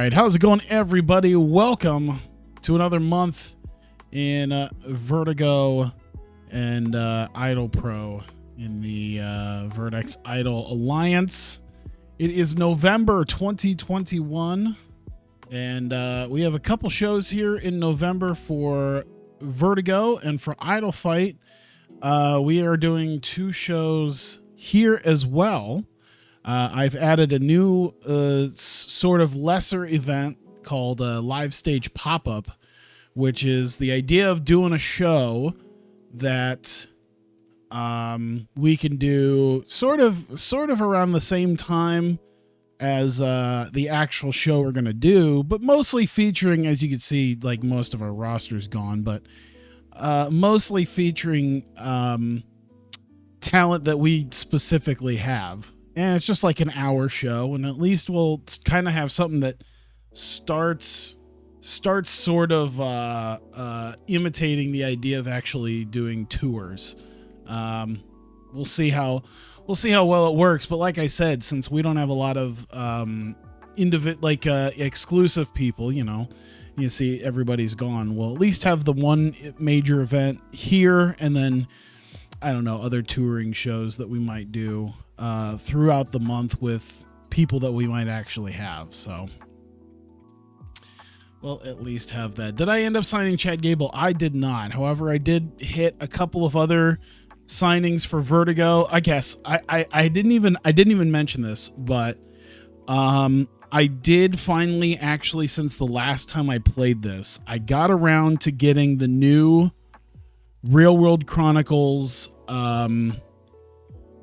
All right, how's it going, everybody? Welcome to another month in Vertigo and IdolPro in the VertXIdol Alliance. It is November 2021, and we have a couple shows here in November for Vertigo and for Idolfight. We are doing two shows here as well. I've added a new sort of lesser event called Live Stage Pop-Up, which is the idea of doing a show that we can do sort of around the same time as the actual show we're going to do, but mostly featuring, as you can see, like most of our roster's gone, but mostly featuring talent that we specifically have. And it's just like an hour show, and at least we'll kind of have something that starts sort of imitating the idea of actually doing tours. We'll see how well it works. But like I said, since we don't have a lot of exclusive people, you see everybody's gone. We'll at least have the one major event here, and then I don't know, other touring shows that we might do throughout the month with people that we might actually have. So we'll at least have that. Did I end up signing Chad Gable? I did not. However, I did hit a couple of other signings for Vertigo. I guess I didn't even mention this, but I did finally, actually, since the last time I played this, I got around to getting the new Real World Chronicles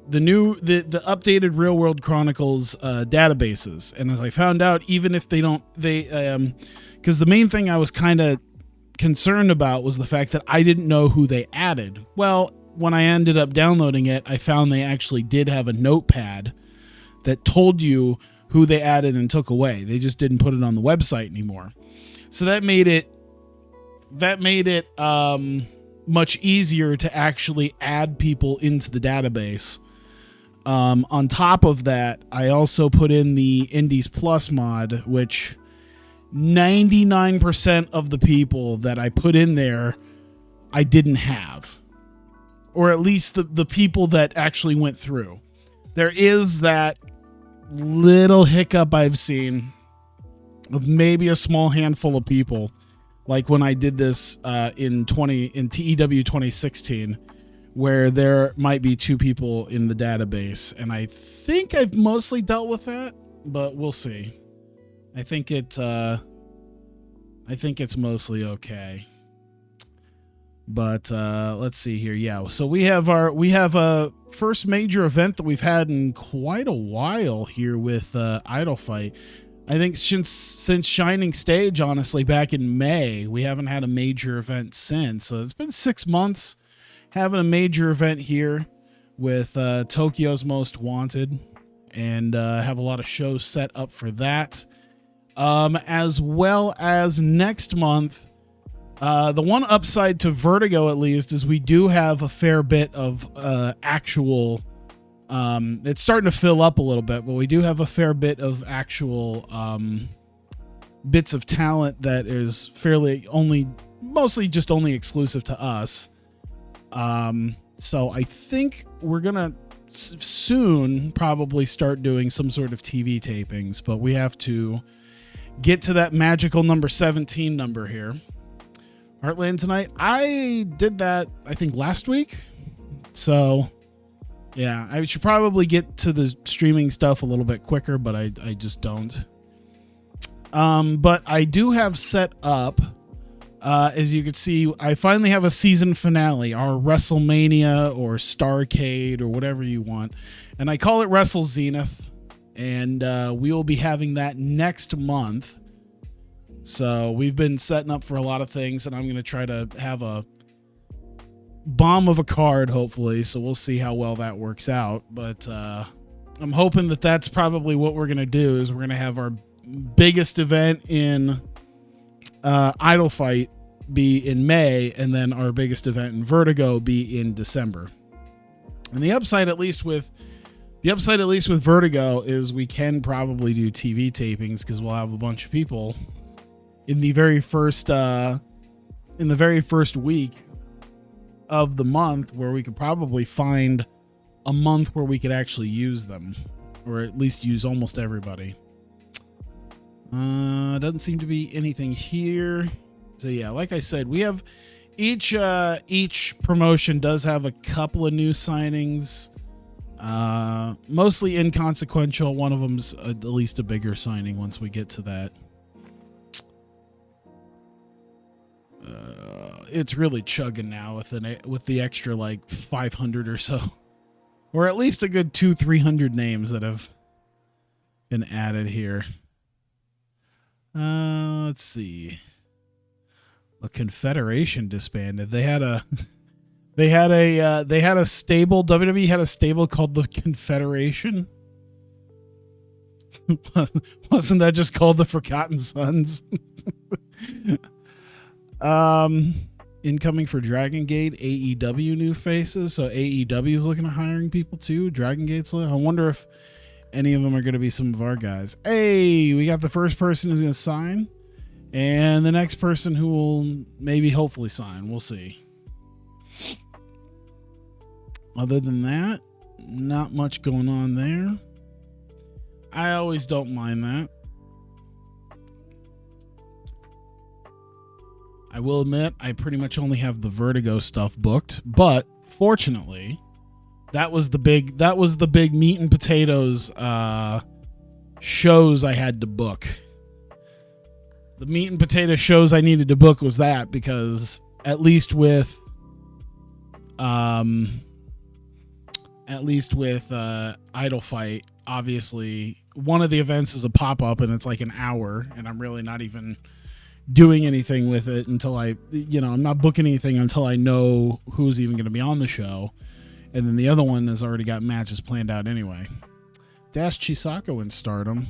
the updated Real World Chronicles databases. And as I found out, even if because the main thing I was kind of concerned about was the fact that I didn't know who they added. Well, when I ended up downloading it, I found they actually did have a notepad that told you who they added and took away. They just didn't put it on the website anymore. So that made it much easier to actually add people into the database. On top of that, I also put in the Indies Plus mod, which 99% of the people that I put in there, I didn't have. Or at least the people that actually went through. There is that little hiccup I've seen of maybe a small handful of people, like when I did this in TEW 2016, where there might be two people in the database, and I think I've mostly dealt with that, but we'll see. I think it's mostly okay. But let's see here. Yeah, so we have a first major event that we've had in quite a while here with Idolfight. I think since Shining Stage, honestly, back in May, we haven't had a major event since. So it's been 6 months having a major event here with Tokyo's Most Wanted, and have a lot of shows set up for that. As well as next month, the one upside to Vertigo, at least, is we do have a fair bit of actual... it's starting to fill up a little bit, but we do have a fair bit of actual bits of talent that is mostly just only exclusive to us. So I think we're gonna soon probably start doing some sort of TV tapings, but we have to get to that magical number 17 number here. Heartland Tonight, I did that I think last week, so yeah, I should probably get to the streaming stuff a little bit quicker, but I just don't. But I do have set up, as you can see, I finally have a season finale, our WrestleMania or Starrcade or whatever you want. And I call it Wrestle Zenith. And we will be having that next month. So we've been setting up for a lot of things, and I'm going to try to have a bomb of a card, hopefully, so we'll see how well that works out. But I'm hoping that that's probably what we're going to do, is we're going to have our biggest event in Idolfight be in May, and then our biggest event in Vertigo be in December. And the upside, at least with The upside, at least with Vertigo, is we can probably do TV tapings because we'll have a bunch of people in the very first week of the month, where we could probably find a month where we could actually use them, or at least use almost everybody. Doesn't seem to be anything here. So yeah, like I said, we have each promotion does have a couple of new signings. Mostly inconsequential. One of them's at least a bigger signing once we get to that. It's really chugging now with the extra like 500 or so, or at least a good 200-300 names that have been added here. Let's see. A confederation disbanded. They had a stable. WWE had a stable called the Confederation. Wasn't that just called the Forgotten Sons? Incoming for Dragon Gate, AEW new faces. So AEW is looking at hiring people too. Dragon Gate's I wonder if any of them are going to be some of our guys. Hey, we got the first person who's going to sign, and the next person who will maybe hopefully sign. We'll see. Other than that, not much going on there. I always don't mind that. I will admit, I pretty much only have the Vertigo stuff booked, but fortunately, that was the big meat and potatoes shows I had to book. The meat and potato shows I needed to book was that, because at least with Idolfight, obviously one of the events is a pop-up and it's like an hour, and I'm really not even doing anything with it until I'm not booking anything until I know who's even going to be on the show. And then the other one has already got matches planned out anyway. Dash Chisako in Stardom.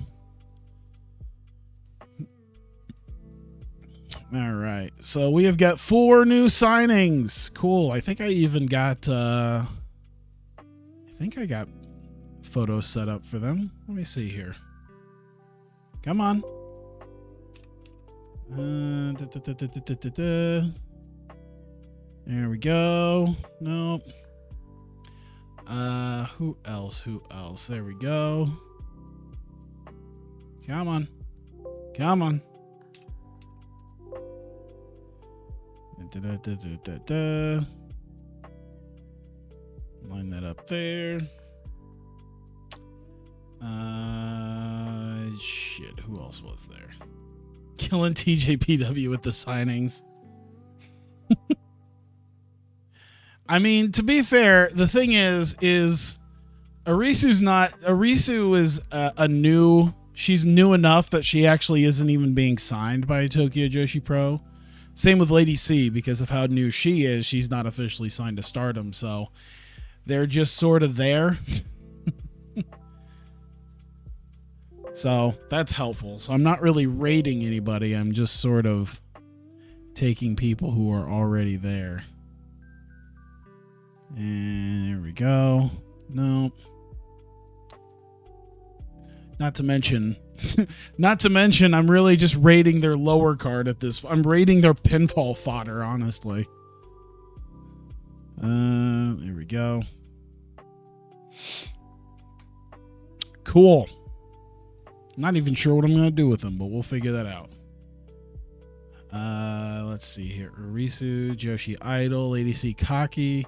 All right. So we have got 4 new signings. Cool. I think I even got photos set up for them. Let me see here. Come on. There we go. Nope. Who else? There we go. Come on. Line that up there. Shit, who else was there? Killing TJPW with the signings. I mean, to be fair, the thing is Arisu is she's new enough that she actually isn't even being signed by Tokyo Joshi Pro. Same with Lady C, because of how new she is, she's not officially signed to Stardom, so they're just sort of there. So that's helpful. So I'm not really rating anybody. I'm just sort of taking people who are already there. And there we go. No. Not to mention, I'm really just rating their lower card at this. I'm rating their pinfall fodder, honestly. There we go. Cool. Not even sure what I'm going to do with them, but we'll figure that out. Let's see here. Arisu, Joshi Idol, Lady C Kaki.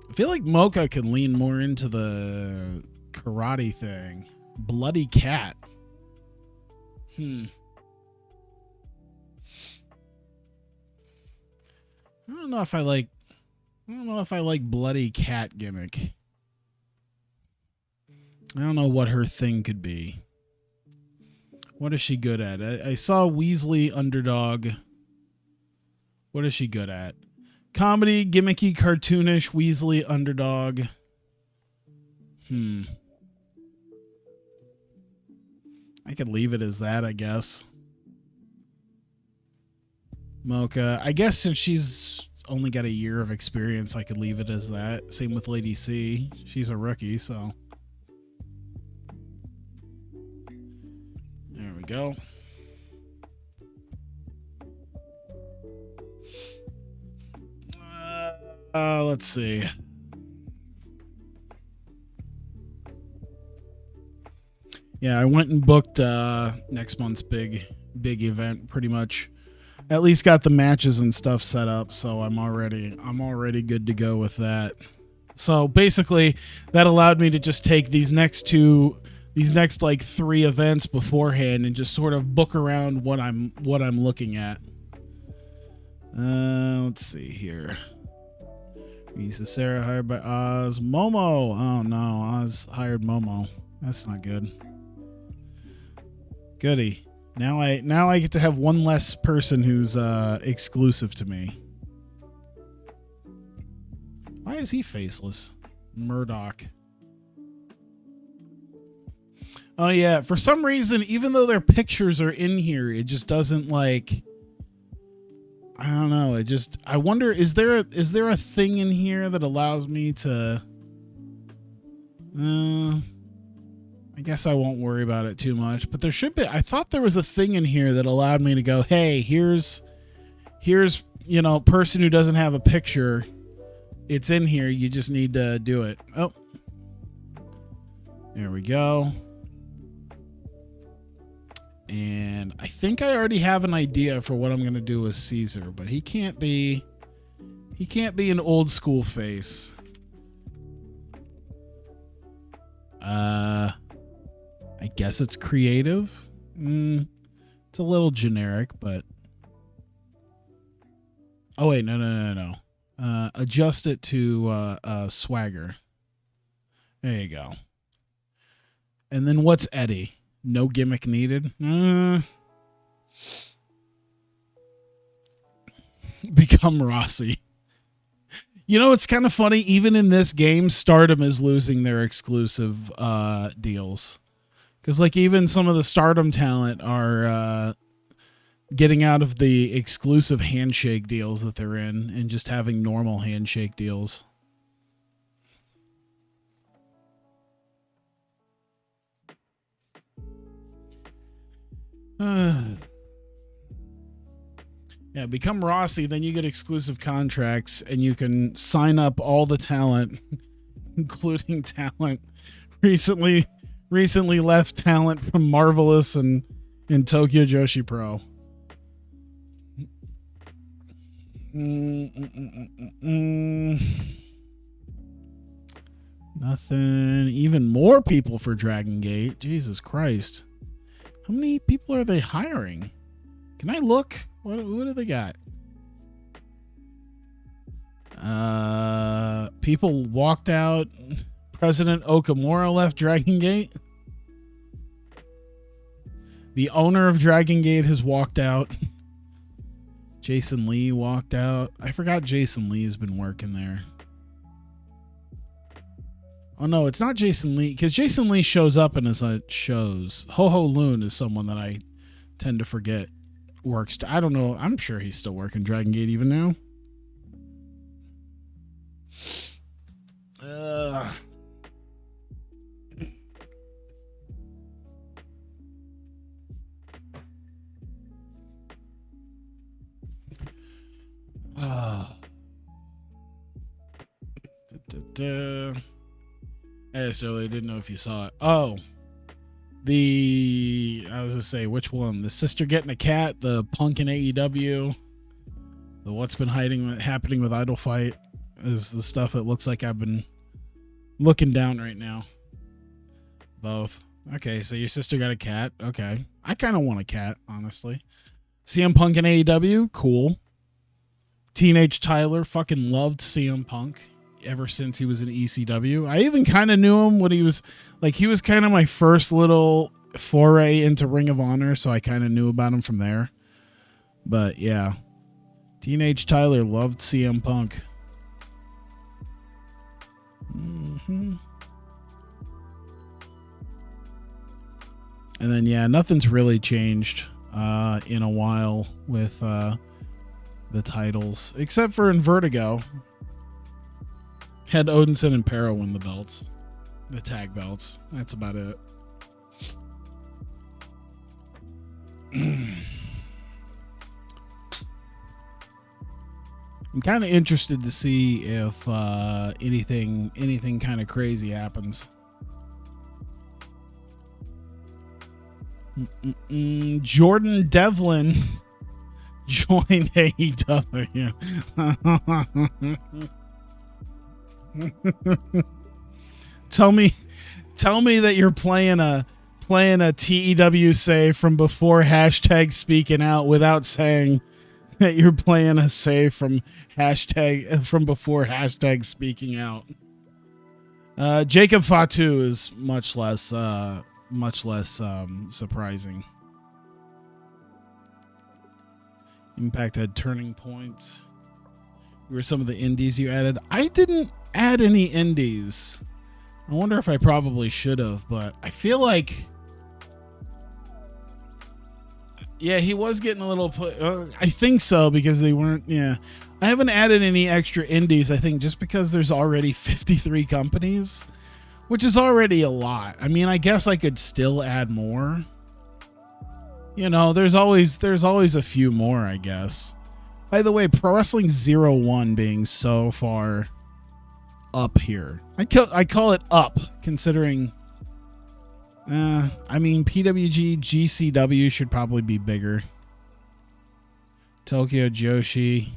I feel like Mocha can lean more into the karate thing. Bloody Cat. I don't know if I like Bloody Cat gimmick. I don't know what her thing could be. What is she good at? I saw Weasley Underdog. What is she good at? Comedy, gimmicky, cartoonish, Weasley Underdog. I could leave it as that, I guess. Mocha. I guess since she's only got a year of experience, I could leave it as that. Same with Lady C. She's a rookie, so. we go. Let's see. Yeah, I went and booked next month's big event pretty much. At least got the matches and stuff set up, so I'm already good to go with that. So basically that allowed me to just take these next like 3 events beforehand and just sort of book around what I'm looking at. Let's see here. Lisa Sarah hired by Oz. Momo. Oh no, Oz hired Momo. That's not good. Goody. Now I get to have one less person who's exclusive to me. Why is he faceless? Murdoch. Oh yeah, for some reason, even though their pictures are in here, it just doesn't like. I don't know. It just. I wonder, is there a thing in here that allows me to? I guess I won't worry about it too much. But there should be. I thought there was a thing in here that allowed me to go, hey, here's person who doesn't have a picture. It's in here. You just need to do it. Oh, there we go. And I think I already have an idea for what I'm going to do with Caesar, but he can't be an old school face. I guess it's creative. It's a little generic, but oh wait, no. Adjust it to swagger. There you go. And then what's Eddie? No gimmick needed. Become Rossi. You know, it's kind of funny. Even in this game, Stardom is losing their exclusive deals. Because, like, even some of the Stardom talent are getting out of the exclusive handshake deals that they're in and just having normal handshake deals. Yeah, become Rossi, then you get exclusive contracts and you can sign up all the talent, including talent recently left talent from Marvelous and Tokyo Joshi Pro. Nothing. Even more people for Dragon Gate. Jesus Christ. How many people are they hiring? Can I look? What do they got? People walked out. President Okamura left Dragon Gate. The owner of Dragon Gate has walked out. Jason Lee walked out. I forgot Jason Lee has been working there. Oh no, it's not Jason Lee, because Jason Lee shows up in his shows. Ho Ho Loon is someone that I tend to forget works. I don't know. I'm sure he's still working Dragon Gate even now. I asked earlier, didn't know if you saw it. Oh, I was gonna say, which one? The sister getting a cat, the Punk in AEW, the what's been happening with Idolfight is the stuff that looks like I've been looking down right now. Both. Okay, so your sister got a cat. Okay. I kind of want a cat, honestly. CM Punk in AEW, cool. Teenage Tyler, fucking loved CM Punk ever since he was in ECW. I even kind of knew him when he was kind of my first little foray into Ring of Honor, so I kind of knew about him from there. But yeah, Teenage Tyler loved CM Punk. And then yeah, nothing's really changed in a while with the titles, except for in Vertigo. Had Odinson and Pero win the belts, the tag belts. That's about it. I'm kind of interested to see if anything kind of crazy happens. Jordan Devlin joined AEW. Tell me that you're playing a TEW save from before hashtag speaking out without saying that you're playing a save from before hashtag speaking out. Jacob Fatu is much less surprising. Impact had turning points. Who were some of the indies you added? I didn't add any indies. I wonder if I probably should have, but I feel like, yeah, he was getting a little I think so, because they weren't. Yeah, I haven't added any extra indies, I think, just because there's already 53 companies, which is already a lot. I mean, I guess I could still add more. You know, there's always a few more, I guess. By the way, Pro Wrestling 01 being so far up here. I call it up, considering I mean, PWG GCW should probably be bigger. Tokyo Joshi.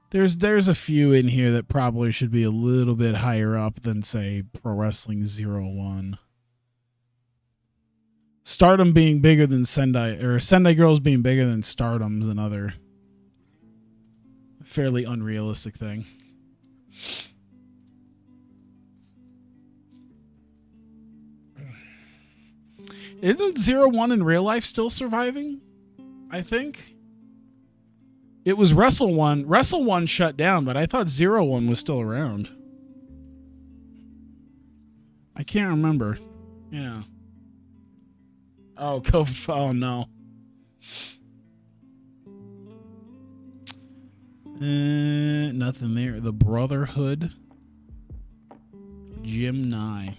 There's a few in here that probably should be a little bit higher up than, say, Pro Wrestling 01. Stardom being bigger than Sendai, or Sendai Girls being bigger than Stardom's another fairly unrealistic thing. Isn't 01 in real life still surviving? I think. It was Wrestle 1. Wrestle 1 shut down, but I thought 01 was still around. I can't remember. Yeah. Oh, oh no. Nothing there. The Brotherhood. Jim Nye.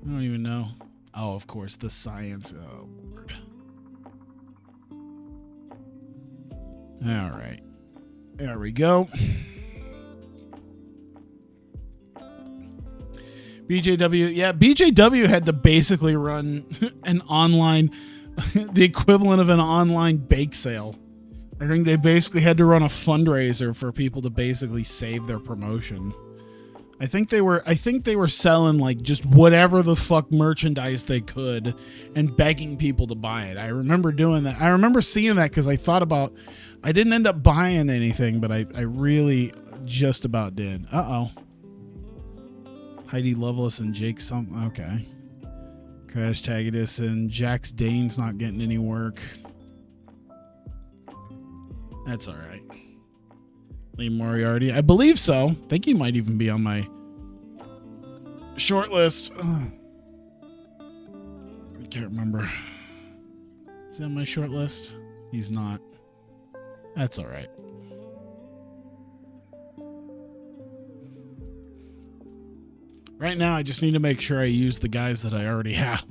I don't even know. Oh, of course, the science. Oh, Lord. All right. There we go. BJW. Yeah, BJW had to basically run an online, the equivalent of an online bake sale. I think they basically had to run a fundraiser for people to basically save their promotion. I think they were selling like just whatever the fuck merchandise they could and begging people to buy it. I remember doing that. I remember seeing that because I thought about, I didn't end up buying anything, but I really just about did. Uh-oh. Heidi Loveless and Jake okay. Crash Tagadis and Jax Dane's not getting any work. That's all right. Lee Moriarty, I believe so. I think he might even be on my short list. I can't remember. Is he on my short list? He's not. That's all right. Right now, I just need to make sure I use the guys that I already have.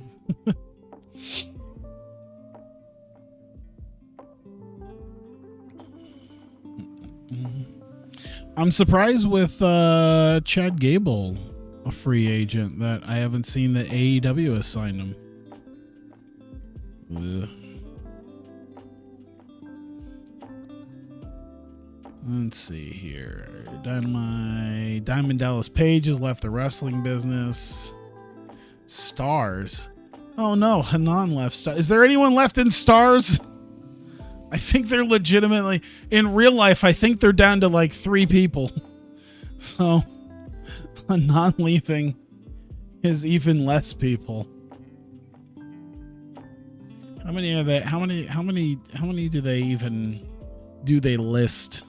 I'm surprised with Chad Gable, a free agent, that I haven't seen that AEW has signed him. Ugh. Let's see here. Diamond Dallas Page has left the wrestling business. Stars. Oh no, Hanan left. Is there anyone left in Stars? I think they're legitimately, in real life, I think they're down to like 3 people. So, Hanan leaving is even less people. How many are they? How many do they list?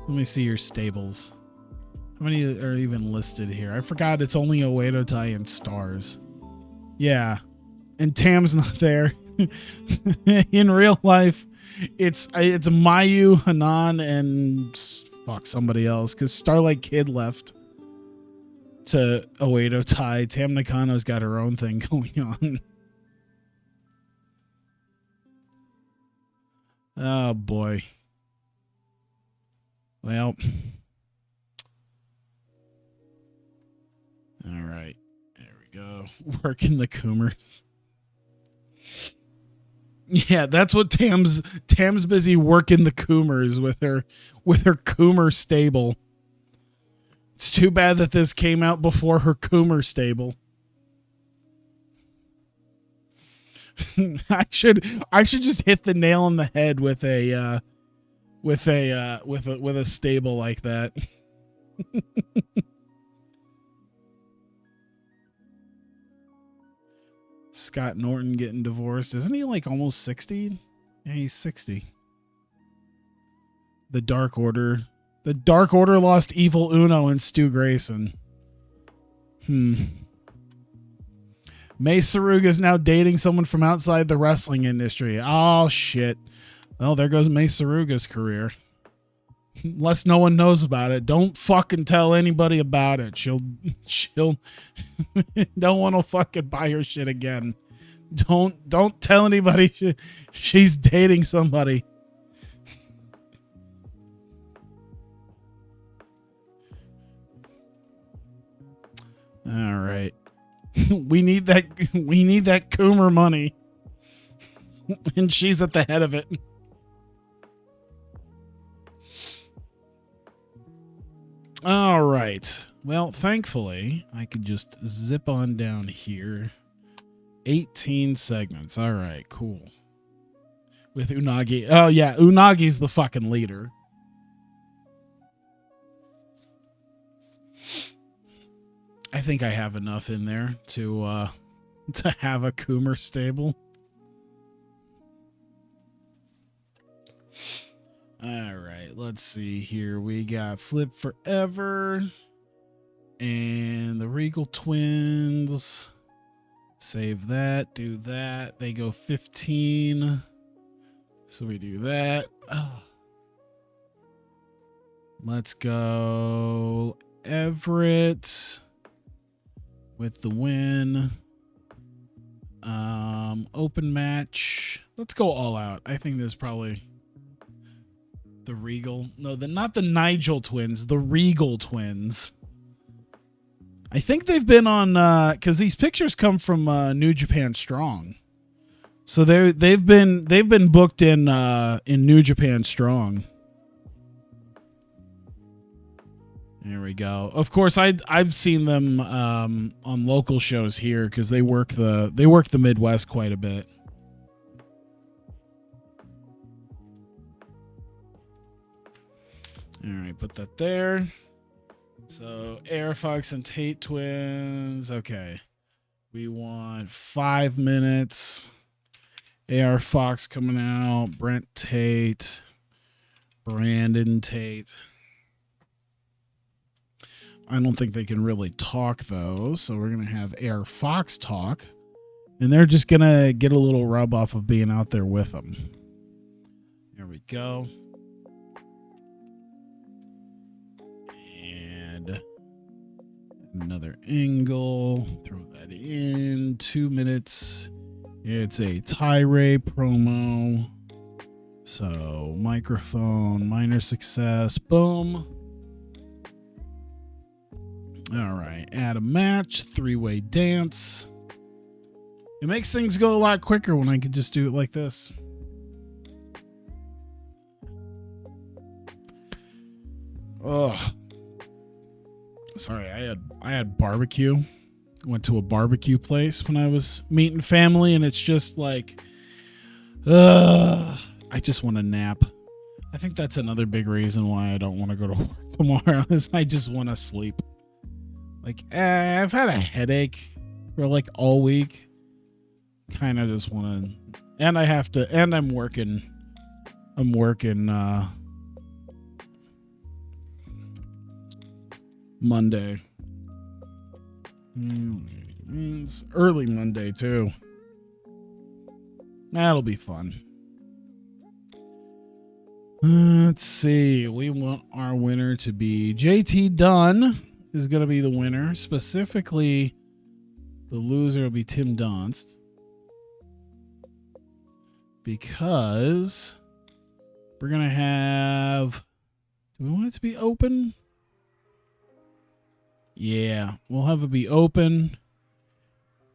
Let me see your stables. How many are even listed here? I forgot it's only Oedo Tai and Stars. Yeah. And Tam's not there. In real life, it's Mayu, Hanan, and fuck somebody else, because Starlight Kid left. to Oedo Tai. Tam Nakano's got her own thing going on. Oh boy. Well. All right. There we go. Working the Coomers. Yeah, that's what Tam's busy working the Coomers with her Coomer stable. It's too bad that this came out before her Coomer stable. I should just hit the nail on the head with a stable like that. Scott Norton getting divorced. Isn't he like almost 60? Yeah, he's 60. The Dark Order. The Dark Order lost Evil Uno and Stu Grayson. May Saruga's now dating someone from outside the wrestling industry. Oh, shit. Well, there goes May Saruga's career. Unless no one knows about it. Don't fucking tell anybody about it. She'll no one will fucking buy her shit again. Don't tell anybody she's dating somebody. All right. We need that Coomer money. And she's at the head of it. All right. Well, thankfully, I could just zip on down here. 18 segments. All right, cool. With Unagi. Oh, yeah. Unagi's the fucking leader. I think I have enough in there to have a Coomer stable. All right, let's see here. We got Flip Forever and the Regal Twins. Save that, do that. They go 15. So we do that. Oh. Let's go Everett with the win. Open match. Let's go all out. I think this is probably the Regal. No, not the Nigel twins, the Regal twins. I think they've been on because these pictures come from New Japan Strong. So they've been booked in New Japan Strong. There we go. Of course, I've seen them on local shows here because they work the Midwest quite a bit. All right, put that there. So Air Fox and Tate twins. Okay, we want 5 minutes. AR Fox coming out. Brent Tate. Brandon Tate. I don't think they can really talk, though, so we're going to have Air Fox talk. And they're just going to get a little rub off of being out there with them. There we go. And another angle. Throw that in. 2 minutes. It's a tirade promo. So, microphone, minor success. Boom. All right, add a match, 3-way dance. It makes things go a lot quicker when I can just do it like this. Oh, sorry, I had barbecue. Went to a barbecue place when I was meeting family, and it's just like, I just want to nap. I think that's another big reason why I don't want to go to work tomorrow is I just want to sleep. Like, I've had a headache for like all week. Kind of just want to, and I have to, and I'm working Monday. It's early Monday too. That'll be fun. Let's see. We want our winner to be JT Dunn. is going to be the winner. Specifically, the loser will be Tim Donst. Because we're going to have... Do we want it to be open? Yeah, we'll have it be open.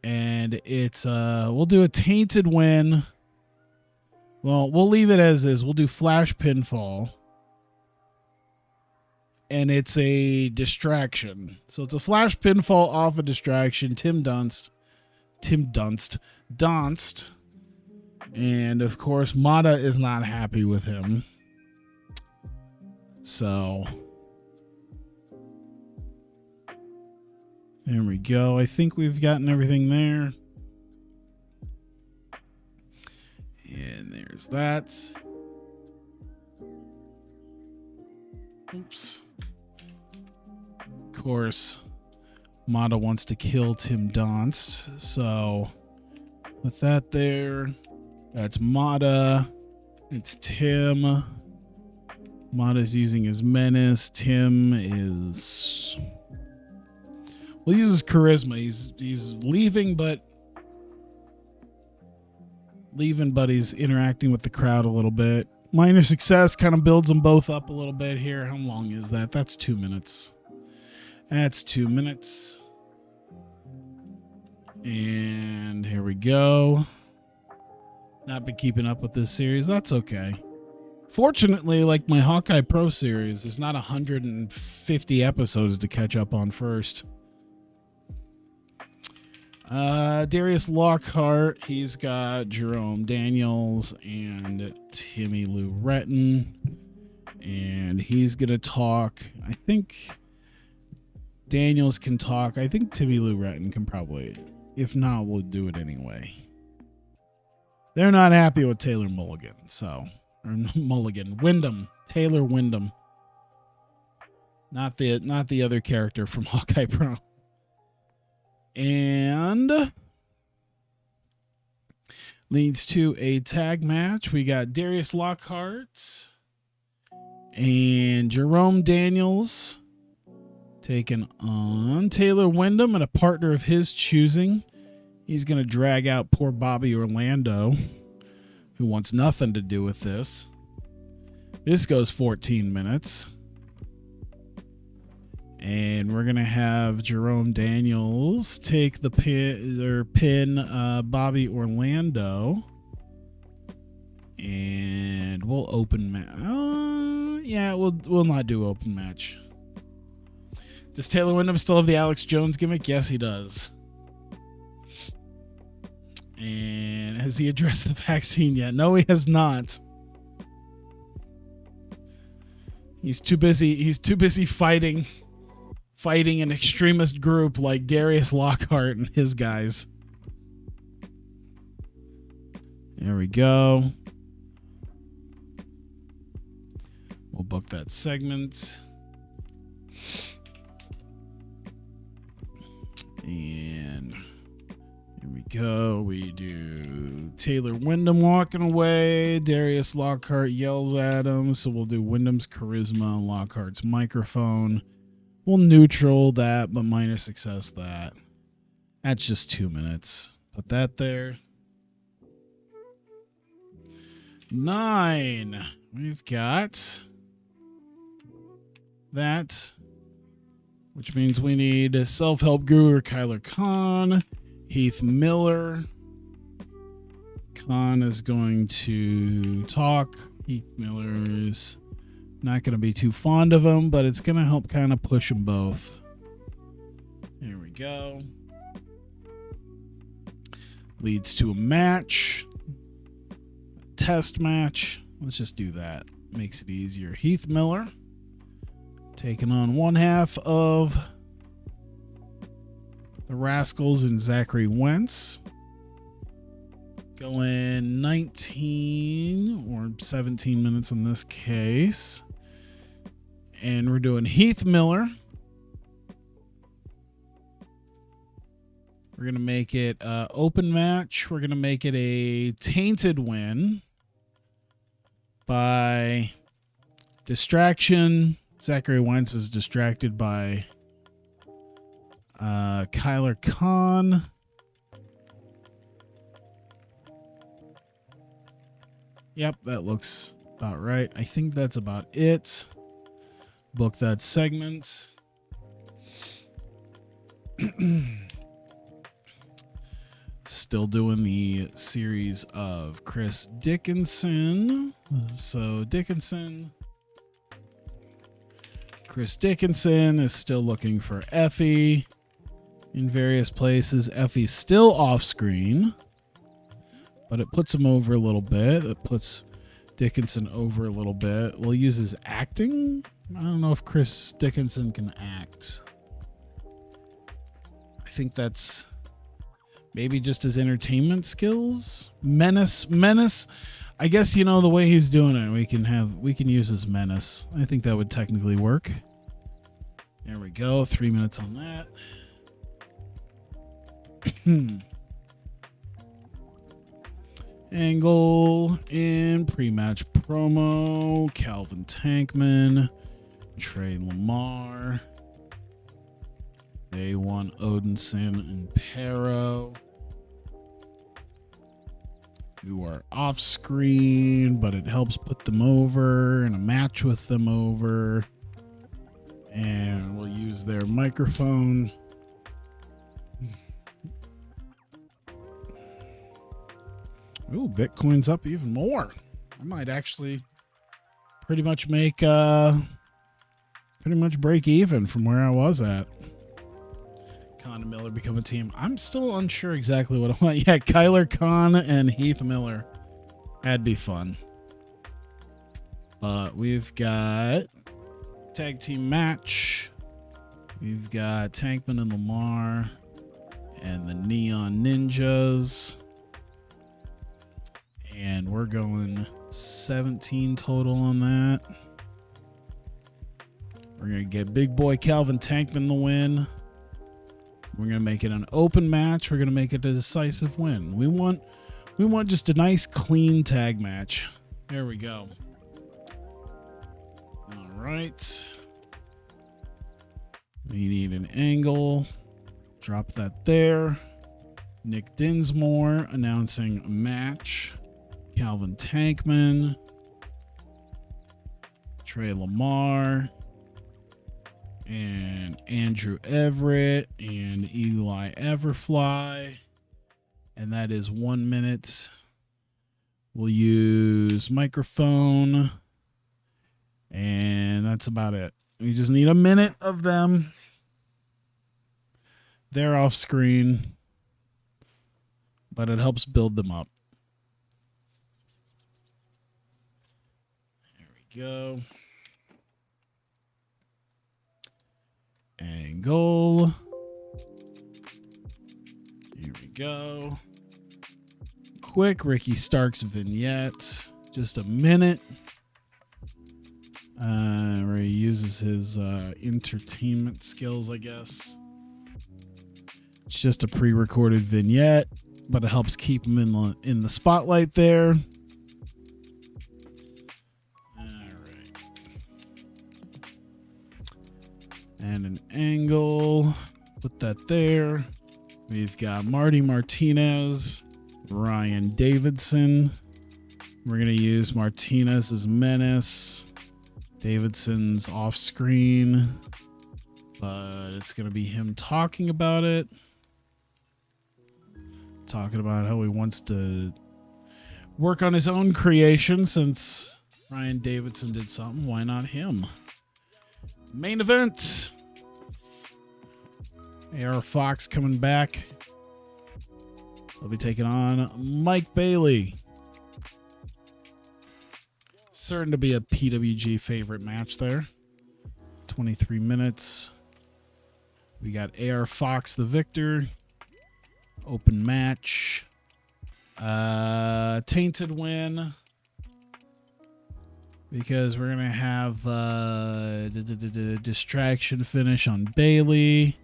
And it's... we'll do a tainted win. Well, we'll leave it as is. We'll do flash pinfall. And it's a distraction. So it's a flash pinfall off a distraction. Donst. And of course, Mata is not happy with him. So there we go. I think we've gotten everything there. And there's that. Oops. Of course, Mata wants to kill Tim Donst. So with that there, that's Mata. It's Tim. Mata's using his menace. Tim is... Well, he uses charisma. He's leaving, but he's interacting with the crowd a little bit. Minor success kind of builds them both up a little bit here. How long is that? That's 2 minutes. That's 2 minutes. And here we go. Not been keeping up with this series. That's okay. Fortunately, like my Hawkeye Pro series, there's not 150 episodes to catch up on first. Darius Lockhart, he's got Jerome Daniels and Timmy Lou Retton. And he's going to talk. I think Daniels can talk. I think Timmy Lou Retton can probably. If not, we'll do it anyway. They're not happy with Taylor Mulligan, so... Or Mulligan. Wyndham. Taylor Wyndham. Not the other character from Hawkeye Pro. And... leads to a tag match. We got Darius Lockhart and Jerome Daniels taking on Taylor Wyndham and a partner of his choosing. He's going to drag out poor Bobby Orlando, who wants nothing to do with this. This goes 14 minutes. And we're going to have Jerome Daniels take the pin Bobby Orlando. And we'll open match. Yeah, we'll not do open match. Does Taylor Wyndham still have the Alex Jones gimmick? Yes, he does. And has he addressed the vaccine yet? No, he has not. He's too busy fighting an extremist group like Darius Lockhart and his guys. There we go. We'll book that segment. And here we go. We do Taylor Wyndham walking away. Darius Lockhart yells at him. So we'll do Wyndham's charisma and Lockhart's microphone. We'll neutral that, but minor success that. That's just 2 minutes. Put that there. 9. We've got that, which means we need a self-help guru Kyler Khan, Heath Miller. Khan is going to talk. Heath Miller is not going to be too fond of him, but it's going to help kind of push them both. There we go. Leads to a match. A test match. Let's just do that. Makes it easier. Heath Miller taking on one half of the Rascals and Zachary Wentz. Going 19 or 17 minutes in this case. And we're doing Heath Miller. We're going to make it an open match. We're going to make it a tainted win by distraction. Zachary Wentz is distracted by Kyler Khan. Yep, that looks about right. I think that's about it. Book that segment. Still doing the series of Chris Dickinson. So Chris Dickinson is still looking for Effie in various places. Effie's still off screen, but it puts him over a little bit. It puts Dickinson over a little bit. We'll use his acting. I don't know if Chris Dickinson can act. I think that's maybe just his entertainment skills. Menace. I guess, you know, the way he's doing it, we can use his menace. I think that would technically work. There we go. 3 minutes on that. Angle in pre-match promo. Calvin Tankman. Trey Lamar. A1 Odinson and Pero, who are off screen, but it helps put them over and a match with them over. And we'll use their microphone. Ooh, Bitcoin's up even more. I might actually pretty much break even from where I was at. Khan and Miller become a team. I'm still unsure exactly what I want. Yeah, Kyler Khan and Heath Miller. That'd be fun. But we've got tag team match. We've got Tankman and Lamar and the Neon Ninjas. And we're going 17 total on that. We're going to get big boy Calvin Tankman the win. We're going to make it an open match. We're going to make it a decisive win. We want just a nice clean tag match. There we go. All right. We need an angle. Drop that there. Nick Dinsmore announcing a match. Calvin Tankman. Trey Lamar. And Andrew Everett and Eli Everfly. And that is 1 minute. We'll use microphone. And that's about it. We just need a minute of them. They're off screen, but it helps build them up. There we go. Angle. Here we go. Quick Ricky Starks vignette. Just a minute. Where he uses his entertainment skills, I guess. It's just a pre-recorded vignette, but it helps keep him in the spotlight there. And an angle. Put that there. We've got Marty Martinez, Ryan Davidson. We're going to use Martinez as menace. Davidson's off screen, but it's going to be him talking about it. Talking about how he wants to work on his own creation since Ryan Davidson did something. Why not him? Main event. AR Fox coming back. They'll be taking on Mike Bailey. Certain to be a PWG favorite match there. 23 minutes. We got AR Fox the victor. Open match. Tainted win. Because we're going to have distraction finish on Bailey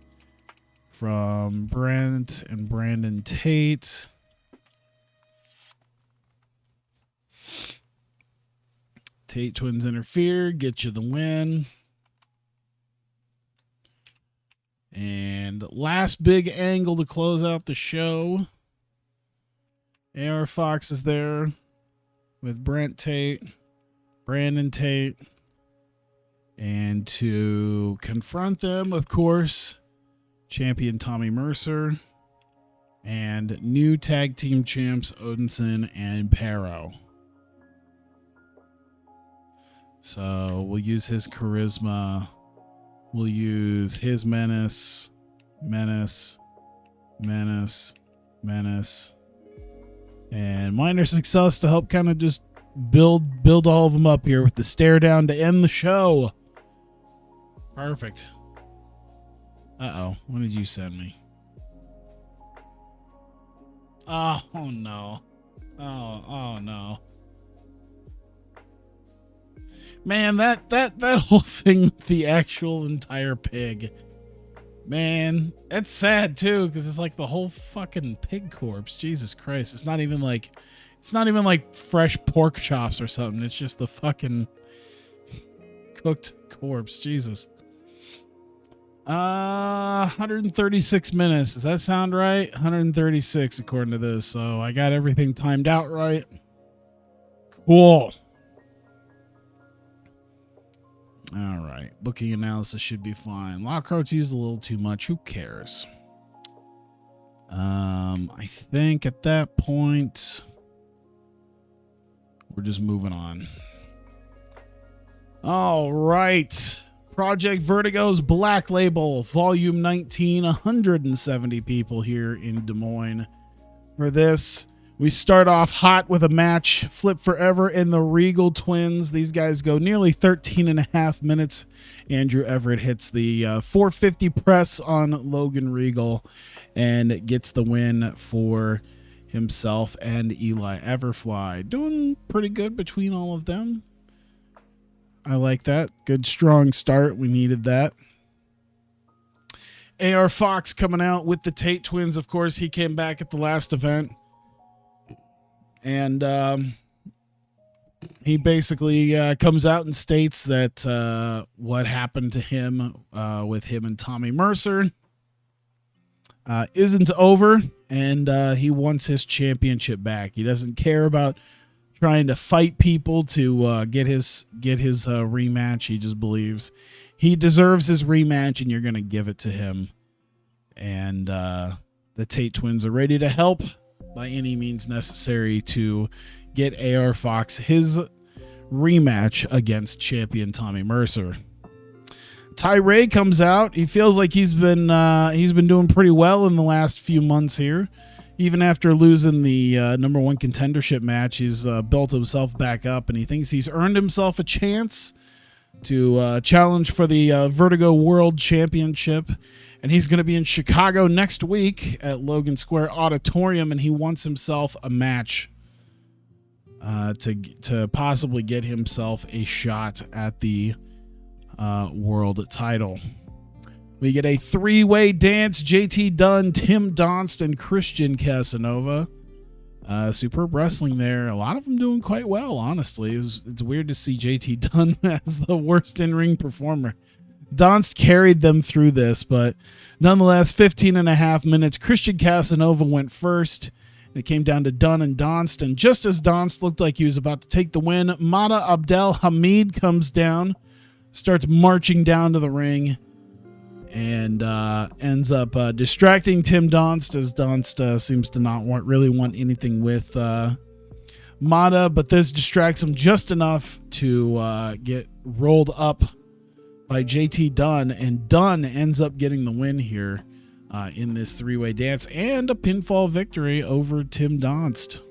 from Brent and Brandon Tate. Tate twins interfere, get you the win. And last big angle to close out the show. AR Fox is there with Brent Tate, Brandon Tate, and to confront them, of course, champion Tommy Mercer and new tag team champs Odinson and Pero. So we'll use his charisma. We'll use his menace, and minor success to help kind of just build all of them up here with the stare down to end the show. Perfect. Uh-oh. What did you send me? Oh no. Oh no. Man, that whole thing with the actual entire pig. Man, that's sad too, because it's like the whole fucking pig corpse. Jesus Christ. It's not even like fresh pork chops or something. It's just the fucking cooked corpse. Jesus. 136 minutes. Does that sound right? 136 according to this. So I got everything timed out right. Cool. All right. Booking analysis should be fine. Lockhart's used a little too much. Who cares? I think at that point we're just moving on. All right. Project Vertigo's Black Label, Volume 19, 170 people here in Des Moines. For this, we start off hot with a match, Flip Forever and the Regal Twins. These guys go nearly 13 and a half minutes. Andrew Everett hits the 450 press on Logan Regal and gets the win for himself and Eli Everfly. Doing pretty good between all of them. I like that. Good, strong start. We needed that. AR Fox coming out with the Tate twins. Of course, he came back at the last event. And he basically comes out and states that what happened to him with him and Tommy Mercer isn't over. And he wants his championship back. He doesn't care about trying to fight people to get his rematch. He just believes he deserves his rematch, and you're going to give it to him. And the Tate twins are ready to help by any means necessary to get AR Fox his rematch against champion Tommy Mercer. Ty Ray comes out. He feels like he's been doing pretty well in the last few months here. Even after losing the number one contendership match, he's built himself back up, and he thinks he's earned himself a chance to challenge for the Vertigo World Championship. And he's going to be in Chicago next week at Logan Square Auditorium, and he wants himself a match to possibly get himself a shot at the world title. We get a three-way dance. JT Dunn, Tim Donst, and Christian Casanova. Superb wrestling there. A lot of them doing quite well, honestly. It's weird to see JT Dunn as the worst in-ring performer. Donst carried them through this, but nonetheless, 15 and a half minutes. Christian Casanova went first. It came down to Dunn and Donst, and just as Donst looked like he was about to take the win, Mada Abdel Hamid comes down, starts marching down to the ring, and ends up distracting Tim Donst, as Donst seems to not really want anything with Mada, but this distracts him just enough to get rolled up by JT Dunn, and Dunn ends up getting the win here in this three-way dance and a pinfall victory over Tim Donst.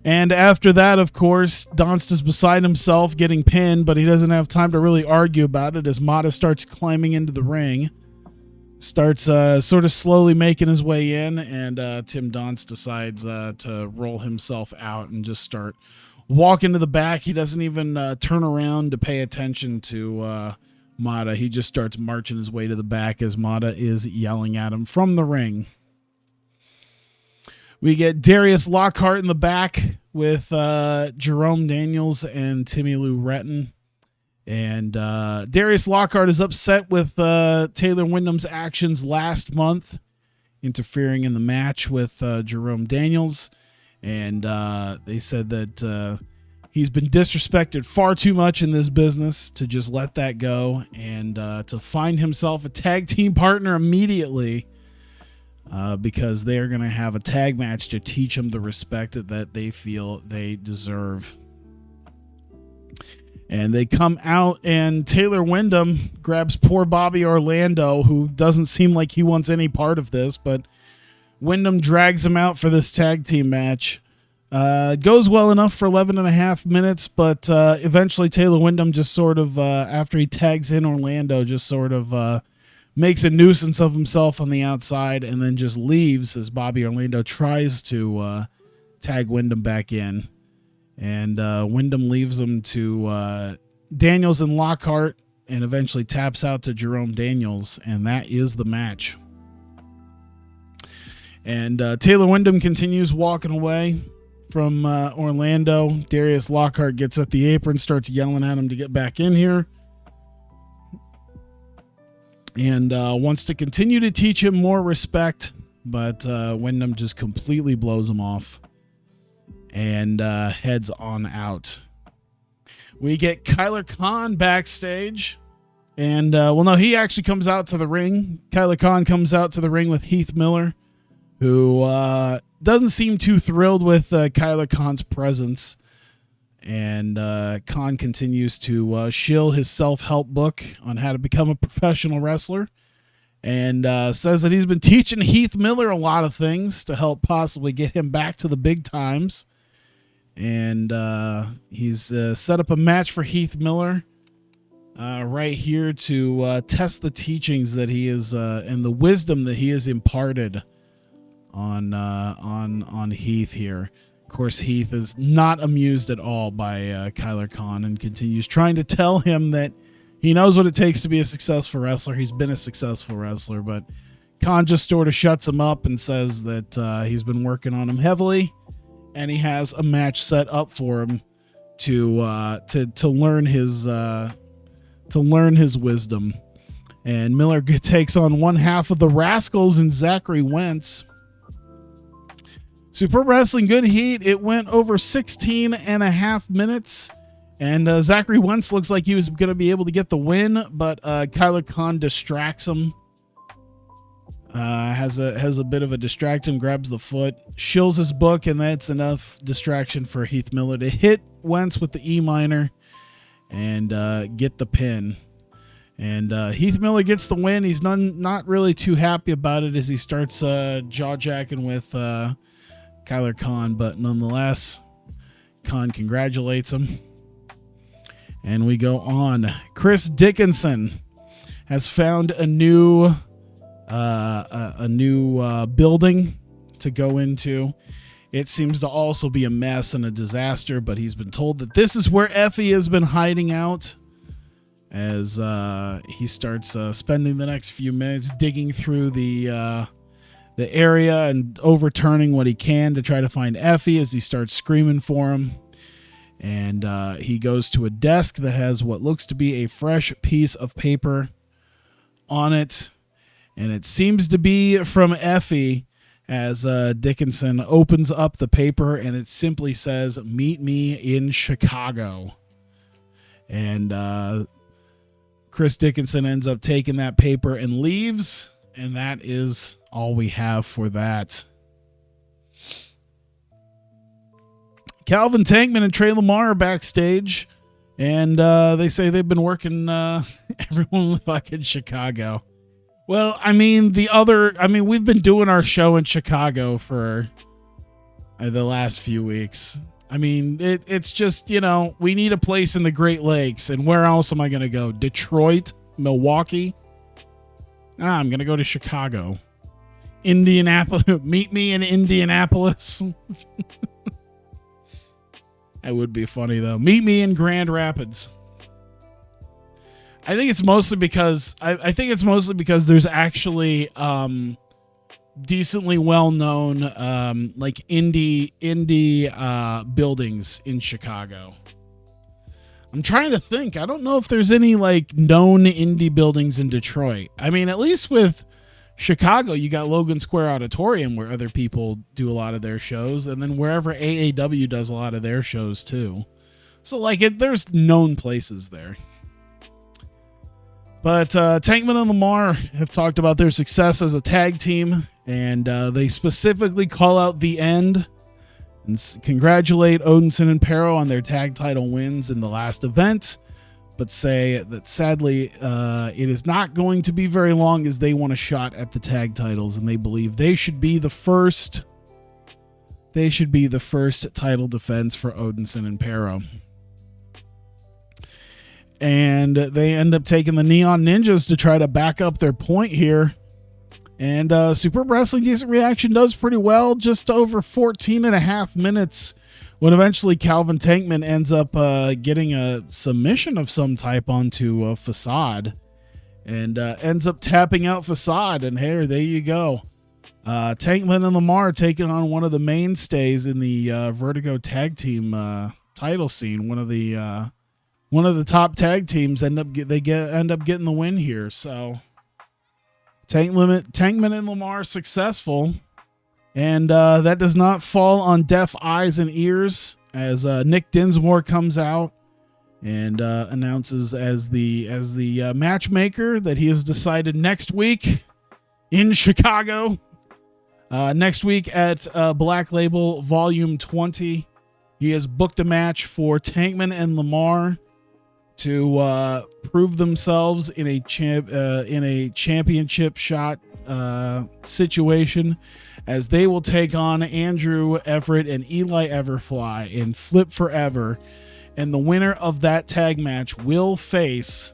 And after that, of course, Donst is beside himself getting pinned, but he doesn't have time to really argue about it as Mata starts climbing into the ring. Starts sort of slowly making his way in, and Tim Donst decides to roll himself out and just start walking to the back. He doesn't even turn around to pay attention to Mata. He just starts marching his way to the back as Mata is yelling at him from the ring. We get Darius Lockhart in the back with Jerome Daniels and Timmy Lou Retton. And Darius Lockhart is upset with Taylor Wyndham's actions last month, interfering in the match with Jerome Daniels. And they said that he's been disrespected far too much in this business to just let that go, and to find himself a tag team partner immediately, because they are going to have a tag match to teach him the respect that they feel they deserve. And they come out, and Taylor Wyndham grabs poor Bobby Orlando, who doesn't seem like he wants any part of this, but Wyndham drags him out for this tag team match. It goes well enough for 11 and a half minutes, but eventually Taylor Wyndham just sort of, after he tags in Orlando, just sort of makes a nuisance of himself on the outside and then just leaves as Bobby Orlando tries to tag Wyndham back in. And Wyndham leaves him to Daniels and Lockhart, and eventually taps out to Jerome Daniels, and that is the match. And Taylor Wyndham continues walking away from Orlando. Darius Lockhart gets at the apron, starts yelling at him to get back in here, and wants to continue to teach him more respect, but Wyndham just completely blows him off and heads on out. We get Kyler Khan backstage, and he actually comes out to the ring. Kyler Khan comes out to the ring with Heath Miller, who doesn't seem too thrilled with Kyler Khan's presence. And Khan continues to shill his self-help book on how to become a professional wrestler, and says that he's been teaching Heath Miller a lot of things to help possibly get him back to the big times. And he's set up a match for Heath Miller right here to test the teachings that he is and the wisdom that he has imparted on Heath here. Of course, Heath is not amused at all by Kyler Khan and continues trying to tell him that he knows what it takes to be a successful wrestler. He's been a successful wrestler, but Khan just sort of shuts him up and says that he's been working on him heavily, and he has a match set up for him to learn his wisdom. And Miller takes on one half of the Rascals and Zachary Wentz. Super Wrestling Good Heat. It went over 16 and a half minutes, and Zachary Wentz looks like he was going to be able to get the win, but Kyler Khan distracts him. Has a bit of a distraction, grabs the foot, shills his book, and that's enough distraction for Heath Miller to hit Wentz with the E minor and get the pin. And Heath Miller gets the win. He's not really too happy about it as he starts jaw-jacking with Kyler Khan, but nonetheless, Khan congratulates him. And we go on. Chris Dickinson has found a new building to go into. It seems to also be a mess and a disaster, but he's been told that this is where Effie has been hiding out, as he starts spending the next few minutes digging through the area and overturning what he can to try to find Effie as he starts screaming for him. And he goes to a desk that has what looks to be a fresh piece of paper on it, and it seems to be from Effie, as Dickinson opens up the paper, and it simply says, "Meet me in Chicago." And Chris Dickinson ends up taking that paper and leaves, and that is all we have for that. Calvin Tankman and Trey Lamar are backstage, and they say they've been working everyone with fucking Chicago. Well, we've been doing our show in Chicago for the last few weeks. It's just, we need a place in the Great Lakes, and where else am I going to go? Detroit? Milwaukee? I'm going to go to Chicago. Indianapolis. Meet me in Indianapolis. That would be funny, though. Meet me in Grand Rapids. I think it's mostly because there's actually decently well-known indie buildings in Chicago. I'm trying to think. I don't know if there's any like known indie buildings in Detroit. I mean, at least with Chicago, you got Logan Square Auditorium where other people do a lot of their shows, and then wherever AAW does a lot of their shows too. So like there's known places there. But Tankman and Lamar have talked about their success as a tag team, and they specifically call out The End and congratulate Odinson and Pero on their tag title wins in the last event, but say that sadly it is not going to be very long as they want a shot at the tag titles, and they believe they should be the first title defense for Odinson and Pero. And they end up taking the Neon Ninjas to try to back up their point here. And Superb Wrestling Decent Reaction does pretty well, just over 14 and a half minutes, when eventually Calvin Tankman ends up getting a submission of some type onto Facade, and ends up tapping out Facade. And hey, there you go. Tankman and Lamar taking on one of the mainstays in the Vertigo tag team title scene. One of the top tag teams end up getting the win here. So Tankman and Lamar successful, and that does not fall on deaf eyes and ears, as Nick Dinsmore comes out and announces as the matchmaker that he has decided next week in Chicago, next week at Black Label Volume 20, he has booked a match for Tankman and Lamar to prove themselves in a championship shot situation, as they will take on Andrew Everett and Eli Everfly in Flip Forever, and the winner of that tag match will face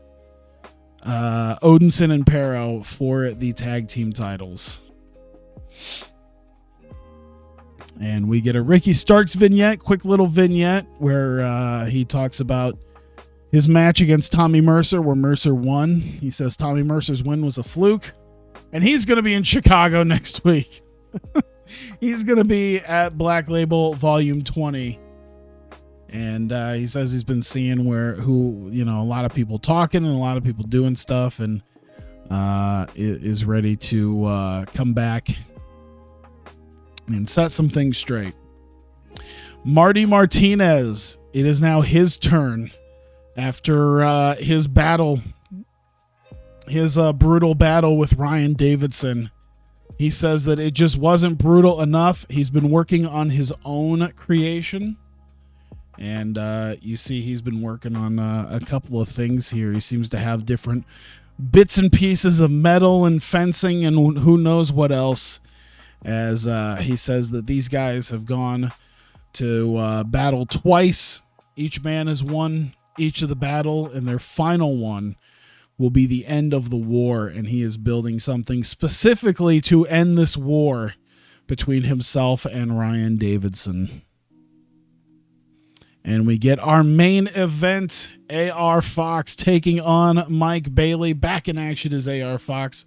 Odinson and Pero for the tag team titles. And we get a Ricky Starks vignette, quick little vignette where he talks about his match against Tommy Mercer, where Mercer won. He says Tommy Mercer's win was a fluke, and he's going to be in Chicago next week. He's going to be at Black Label Volume 20. And he says he's been seeing a lot of people talking and a lot of people doing stuff, and is ready to come back and set some things straight. Marty Martinez, it is now his turn. After his brutal battle with Ryan Davidson, he says that it just wasn't brutal enough. He's been working on his own creation, and you see he's been working on a couple of things here. He seems to have different bits and pieces of metal and fencing and who knows what else, as he says that these guys have gone to battle twice. Each man has won each of the battle, and their final one will be the end of the war, and he is building something specifically to end this war between himself and Ryan Davidson. And we get our main event, AR Fox taking on Mike Bailey. Back in action is AR Fox.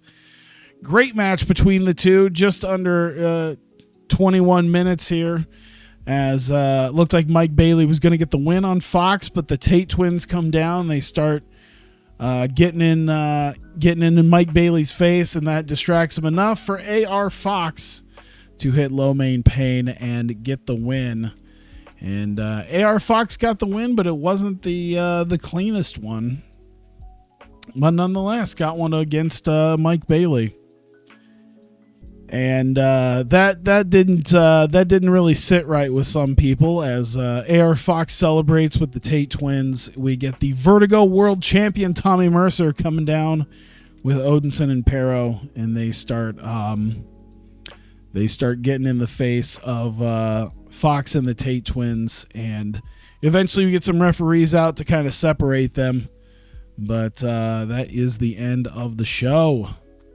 Great match between the two, just under 21 minutes here, as looked like Mike Bailey was going to get the win on Fox, but the Tate twins come down. They start getting into Mike Bailey's face, and that distracts him enough for AR Fox to hit low main pain and get the win. And AR Fox got the win, but it wasn't the cleanest one. But nonetheless, got one against Mike Bailey. And that didn't really sit right with some people, as AR Fox celebrates with the Tate twins. We get the Vertigo World Champion Tommy Mercer coming down with Odinson and Pero, and they start getting in the face of Fox and the Tate twins, and eventually we get some referees out to kind of separate them. But that is the end of the show.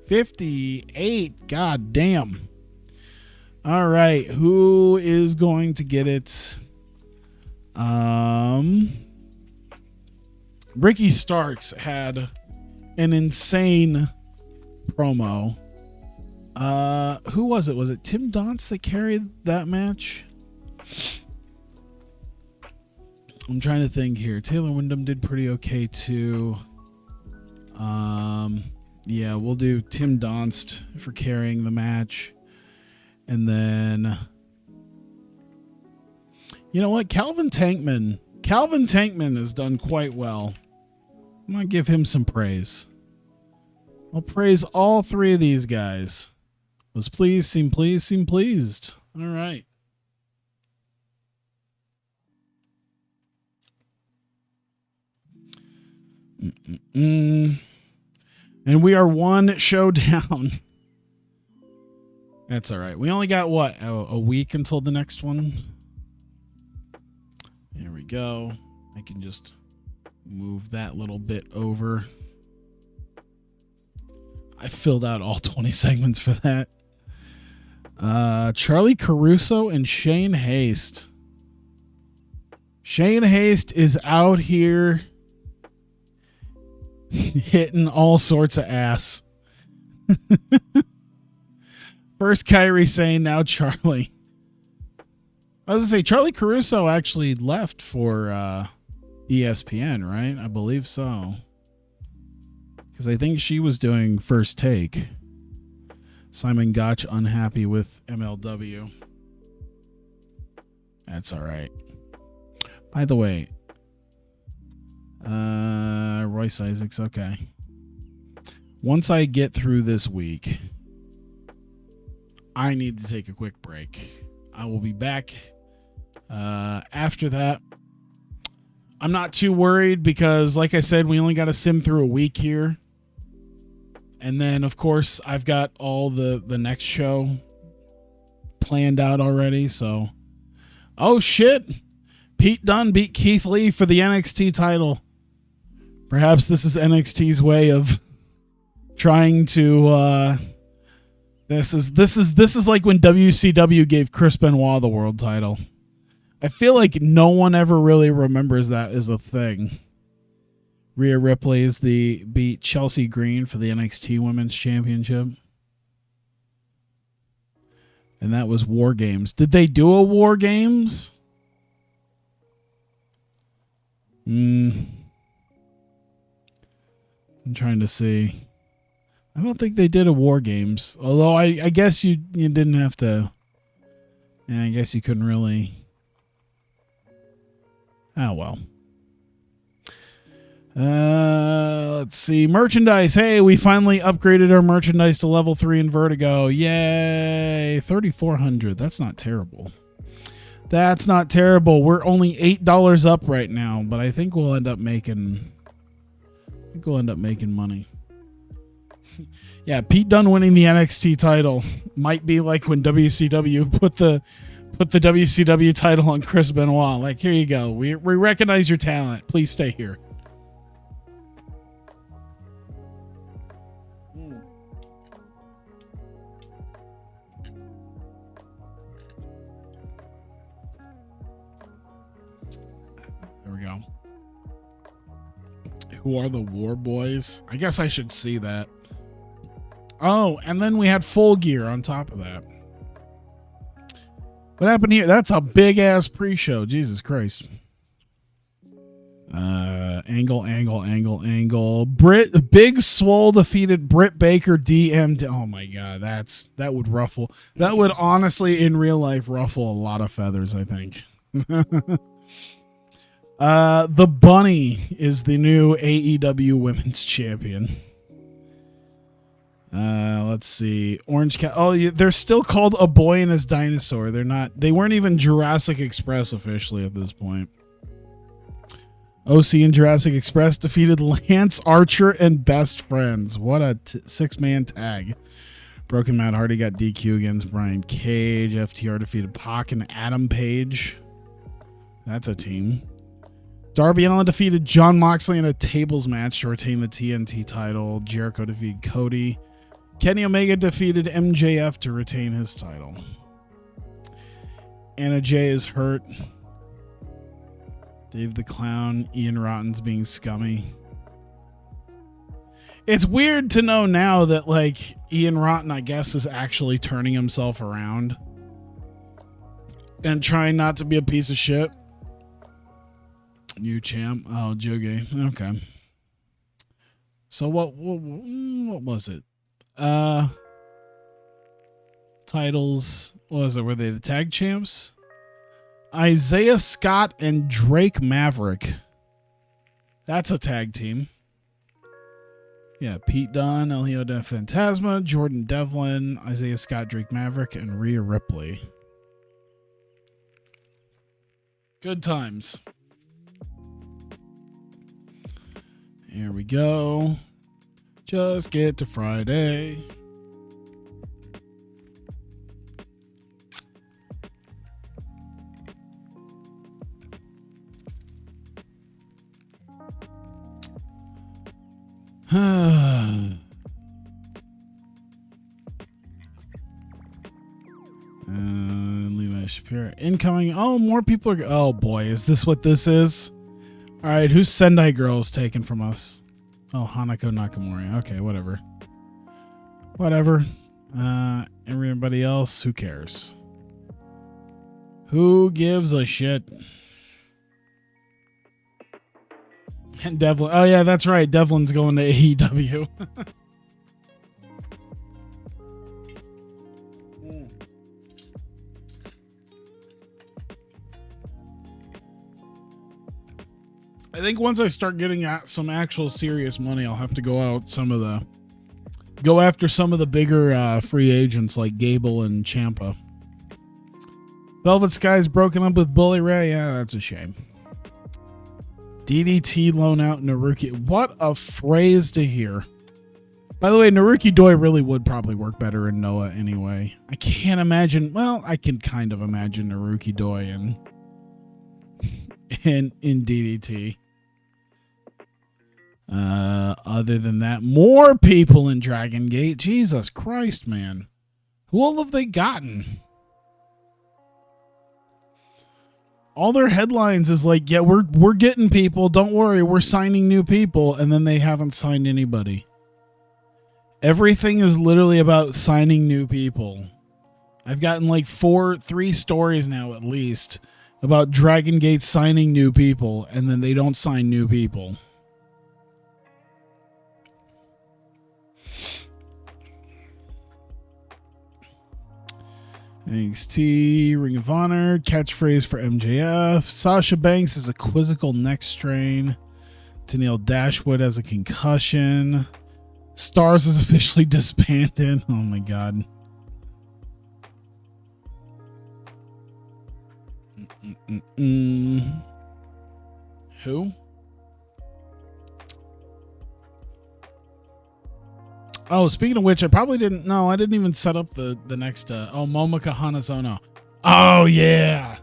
58. God damn. All right. Who is going to get it? Ricky Starks had an insane promo. Who was it? Was it Tim Donst that carried that match? I'm trying to think here. Taylor Wyndham did pretty okay too. Yeah, we'll do Tim Donst for carrying the match. And then, you know what? Calvin Tankman has done quite well. I'm going to give him some praise. I'll praise all three of these guys. Was pleased, seemed pleased, seemed pleased. All right. And we are one show down. That's all right. We only got, what, a week until the next one? There we go. I can just move that little bit over. I filled out all 20 segments for that. Charlie Caruso and Shane Haste. Shane Haste is out here hitting all sorts of ass. First Kyrie Sane, now Charlie. I was going to say, Charlie Caruso actually left for ESPN, right? I believe so. Because I think she was doing First Take. Simon Gotch unhappy with MLW. That's all right. By the way, Royce Isaacs, okay. Once I get through this week, I need to take a quick break. I will be back after that. I'm not too worried because, like I said, we only got to sim through a week here. And then, of course, I've got all the next show planned out already. So, oh, shit. Pete Dunne beat Keith Lee for the NXT title. Perhaps this is NXT's way of trying to... This is like when WCW gave Chris Benoit the world title. I feel like no one ever really remembers that as a thing. Rhea Ripley's beat Chelsea Green for the NXT Women's Championship. And that was War Games. Did they do a War Games? I'm trying to see. I don't think they did a War Games. Although I guess you didn't have to. Yeah, I guess you couldn't really. Oh, well. Let's see. Merchandise. Hey, we finally upgraded our merchandise to level 3 in Vertigo. Yay. 3,400. That's not terrible. That's not terrible. We're only $8 up right now, but I think we'll end up making money. Yeah, Pete Dunne winning the NXT title might be like when WCW put the WCW title on Chris Benoit. Like, here you go. We recognize your talent. Please stay here. There we go. Who are the War Boys? I guess I should see that. Oh, and then we had Full Gear on top of that. What happened here? That's a big ass pre-show. Jesus Christ. Angle. Big Swole defeated Britt Baker DM. Oh my God. That would ruffle. That would honestly in real life ruffle a lot of feathers, I think. The Bunny is the new AEW Women's Champion. Let's see. Orange Cat. Oh, they're still called A Boy and His Dinosaur. They weren't even Jurassic Express officially at this point. OC and Jurassic Express defeated Lance Archer and Best Friends. What a 6-man tag. Broken Matt Hardy got DQ against Brian Cage. FTR defeated Pac and Adam Page. That's a team. Darby Allin defeated Jon Moxley in a tables match to retain the TNT title. Jericho defeated Cody. Kenny Omega defeated MJF to retain his title. Anna Jay is hurt. Dave the Clown. Ian Rotten's being scummy. It's weird to know now that, like, Ian Rotten, I guess, is actually turning himself around and trying not to be a piece of shit. New champ. Oh, Jogi. Okay. So what was it? Titles. What was it? Were they the tag champs? Isaiah Scott and Drake Maverick. That's a tag team. Yeah, Pete Dunne, El Hijo de Fantasma, Jordan Devlin, Isaiah Scott, Drake Maverick, and Rhea Ripley. Good times. Here we go. Just get to Friday. Levi Shapiro incoming. Oh, more people are. Oh boy, is this what this is? All right, who's Sendai Girls taken from us? Oh, Hanako Nakamori. Okay, whatever. Whatever. Everybody else, who cares? Who gives a shit? And Devlin. Oh yeah, that's right. Devlin's going to AEW. I think once I start getting at some actual serious money, I'll have to go after some of the bigger free agents like Gable and Ciampa. Velvet Sky's broken up with Bully Ray. Yeah, that's a shame. DDT loan out Naruki. What a phrase to hear. By the way, Naruki Doi really would probably work better in Noah anyway. I can't imagine. Well, I can kind of imagine Naruki Doi in DDT. Other than that, more people in Dragon Gate. Jesus Christ, man. Who all have they gotten? All their headlines is like, yeah, we're getting people. Don't worry, we're signing new people. And then they haven't signed anybody. Everything is literally about signing new people. I've gotten like 3 stories now at least about Dragon Gate signing new people, and then they don't sign new people. NXT, Ring of Honor, catchphrase for MJF. Sasha Banks has a quizzical neck strain. Danielle Dashwood has a concussion. Stars is officially disbanded. Oh my god. Who? Oh, speaking of which, I probably didn't. No, I didn't even set up the next. Momika Hanazono. Oh yeah.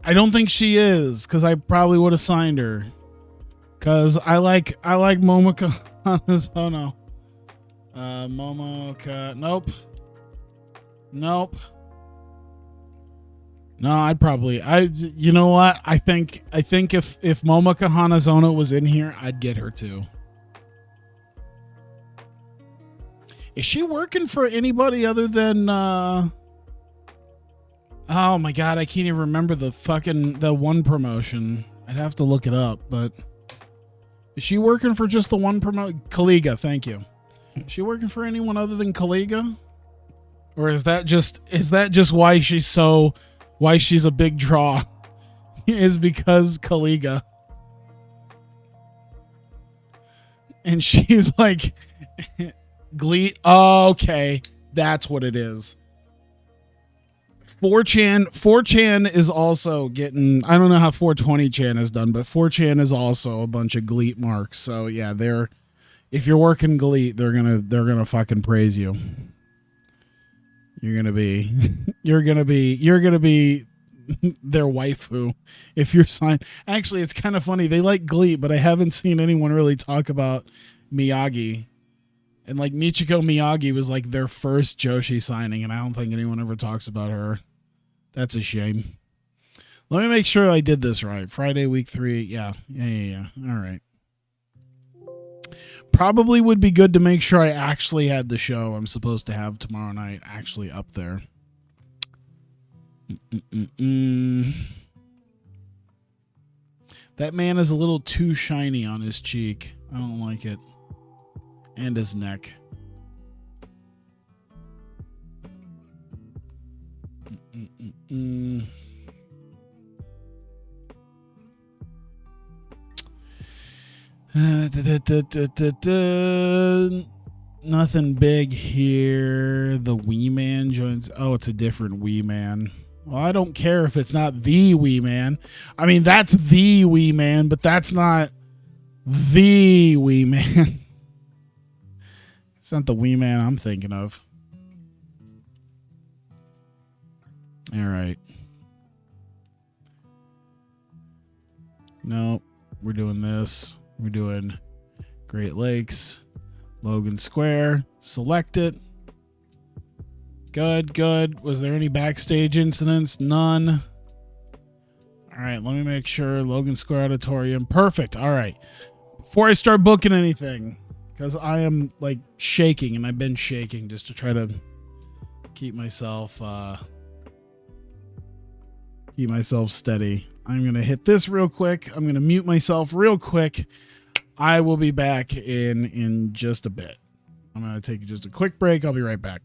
I don't think she is, because I probably would have signed her. Because I like Momika Hanazono. Momika. Nope. No, I'd probably. You know what? I think if Momika Hanazono was in here, I'd get her too. Is she working for anybody other than oh my god, I can't even remember the one promotion. I'd have to look it up, but is she working for just the one Kaliga, thank you. Is she working for anyone other than Kaliga? Or is that just why she's a big draw? Is because Kaliga. And she's like Glee. Oh, okay, that's what it is. 4chan is also getting. I don't know how 420chan is done, but 4chan is also a bunch of Gleet marks. So yeah, if you're working Gleet, they're gonna fucking praise you. You're gonna be their waifu if you're signed. Actually, it's kind of funny. They like Gleet, but I haven't seen anyone really talk about Miyagi. And like Michiko Miyagi was like their first Joshi signing, and I don't think anyone ever talks about her. That's a shame. Let me make sure I did this right. Friday, week 3. Yeah. All right. Probably would be good to make sure I actually had the show I'm supposed to have tomorrow night actually up there. That man is a little too shiny on his cheek. I don't like it. And his neck. Nothing big here. The Wee Man joins. Oh, it's a different Wee Man. Well, I don't care if it's not the Wee Man. I mean, that's the Wee Man, but that's not the Wee Man. It's not the Wee Man I'm thinking of. All right. No, we're doing this. We're doing Great Lakes, Logan Square. Select it. Good, good. Was there any backstage incidents? None. All right, let me make sure. Logan Square Auditorium. Perfect. All right. Before I start booking anything, because I am like shaking, and I've been shaking just to try to keep myself steady. I'm going to hit this real quick. I'm going to mute myself real quick. I will be back in just a bit. I'm going to take just a quick break. I'll be right back.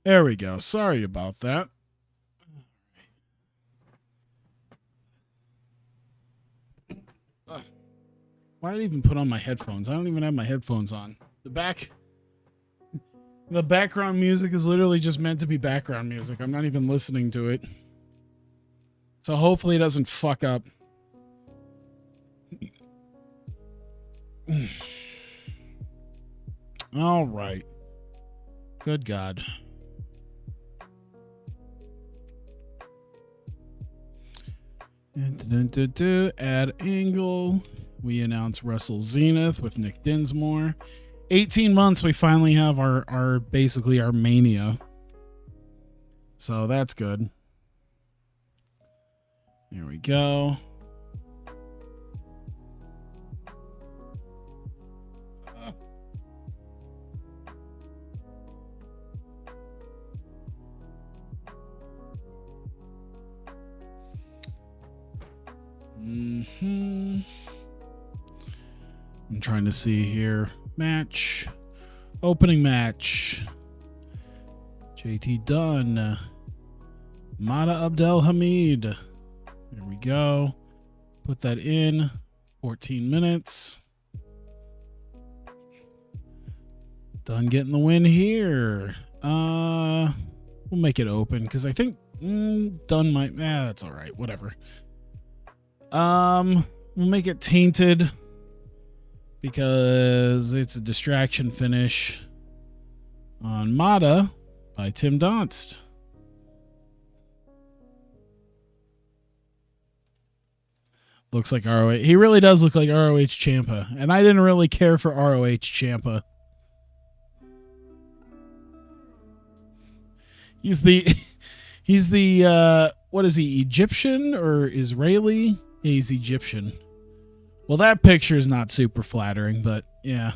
There we go. Sorry about that. Ugh. Why did I even put on my headphones? I don't even have my headphones on. The background music is literally just meant to be background music. I'm not even listening to it. So hopefully it doesn't fuck up. All right. Good God. Add angle. We announce Russell Zenith with Nick Dinsmore. 18 months, we finally have our basically our mania. So that's good. Here we go. I'm trying to see here. Match. Opening match. JT Dunn. Mada Abdel Hamid. There we go. Put that in. 14 minutes. Dunn getting the win here. We'll make it open because I think Dunn might. That's all right. Whatever. We'll make it tainted because it's a distraction finish on Mada by Tim Donst. Looks like ROH. He really does look like ROH Ciampa, and I didn't really care for ROH Ciampa. He's the what is he, Egyptian or Israeli? Yeah, he's Egyptian. Well, that picture is not super flattering, but yeah.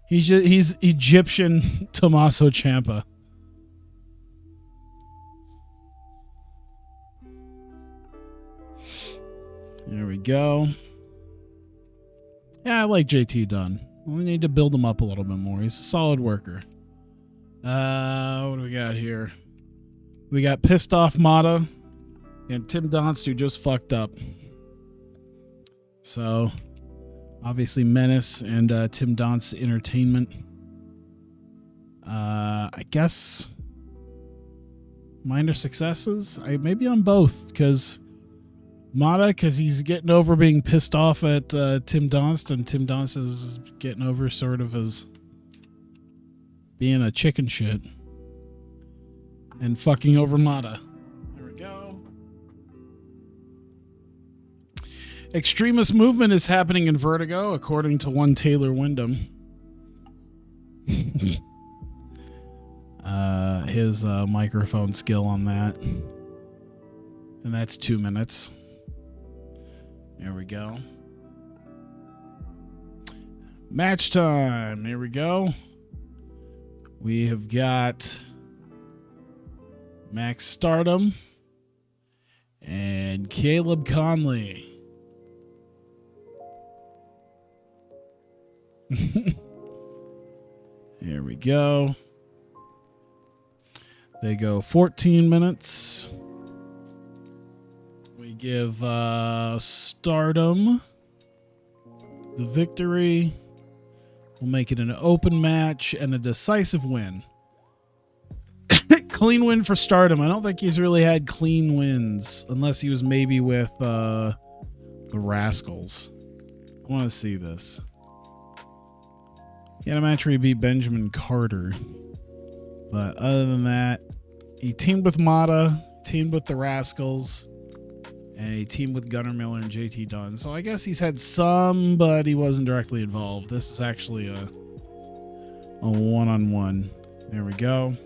He's Egyptian Tommaso Ciampa. There we go. Yeah, I like JT Dunn. We need to build him up a little bit more. He's a solid worker. What do we got here? We got Pissed Off Mata and Tim Donst, who just fucked up. So, obviously Menace and Tim Donst Entertainment. I guess minor successes. Maybe on both, because Mata, because he's getting over being pissed off at Tim Donst, and Tim Donst is getting over sort of as being a chicken shit and fucking over Mata. There we go. Extremist movement is happening in Vertigo, according to one Taylor Wyndham. His microphone skill on that. And that's 2 minutes. There we go. Match time. Here we go. We have got Max Stardom and Caleb Conley. Here we go. They go 14 minutes. We give Stardom the victory. We'll make it an open match and a decisive win. Clean win for Stardom. I don't think he's really had clean wins unless he was maybe with the Rascals. I want to see this. He had a match where he beat Benjamin Carter. But other than that, he teamed with Mata, teamed with the Rascals, and he teamed with Gunnar Miller and JT Dunn. So I guess he's had some, but he wasn't directly involved. This is actually a one-on-one. There we go.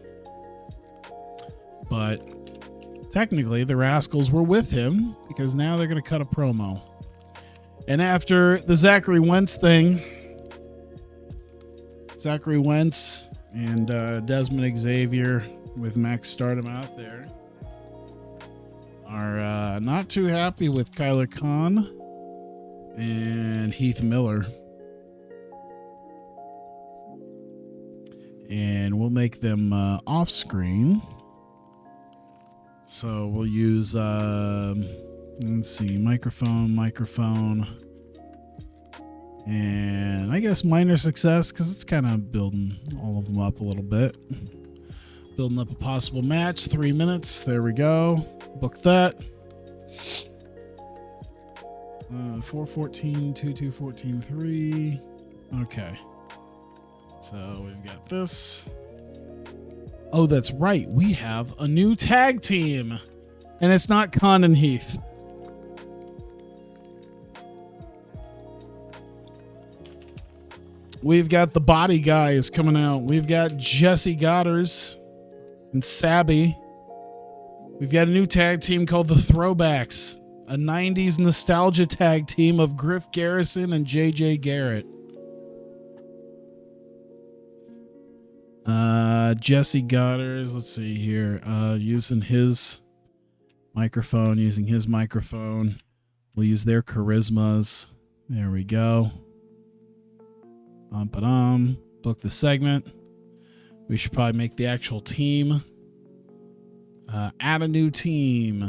But technically, the Rascals were with him because now they're going to cut a promo. And after the Zachary Wentz thing, Zachary Wentz and Desmond Xavier with Max Stardom out there are not too happy with Kyler Khan and Heath Miller. And we'll make them off screen. So we'll use, let's see, microphone. And I guess minor success because it's kind of building all of them up a little bit. Building up a possible match, 3 minutes. There we go. Book that. 414, 2214, 3. Okay. So we've got this. Oh, that's right. We have a new tag team. And it's not Con and Heath. We've got the body guys coming out. We've got Jesse Godders and Sabby. We've got a new tag team called the Throwbacks, a 90s nostalgia tag team of Griff Garrison and JJ Garrett. Jesse Godders, let's see here, using his microphone. We'll use their charismas. There we go. Book the segment. We should probably make the actual team. Add a new team.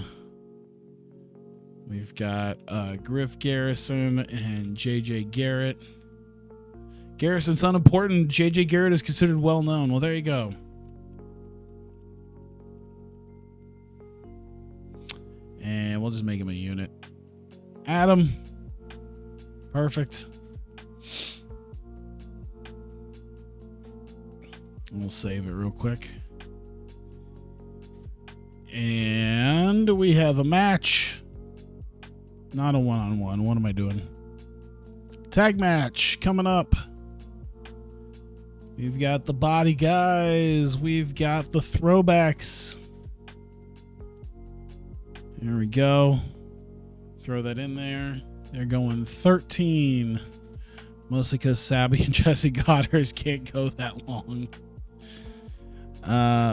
We've got Griff Garrison and JJ Garrett. Garrison's unimportant. JJ Garrett is considered well known. Well, there you go. And we'll just make him a unit. Adam. Perfect. We'll save it real quick. And we have a match. Not a one-on-one. What am I doing? Tag match coming up. We've got the body guys. We've got the throwbacks. There we go. Throw that in there. They're going 13. Mostly because Sabby and Jesse Godders can't go that long.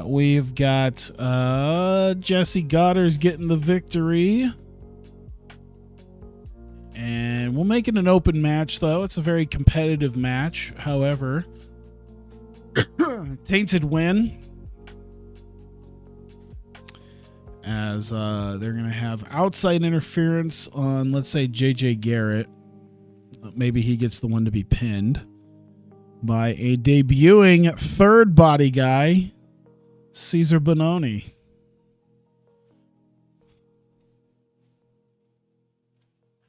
We've got Jesse Godders getting the victory. And we'll make it an open match, though. It's a very competitive match. However, tainted win. As they're going to have outside interference on, let's say, JJ Garrett. Maybe he gets the one to be pinned by a debuting third body guy, Caesar Bononi.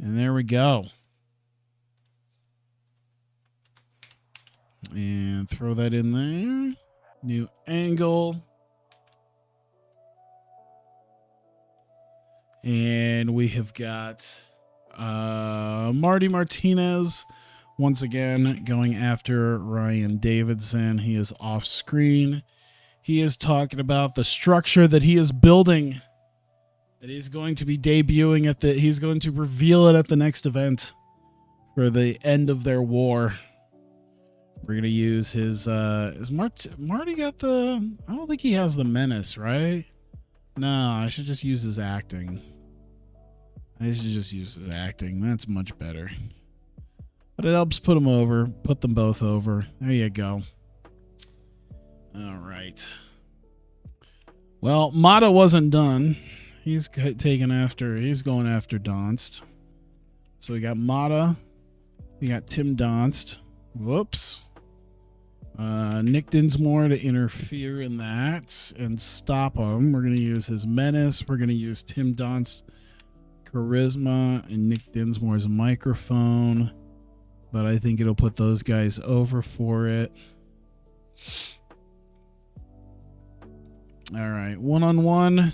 And there we go. And throw that in there. New angle. And we have got Marty Martinez once again going after Ryan Davidson. He is off screen. He is talking about the structure that he is building, that he's going to be debuting at the, he's going to reveal it at the next event for the end of their war. We're going to use his, is Marty got the, I don't think he has the menace, right? No, I should just use his acting. That's much better. But it helps put them over, put them both over. There you go. All right. Well, Mata wasn't done. He's going after Donst. So we got Mata. We got Tim Donst. Whoops. Nick Dinsmore to interfere in that and stop him. We're going to use his menace. We're going to use Tim Donst's charisma and Nick Dinsmore's microphone. But I think it'll put those guys over for it. All right. One-on-one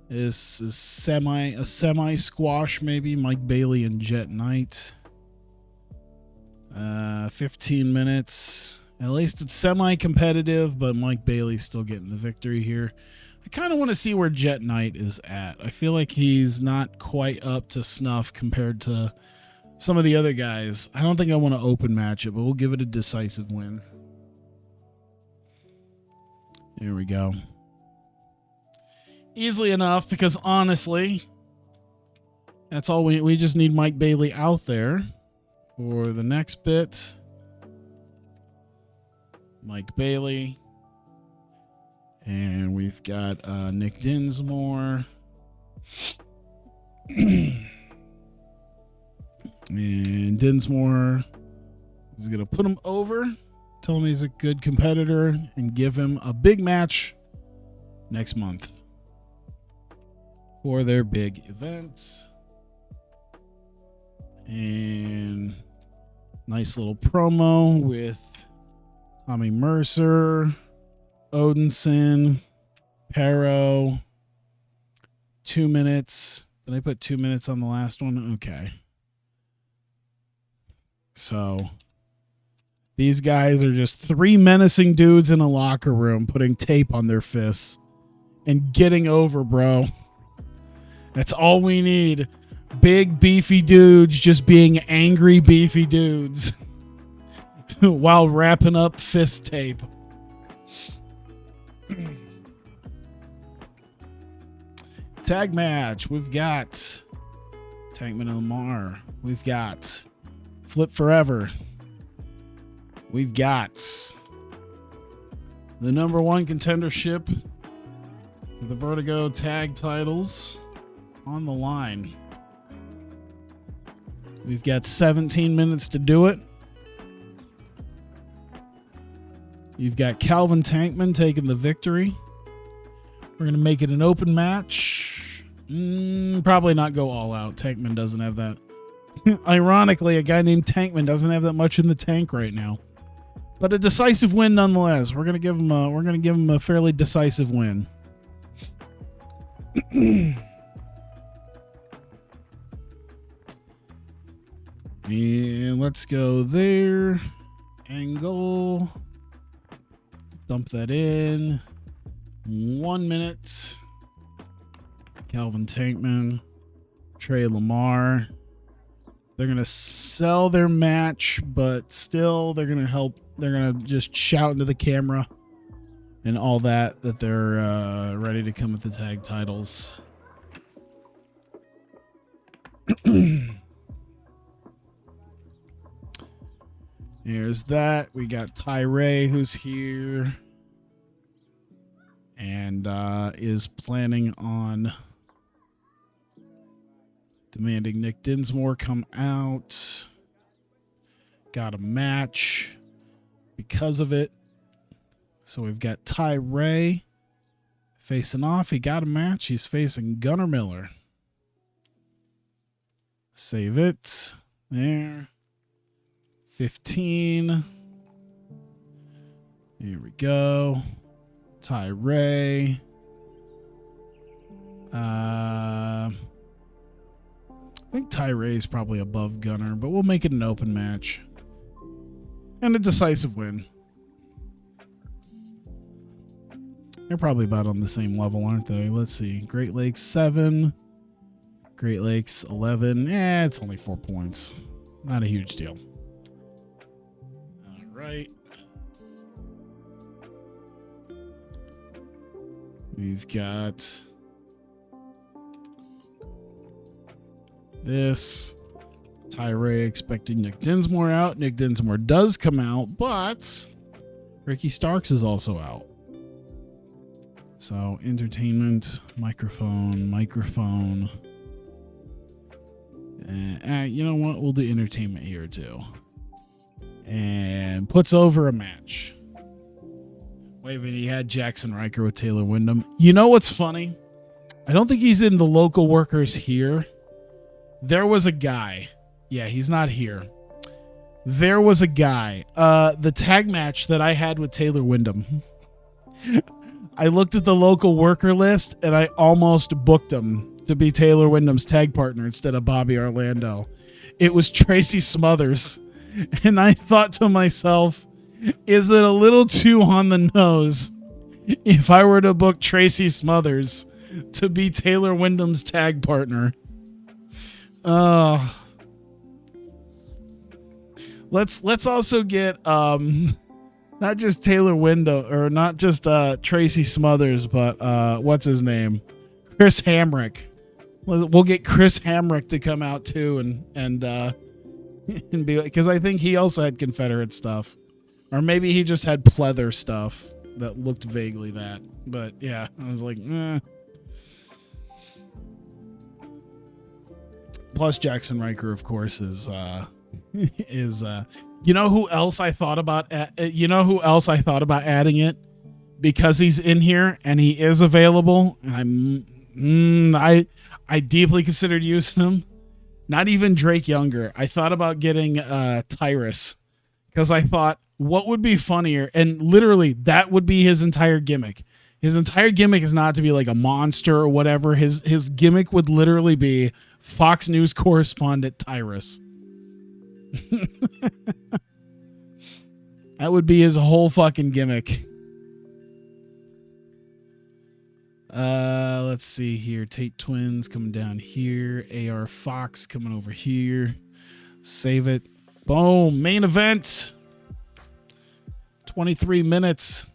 is semi squash maybe. Mike Bailey and Jet Knight. 15 minutes. At least it's semi-competitive, but Mike Bailey's still getting the victory here. I kind of want to see where Jet Knight is at. I feel like he's not quite up to snuff compared to some of the other guys. I don't think I want to open match it, but we'll give it a decisive win. There we go. Easily enough, because honestly, that's all we just need Mike Bailey out there for the next bit. Mike Bailey. And we've got Nick Dinsmore. And Dinsmore is going to put him over, tell him he's a good competitor, and give him a big match next month for their big event. And nice little promo with Tommy Mercer, Odinson, Pero. 2 minutes. Did I put 2 minutes on the last one? Okay. So these guys are just three menacing dudes in a locker room putting tape on their fists and getting over, bro. That's all we need. Big, beefy dudes just being angry, beefy dudes while wrapping up fist tape. Tag match. We've got Tankman and Lamar. We've got Flip Forever. We've got the #1 contendership to the Vertigo tag titles on the line. We've got 17 minutes to do it. You've got Calvin Tankman taking the victory. We're going to make it an open match. Probably not go all out. Tankman doesn't have that. Ironically, a guy named Tankman doesn't have that much in the tank right now. But a decisive win nonetheless. We're going to give him a fairly decisive win. And let's go there. Angle. Dump that in. 1 minute. Calvin Tankman. Trey Lamar. They're going to sell their match, but still they're going to help. They're going to just shout into the camera and all that they're ready to come with the tag titles. Here's that. We got Tyree who's here and is planning on demanding Nick Dinsmore come out. Got a match because of it. So we've got Tyree facing off. He got a match. He's facing Gunnar Miller. Save it. There. 15. Here we go. Tyree. I think Tyree's probably above Gunnar, but we'll make it an open match. And a decisive win. They're probably about on the same level, aren't they? Let's see. Great Lakes 7. Great Lakes 11. It's only 4 points. Not a huge deal. All right. We've got this. Tyree expecting Nick Dinsmore out. Nick Dinsmore does come out, but Ricky Starks is also out. So entertainment, microphone. You know what? We'll do entertainment here too. And puts over a match. Wait a minute, he had Jackson Riker with Taylor Wyndham. You know what's funny? I don't think he's in the local workers here. There was a guy. Yeah, he's not here. There was a guy. The tag match that I had with Taylor Wyndham. I looked at the local worker list and I almost booked him to be Taylor Wyndham's tag partner instead of Bobby Orlando. It was Tracy Smothers. And I thought to myself, is it a little too on the nose if I were to book Tracy Smothers to be Taylor Wyndham's tag partner? Let's also get not just Taylor Wyndham or not just Tracy Smothers, but what's his name? Chris Hamrick. We'll get Chris Hamrick to come out too and be, because I think he also had Confederate stuff. Or maybe he just had pleather stuff that looked vaguely that. But yeah, I was like, eh. Plus Jackson Riker, of course, is you know who else I thought about adding it? Because he's in here and he is available, and I deeply considered using him. Not even Drake Younger. I thought about getting Tyrus, because I thought, what would be funnier? And literally, that would be his entire gimmick. His entire gimmick is not to be like a monster or whatever. His gimmick would literally be Fox News correspondent Tyrus. That would be his whole fucking gimmick. Let's see here. Tate Twins coming down here. AR Fox coming over here. Save it. Boom. Main event. 23 minutes.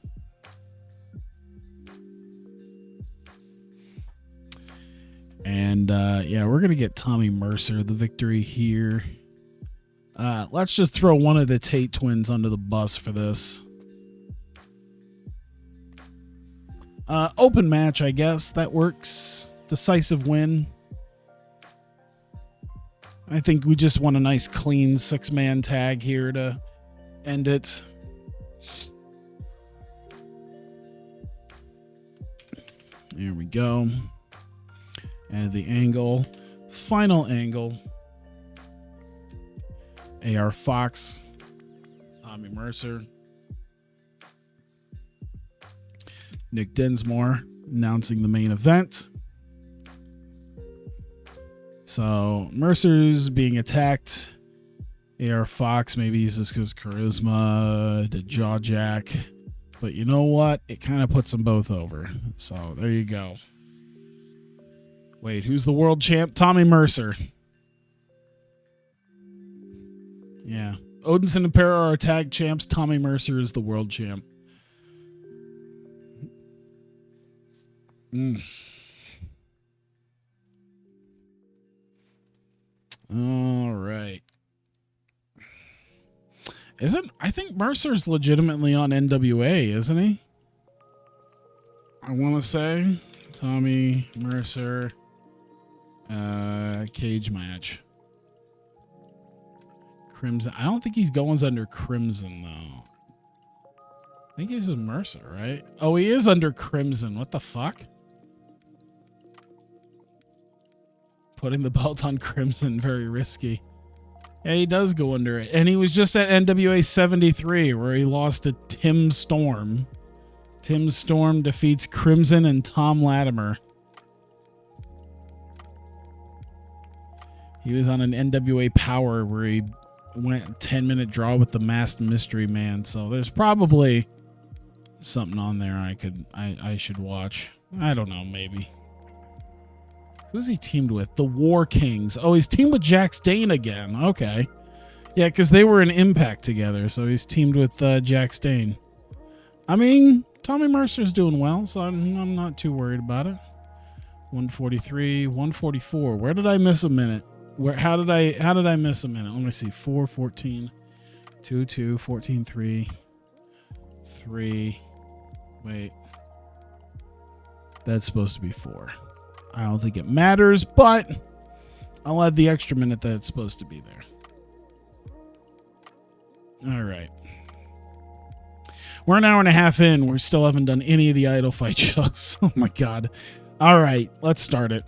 And yeah, we're going to get Tommy Mercer the victory here. Let's just throw one of the Tate Twins under the bus for this. Open match, I guess. That works. Decisive win. I think we just want a nice clean 6-man tag here to end it. There we go. And the angle. Final angle. AR Fox. Tommy Mercer. Nick Dinsmore announcing the main event. So Mercer's being attacked. AR Fox, maybe he's just because charisma, the jaw jack. But you know what? It kind of puts them both over. So there you go. Wait, who's the world champ? Tommy Mercer. Yeah. Odinson and Para are tag champs. Tommy Mercer is the world champ. All right. I think Mercer's legitimately on NWA, isn't he? I want to say Tommy Mercer cage match. Crimson. I don't think he's going under Crimson though. I think he's a Mercer, right? Oh, he is under Crimson. What the fuck? Putting the belt on Crimson, very risky. Yeah, he does go under it. And he was just at NWA 73 where he lost to Tim Storm. Tim Storm defeats Crimson and Tom Latimer. He was on an NWA Power where he went 10-minute draw with the Masked Mystery Man. So there's probably something on there I should watch. I don't know, maybe. Who's he teamed with? The War Kings. Oh, he's teamed with Jack Stane again. Okay. Yeah, because they were in Impact together, so he's teamed with Jack Stane. I mean, Tommy Mercer's doing well, so I'm not too worried about it. 143, 144. Where did I miss a minute? How did I miss a minute? Let me see. 4, 14, 2, 2, 14, 3, 3. Wait. That's supposed to be 4. I don't think it matters, but I'll add the extra minute that it's supposed to be there. All right. We're an hour and a half in. We still haven't done any of the Idolfight shows. Oh, my God. All right. Let's start it.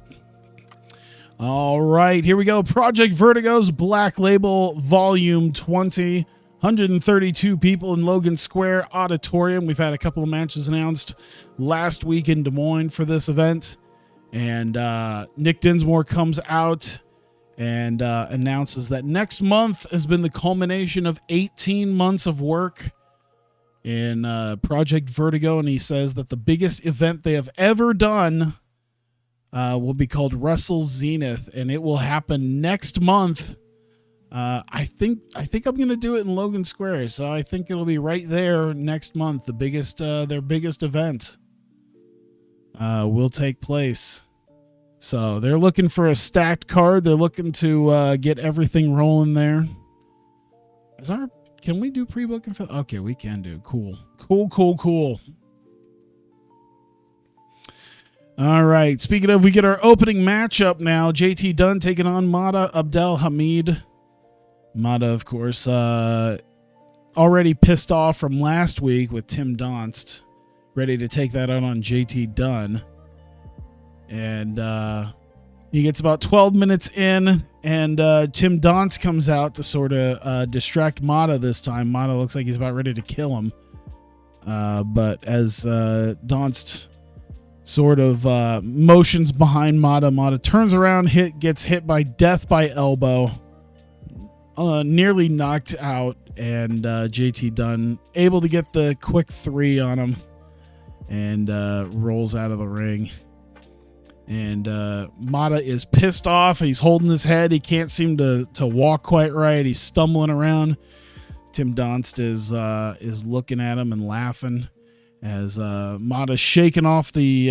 All right. Here we go. Project Vertigo's Black Label Volume 20. 132 people in Logan Square Auditorium. We've had a couple of matches announced last week in Des Moines for this event. And Nick Dinsmore comes out and announces that next month has been the culmination of 18 months of work in Project Vertigo. And he says that the biggest event they have ever done will be called Wrestle Zenith. And it will happen next month. I think I'm going to do it in Logan Square. So I think it'll be right there next month. The biggest, their biggest event. Will take place. So they're looking for a stacked card. They're looking to get everything rolling there. Can we do pre-booking for? Okay, we can do. Cool. Cool. All right. Speaking of, we get our opening matchup now. JT Dunn taking on Mada Abdel Hamid. Mada, of course, already pissed off from last week with Tim Donst, ready to take that out on JT Dunn. And he gets about 12 minutes in, and Tim Donst comes out to sort of distract Mada this time. Mada looks like he's about ready to kill him. But as Donst sort of motions behind Mada, Mada turns around, gets hit by death by elbow, nearly knocked out, and JT Dunn able to get the quick 3 on him and rolls out of the ring. And Mada is pissed off. He's holding his head. He can't seem to walk quite right. He's stumbling around. Tim Donst is looking at him and laughing as Mada's shaking off the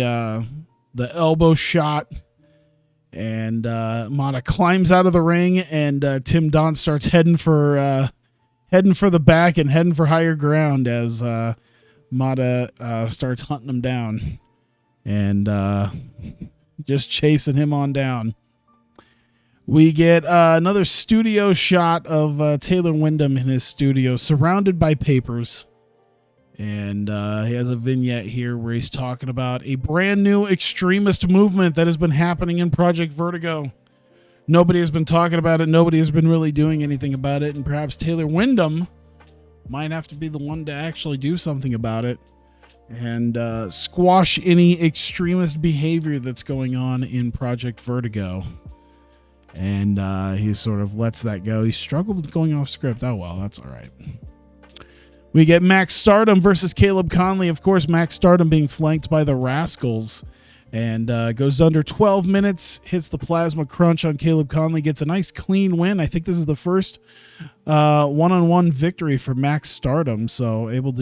elbow shot. And Mada climbs out of the ring, and Tim Donst starts heading for the back and heading for higher ground as Mada starts hunting him down and just chasing him on down. We get another studio shot of Taylor Wyndham in his studio, surrounded by papers. And he has a vignette here where he's talking about a brand new extremist movement that has been happening in Project Vertigo. Nobody has been talking about it. Nobody has been really doing anything about it. And perhaps Taylor Wyndham might have to be the one to actually do something about it and squash any extremist behavior that's going on in Project Vertigo. And he sort of lets that go. He struggled with going off script. Oh, well, that's all right. We get Max Stardom versus Caleb Conley. Of course, Max Stardom being flanked by the Rascals. And goes under 12 minutes, hits the plasma crunch on Caleb Conley, gets a nice clean win. I think this is the first one-on-one victory for Max Stardom. So able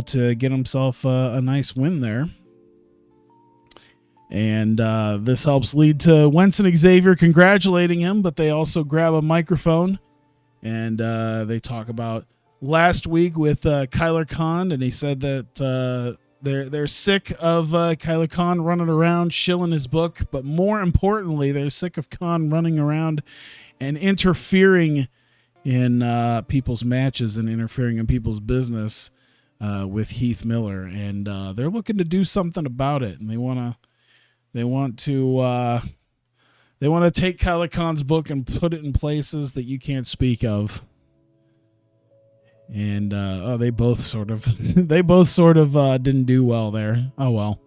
to get himself a nice win there. And this helps lead to Wentz and Xavier congratulating him, but they also grab a microphone and they talk about last week with Kyler Khan, and he said that they're sick of Kyler Khan running around shilling his book, but more importantly, they're sick of Khan running around and interfering in people's matches and interfering in people's business with Heath Miller, and they're looking to do something about it, and they want to take Kyler Khan's book and put it in places that you can't speak of. And they both sort of didn't do well there. Oh well.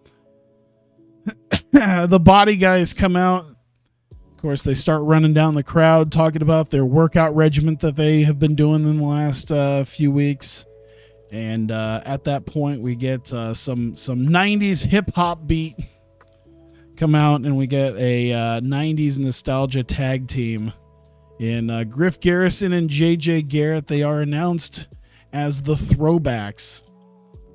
The body guys come out. Of course, they start running down the crowd, talking about their workout regimen that they have been doing in the last few weeks. And at that point, we get some 90s hip hop beat come out, and we get a 90s nostalgia tag team in Griff Garrison and JJ Garrett. They are announced as the Throwbacks.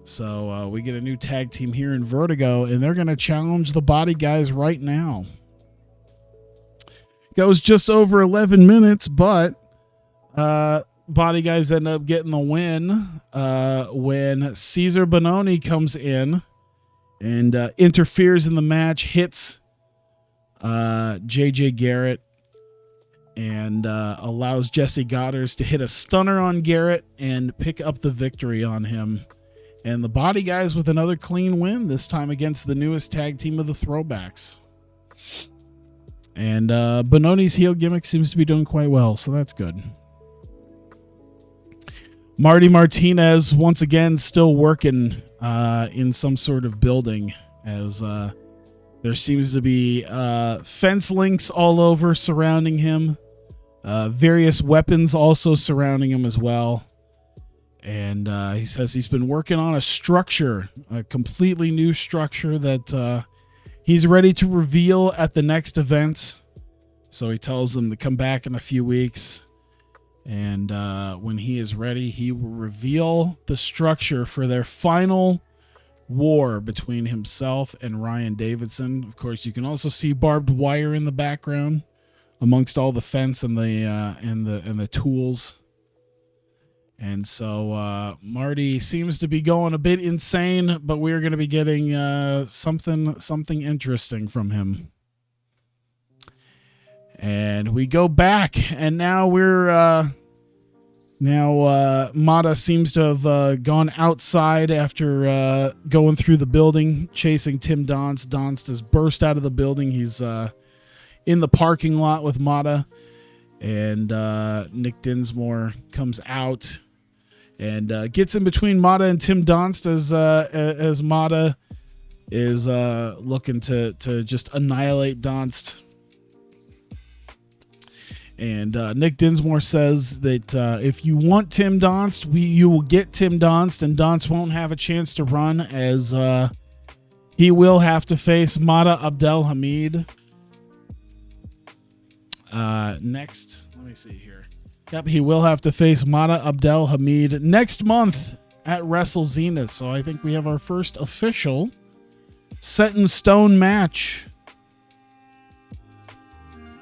So we get a new tag team here in Vertigo, and they're going to challenge the body guys right now. Goes just over 11 minutes, but body guys end up getting the win when Cesar Bononi comes in and interferes in the match, hits JJ Garrett, and allows Jesse Goddard to hit a stunner on Garrett and pick up the victory on him. And the body guys with another clean win, this time against the newest tag team of the Throwbacks. And Bononi's heel gimmick seems to be doing quite well, so that's good. Marty Martinez, once again, still working in some sort of building, as there seems to be fence links all over surrounding him. Various weapons also surrounding him as well. And he says he's been working on a structure, a completely new structure that he's ready to reveal at the next event. So he tells them to come back in a few weeks. And when he is ready, he will reveal the structure for their final war between himself and Ryan Davidson. Of course, you can also see barbed wire in the background amongst all the fence and the tools. And so Marty seems to be going a bit insane, but we're going to be getting something interesting from him. And we go back, and now we're Mata seems to have gone outside after going through the building, chasing Tim Donst. Donst has burst out of the building. He's in the parking lot with Mata, and Nick Dinsmore comes out and gets in between Mata and Tim Donst as Mata is looking to just annihilate Donst. And Nick Dinsmore says that if you want Tim Donst, you will get Tim Donst, and Donst won't have a chance to run, as he will have to face Mata Abdelhamid. Next, let me see here. Yep, he will have to face Mata Abdelhamid next month at Wrestle Zenith. So I think we have our first official set in stone match.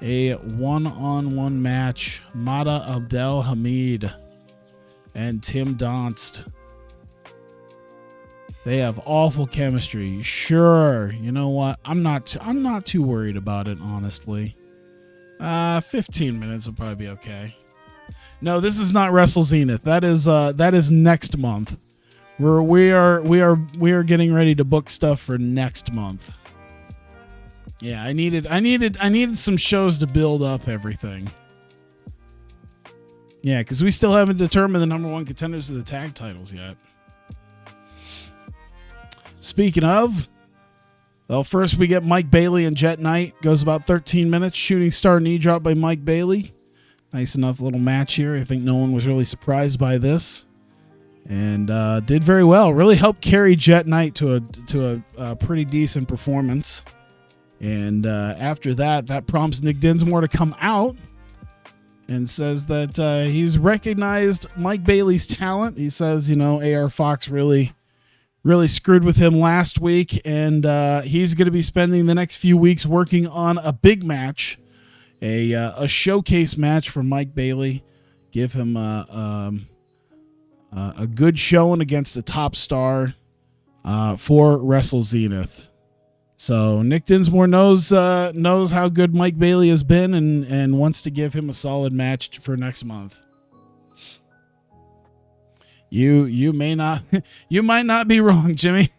A one-on-one match. Mata Abdelhamid and Tim Donst. They have awful chemistry. Sure, you know what? I'm not too worried about it, honestly. 15 minutes will probably be okay. No, this is not Wrestle Zenith. That is next month. We are getting ready to book stuff for next month. Yeah, I needed some shows to build up everything. Yeah, because we still haven't determined the number one contenders of the tag titles yet. Speaking of, well, first we get Mike Bailey and Jet Knight. Goes about 13 minutes. Shooting star knee drop by Mike Bailey. Nice enough little match here. I think no one was really surprised by this. And did very well. Really helped carry Jet Knight to a pretty decent performance. And after that prompts Nick Dinsmore to come out and says that he's recognized Mike Bailey's talent. He says, AR Fox really screwed with him last week, and he's going to be spending the next few weeks working on a big match, a showcase match for Mike Bailey. Give him a good showing against a top star for Wrestle Zenith. So Nick Dinsmore knows how good Mike Bailey has been and wants to give him a solid match for next month. You might not be wrong, Jimmy.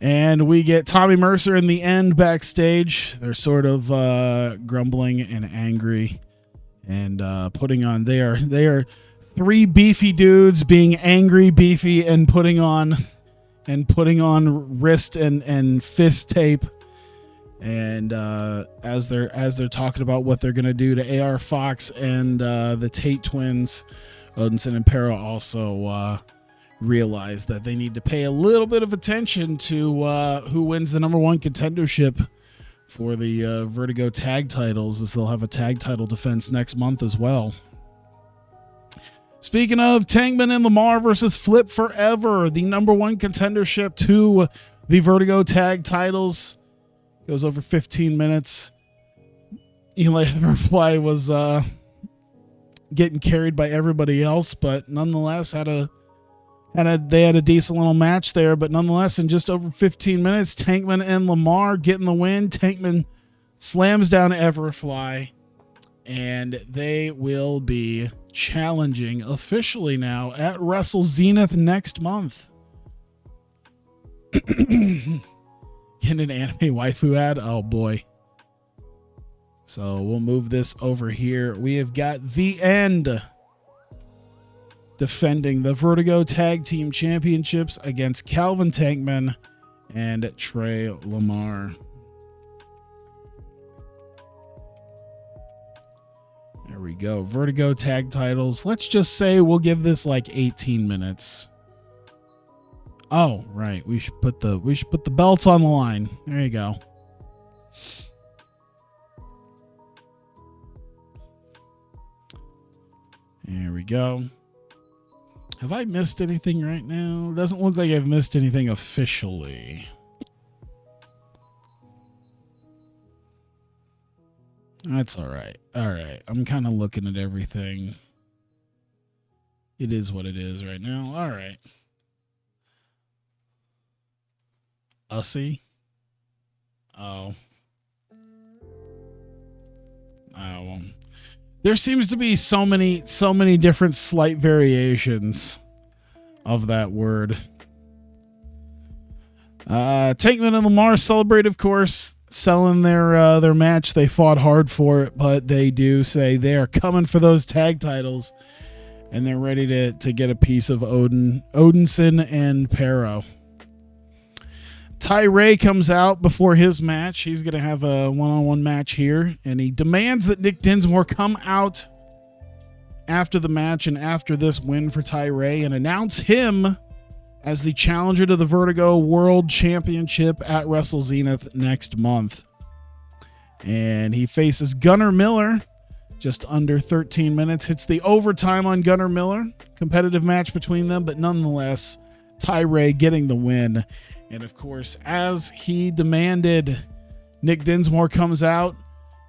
And we get Tommy Mercer in the end backstage. They're sort of grumbling and angry and putting on. They are three beefy dudes being angry, beefy, and putting on wrist and fist tape. And as they're talking about what they're gonna do to AR Fox and the Tate twins, Odinson and Pero also realize that they need to pay a little bit of attention to who wins the number one contendership for the Vertigo tag titles, as they'll have a tag title defense next month as well. Speaking of, Tangman and Lamar versus Flip Forever, the number one contendership to the Vertigo tag titles. Goes over 15 minutes. Eli Everfly was getting carried by everybody else, but nonetheless they had a decent little match there. But nonetheless, in just over 15 minutes, Tankman and Lamar getting the win. Tankman slams down Everfly, and they will be challenging officially now at Wrestle Zenith next month. Get an anime waifu ad? Oh boy. So we'll move this over here. We have got The End defending the Vertigo Tag Team Championships against Calvin Tankman and Trey Lamar. There we go. Vertigo tag titles. Let's just say we'll give this like 18 minutes. Oh, right. We should put the belts on the line. There you go. There we go. Have I missed anything right now? Doesn't look like I've missed anything officially. That's all right. All right. I'm kind of looking at everything. It is what it is right now. All right. Ussy. Oh. Oh. There seems to be so many different slight variations of that word. Tankman and Lamar celebrate, of course, selling their match. They fought hard for it, but they do say they are coming for those tag titles, and they're ready to get a piece of Odinson and Pero. Ty Ray comes out before his match. He's going to have a one-on-one match here, and he demands that Nick Dinsmore come out after the match and after this win for Ty Ray and announce him as the challenger to the Vertigo World Championship at Wrestle Zenith next month. And he faces Gunnar Miller, just under 13 minutes. Hits the overtime on Gunnar Miller. Competitive match between them, but nonetheless, Ty Ray getting the win. And of course, as he demanded, Nick Dinsmore comes out.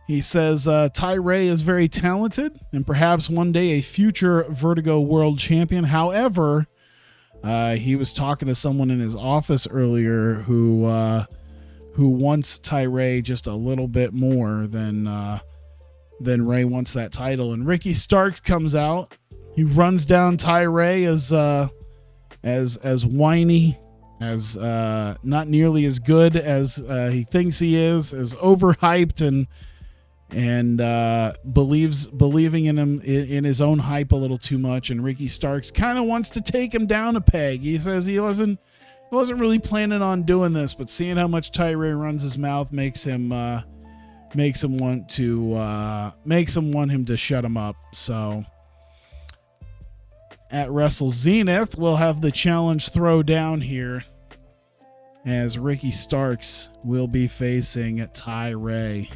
He says Ty Ray is very talented and perhaps one day a future Vertigo World Champion. However, he was talking to someone in his office earlier who wants Ty Ray just a little bit more than Ray wants that title. And Ricky Starks comes out. He runs down Ty Ray as whiny, as not nearly as good as he thinks he is, as overhyped and believing in him in his own hype a little too much. And Ricky Starks kind of wants to take him down a peg. He says he wasn't really planning on doing this, but seeing how much Ty Ray runs his mouth makes him want him to shut him up. So at Wrestle Zenith, we'll have the challenge throwdown here as Ricky Starks will be facing Ty Ray.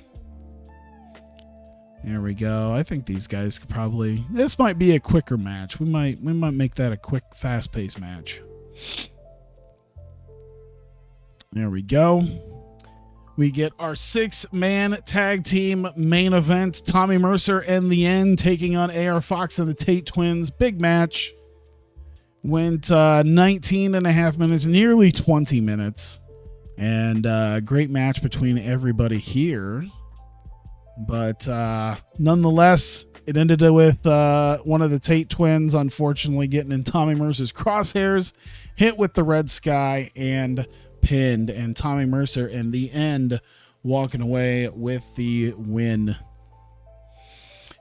There we go. I think these guys could probably... This might be a quicker match. We might make that a quick, fast-paced match. There we go. We get our 6-man tag team main event. Tommy Mercer and The End taking on AR Fox and the Tate Twins. Big match. Went 19 and a half minutes, nearly 20 minutes. And great match between everybody here. But nonetheless, it ended with one of the Tate Twins, unfortunately, getting in Tommy Mercer's crosshairs, hit with the Red Sky, and pinned. And Tommy Mercer in The End walking away with the win.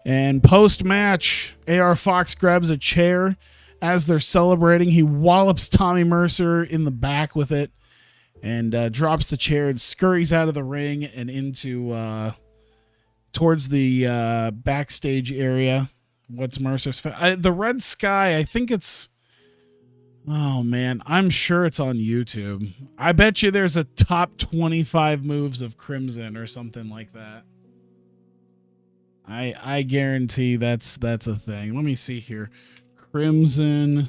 And post-match, AR Fox grabs a chair. As they're celebrating, he wallops Tommy Mercer in the back with it and drops the chair and scurries out of the ring and into... towards the backstage area. What's Mercer's... the Red Sky, I think it's... Oh, man. I'm sure it's on YouTube. I bet you there's a top 25 moves of Crimson or something like that. I guarantee that's a thing. Let me see here. Crimson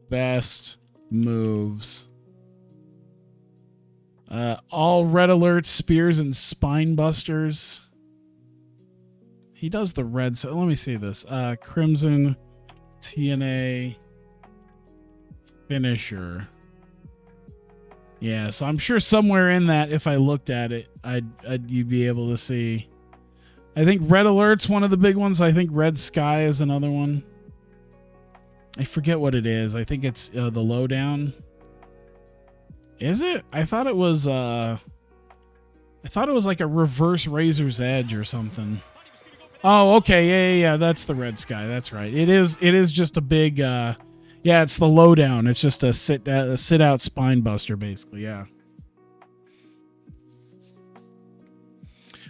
best moves. All Red Alert, Spears, and Spine Busters. He does the red. So let me see this. Crimson TNA finisher. Yeah, so I'm sure somewhere in that, if I looked at it, you'd be able to see. I think Red Alert's one of the big ones. I think Red Sky is another one. I forget what it is. I think it's the Lowdown. Is it? I thought it was like a reverse Razor's Edge or something. Oh, okay. Yeah. That's the Red Sky. That's right. It is just a big yeah, it's the Lowdown. It's just a sit out spine buster basically, yeah.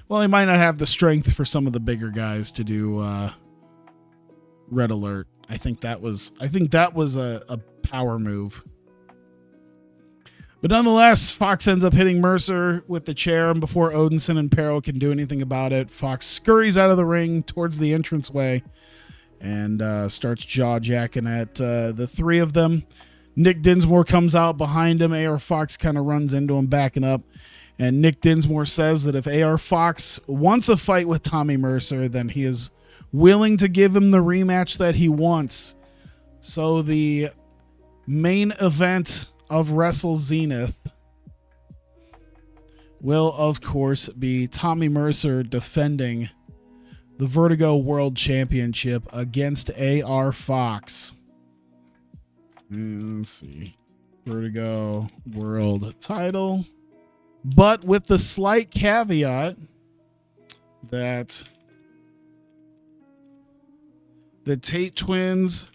Well, he might not have the strength for some of the bigger guys to do Red Alert. I think that was a power move. But nonetheless, Fox ends up hitting Mercer with the chair, and before Odinson and Pero can do anything about it, Fox scurries out of the ring towards the entranceway and starts jaw-jacking at the three of them. Nick Dinsmore comes out behind him. AR Fox kind of runs into him, backing up. And Nick Dinsmore says that if AR Fox wants a fight with Tommy Mercer, then he is willing to give him the rematch that he wants. So the main event of Wrestle Zenith will, of course, be Tommy Mercer defending the Vertigo World Championship against AR Fox. Let's see. Vertigo World title. But with the slight caveat that the Tate twins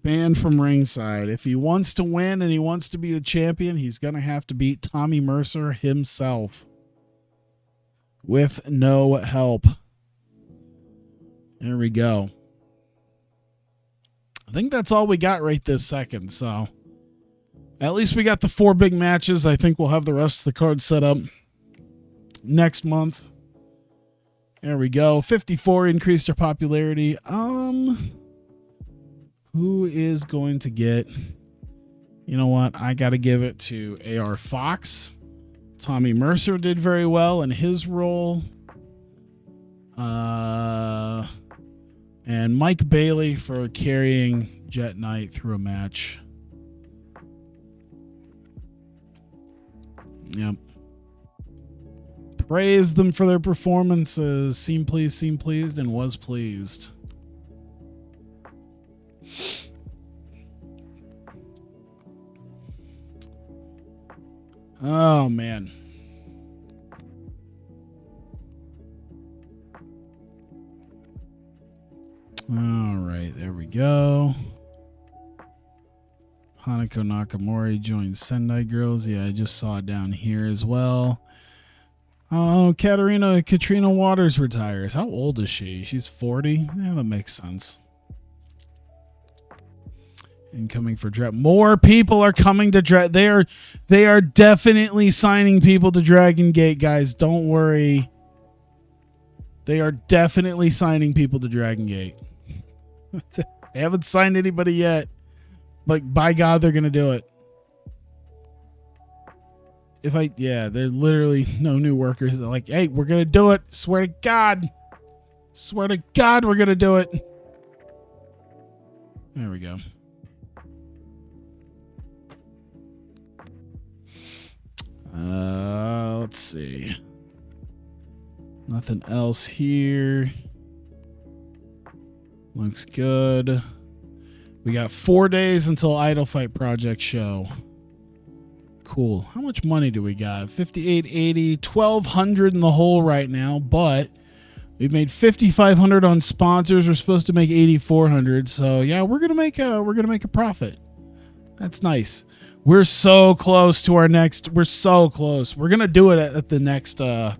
banned from ringside. If he wants to win and he wants to be the champion, he's going to have to beat Tommy Mercer himself with no help. There we go. I think that's all we got right this second. So at least we got the 4 big matches. I think we'll have the rest of the card set up next month. There we go. 54 increased their popularity. Who is going to get... You know what? I got to give it to AR Fox. Tommy Mercer did very well in his role. And Mike Bailey for carrying Jet Knight through a match. Yep. Praised them for their performances. Seemed pleased, and was pleased. Oh, man. All right, there we go. Hanako Nakamori joins Sendai Girls. Yeah, I just saw it down here as well. Oh, Katrina Waters retires. How old is she? She's 40? Yeah, that makes sense. Incoming for Dragon. More people are coming to Dragon. They are definitely signing people to Dragon Gate, guys. Don't worry. They are definitely signing people to Dragon Gate. They haven't signed anybody yet, but by God, they're gonna do it. There's literally no new workers. They're like, hey, we're gonna do it. Swear to God, we're gonna do it. There we go. Let's see. Nothing else here. Looks good. We got 4 days until Idolfight Project show. Cool. How much money do we got? 5880, 1200 in the hole right now, but we made 5500 on sponsors. We're supposed to make 8400. So yeah, we're gonna make a profit. That's nice. We're so close to our next. We're so close. We're gonna do it at the next event.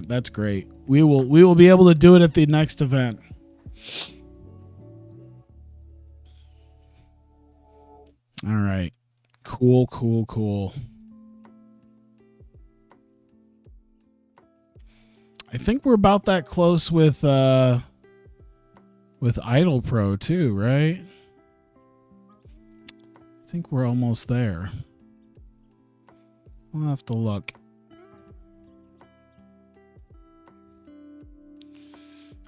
That's great. We will be able to do it at the next event. All right. Cool. I think we're about that close with IdolPro too, right? I think we're almost there. We'll have to look.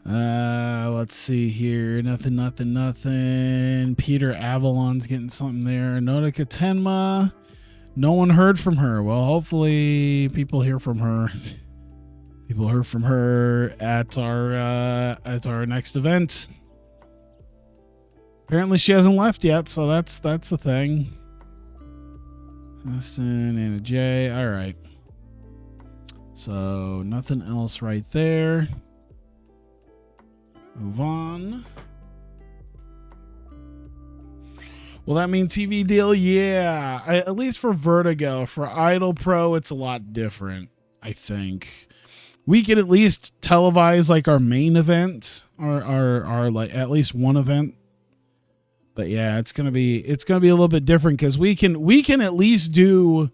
Let's see here. Nothing. Peter Avalon's getting something there. Notika Tenma. No one heard from her. Well, hopefully people hear from her. People heard from her at our next event. Apparently she hasn't left yet, so that's the thing. Austin, Anna J. All right. So nothing else right there. Move on. Will that mean TV deal? Yeah. At least for Vertigo. For IdolPro, it's a lot different, I think. We could at least televise like our main event, or like at least one event. But yeah, it's gonna be a little bit different because we can at least do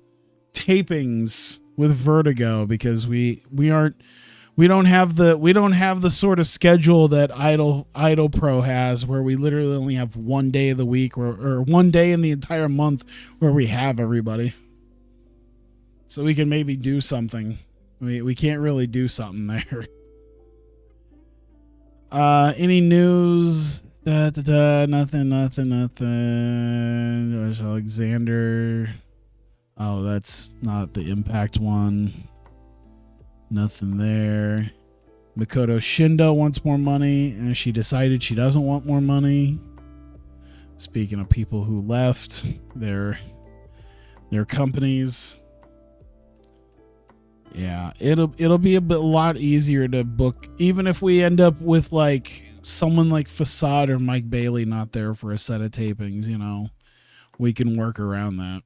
tapings with Vertigo because we don't have the sort of schedule that IdolPro has, where we literally only have 1 day of the week or 1 day in the entire month where we have everybody. so we can maybe do something. We can't really do something there. Any news? Nothing. There's Alexander. Oh, that's not the Impact one. Nothing there. Makoto Shindo wants more money, and she decided she doesn't want more money. Speaking of people who left their companies. Yeah, it'll be a lot easier to book, even if we end up with like someone like Facade or Mike Bailey not there for a set of tapings. You know, we can work around that.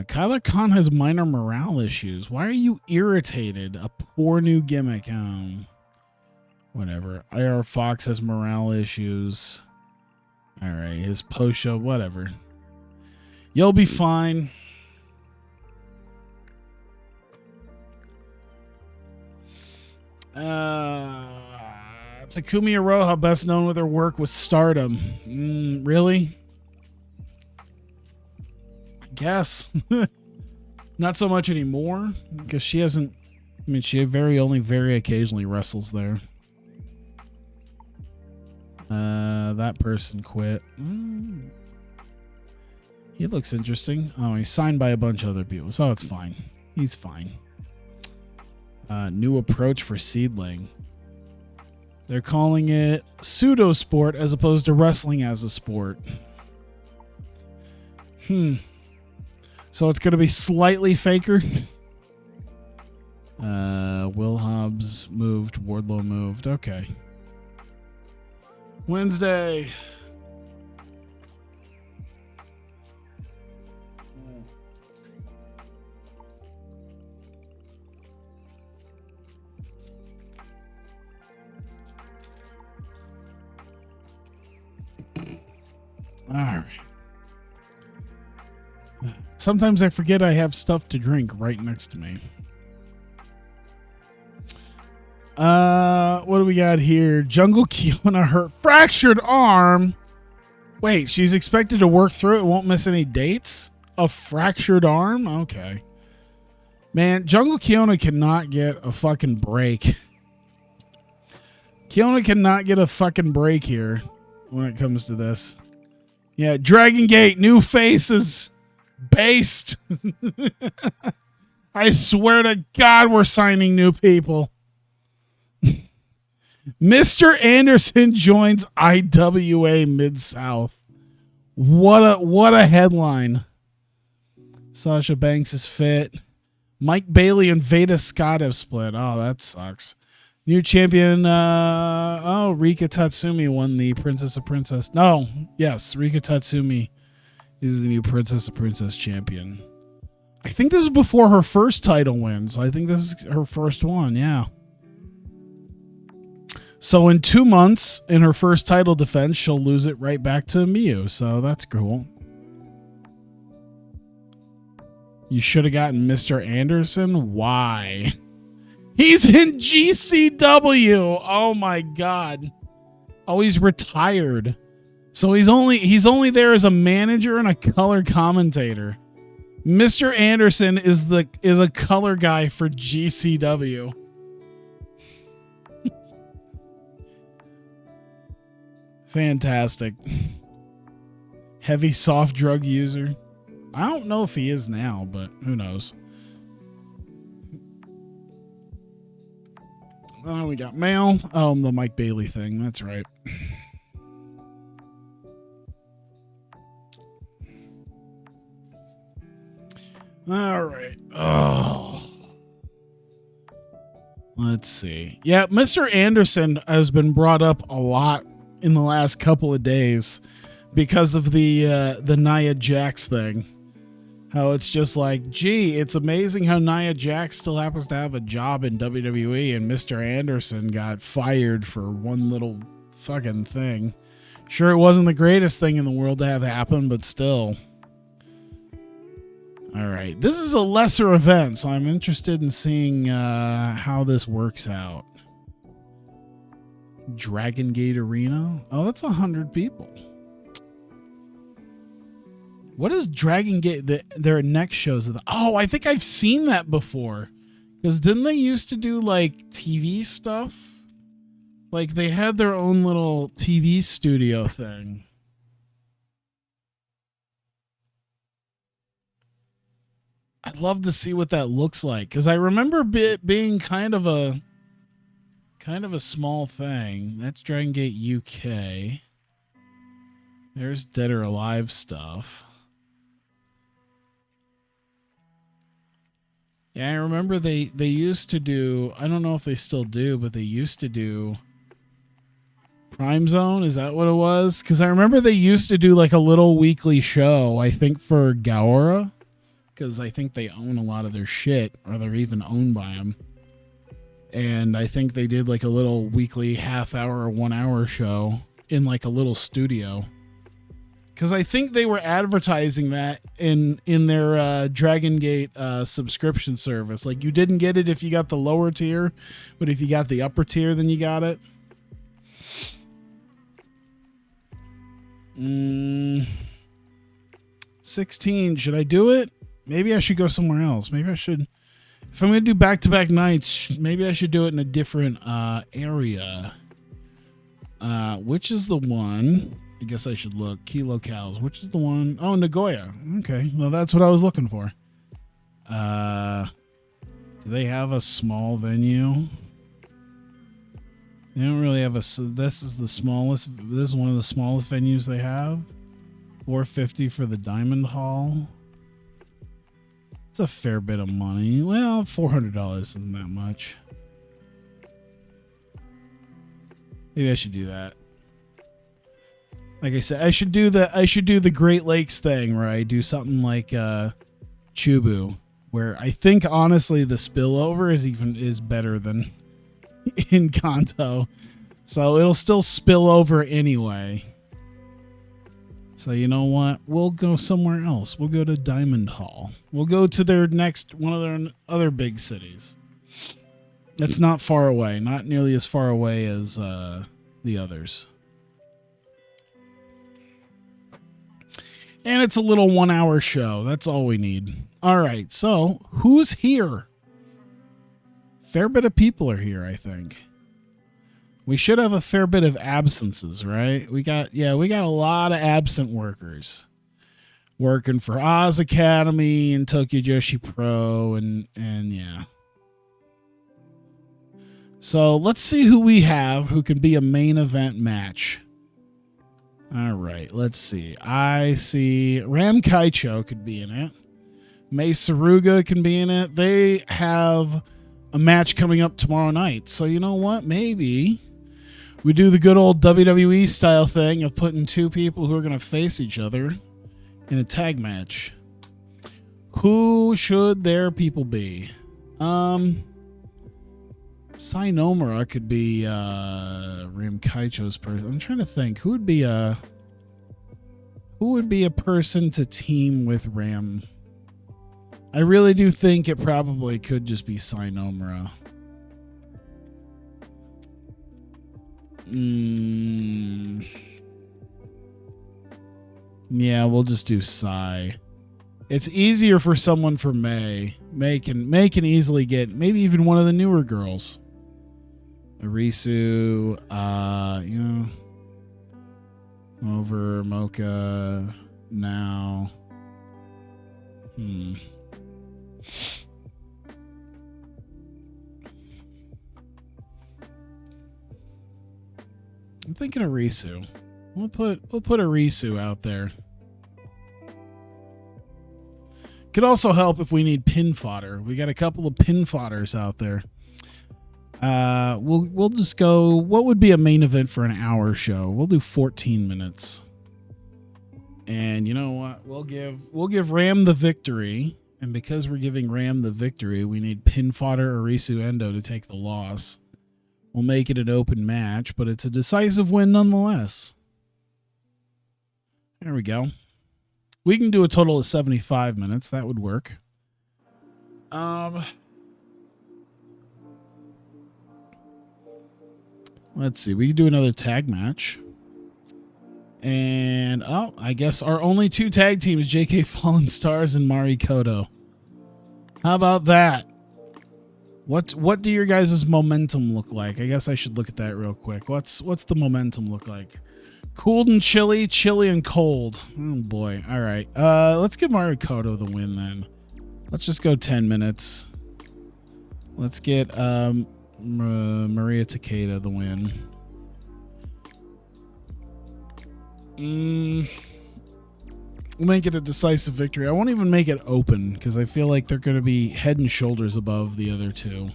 Kyler Khan has minor morale issues. Why are you irritated? A poor new gimmick. Whatever. IR Fox has morale issues. All right, his post show, whatever. You'll be fine. Takumi Iroha, best known with her work with Stardom. Really? I guess. Not so much anymore, because she hasn't. I mean, she only very occasionally wrestles there. That person quit. He looks interesting. Oh, he's signed by a bunch of other people, so it's fine. He's fine. New approach for Seedling. They're calling it pseudo sport as opposed to wrestling as a sport. So it's going to be slightly faker. Will Hobbs moved. Wardlow moved. Okay. Wednesday. All right. Sometimes I forget I have stuff to drink right next to me. What do we got here? Jungle Kiona hurt fractured arm. Wait, she's expected to work through it, won't miss any dates? A fractured arm? Okay. Man, Jungle Kiona cannot get a fucking break. Kiona cannot get a fucking break here when it comes to this. Yeah, Dragon Gate, new faces. Based. I swear to God, we're signing new people. Mr. Anderson joins IWA Mid-South. What a headline. Sasha Banks is fit. Mike Bailey and Veda Scott have split. Oh, that sucks. New champion. Rika Tatsumi won the Princess of Princess. No, yes, Rika Tatsumi is the new Princess of Princess champion. I think this is before her first title win. So I think this is her first one. Yeah. So in 2 months, in her first title defense, she'll lose it right back to Miyu. So that's cool. You should have gotten Mr. Anderson. Why? He's in GCW. Oh my God. Oh, he's retired. So he's only there as a manager and a color commentator. Mr. Anderson is a color guy for GCW. Fantastic. Heavy soft drug user. I don't know if he is now, but who knows. Oh, we got mail. Oh, the Mike Bailey thing. That's right. All right. Oh. Let's see. Yeah, Mr. Anderson has been brought up a lot in the last couple of days because of the Nia Jax thing. How it's just like, gee, it's amazing how Nia Jax still happens to have a job in WWE and Mr. Anderson got fired for one little fucking thing. Sure, it wasn't the greatest thing in the world to have happen, but still. All right. This is a lesser event, so I'm interested in seeing how this works out. Dragon Gate Arena. Oh, that's 100 people. What is Dragon Gate? Their next shows. Oh, I think I've seen that before. Because didn't they used to do like TV stuff? Like they had their own little TV studio thing. I'd love to see what that looks like because I remember it being kind of a small thing. That's Dragon Gate UK. There's Dead or Alive stuff. Yeah, I remember they used to do, I don't know if they still do, but they used to do Prime Zone. Is that what it was? Because I remember they used to do like a little weekly show, I think for Gaora, because I think they own a lot of their shit, or they're even owned by them. And I think they did like a little weekly half-hour or 1 hour show in like a little studio. Because I think they were advertising that in their Dragon Gate subscription service. Like you didn't get it if you got the lower tier, but if you got the upper tier, then you got it. 16. Should I do it? Maybe I should go somewhere else. Maybe I should. If I'm going to do back-to-back nights, maybe I should do it in a different area. Which is the one? I guess I should look. Key locales. Which is the one? Oh, Nagoya. Okay. Well, that's what I was looking for. Do they have a small venue? They don't really have a... So this is the smallest... This is one of the smallest venues they have. $450 for the Diamond Hall. It's a fair bit of money. Well, $400 isn't that much. Maybe I should do that. Like I said, I should do the Great Lakes thing where I do something like Chubu, where I think honestly the spillover is better than in Kanto. So it'll still spill over anyway. So you know what? We'll go somewhere else. We'll go to Diamond Hall. We'll go to their next one of their other big cities. That's not far away. Not nearly as far away as the others. And it's a little 1 hour show. That's all we need. All right. So who's here? Fair bit of people are here, I think. We should have a fair bit of absences, right? We got a lot of absent workers working for Oz Academy and Tokyo Joshi Pro and yeah. So let's see who we have who can be a main event match. All right, let's see. I see Ram Kaicho could be in it. Mei Saruga can be in it. They have a match coming up tomorrow night. So you know what? Maybe we do the good old WWE style thing of putting two people who are going to face each other in a tag match. Who should their people be? Sainomura could be Ram Kaicho's person. I'm trying to think who would be a person to team with Ram. I really do think it probably could just be Sainomura. Yeah, we'll just do Sai. It's easier for someone for May. May can easily get maybe even one of the newer girls. Arisu, over Mocha now. I'm thinking Arisu. We'll put Arisu out there. Could also help if we need pin fodder. We got a couple of pin fodders out there. We'll just go. What would be a main event for an hour show? We'll do 14 minutes. And you know what? We'll give Ram the victory. And because we're giving Ram the victory, we need pin fodder Arisu Endo to take the loss. We'll make it an open match, but it's a decisive win nonetheless. There we go. We can do a total of 75 minutes. That would work. Let's see. We can do another tag match. And, oh, I guess our only 2 tag teams, JK Fallen Stars and Mari Koto. How about that? What do your guys' momentum look like? I guess I should look at that real quick. What's the momentum look like? Cooled and chilly, chilly and cold. Oh boy. All right. Let's give Mari Koto the win then. Let's just go 10 minutes. Let's get Maria Takeda the win. We'll make it a decisive victory. I won't even make it open because I feel like they're going to be head and shoulders above the other 2.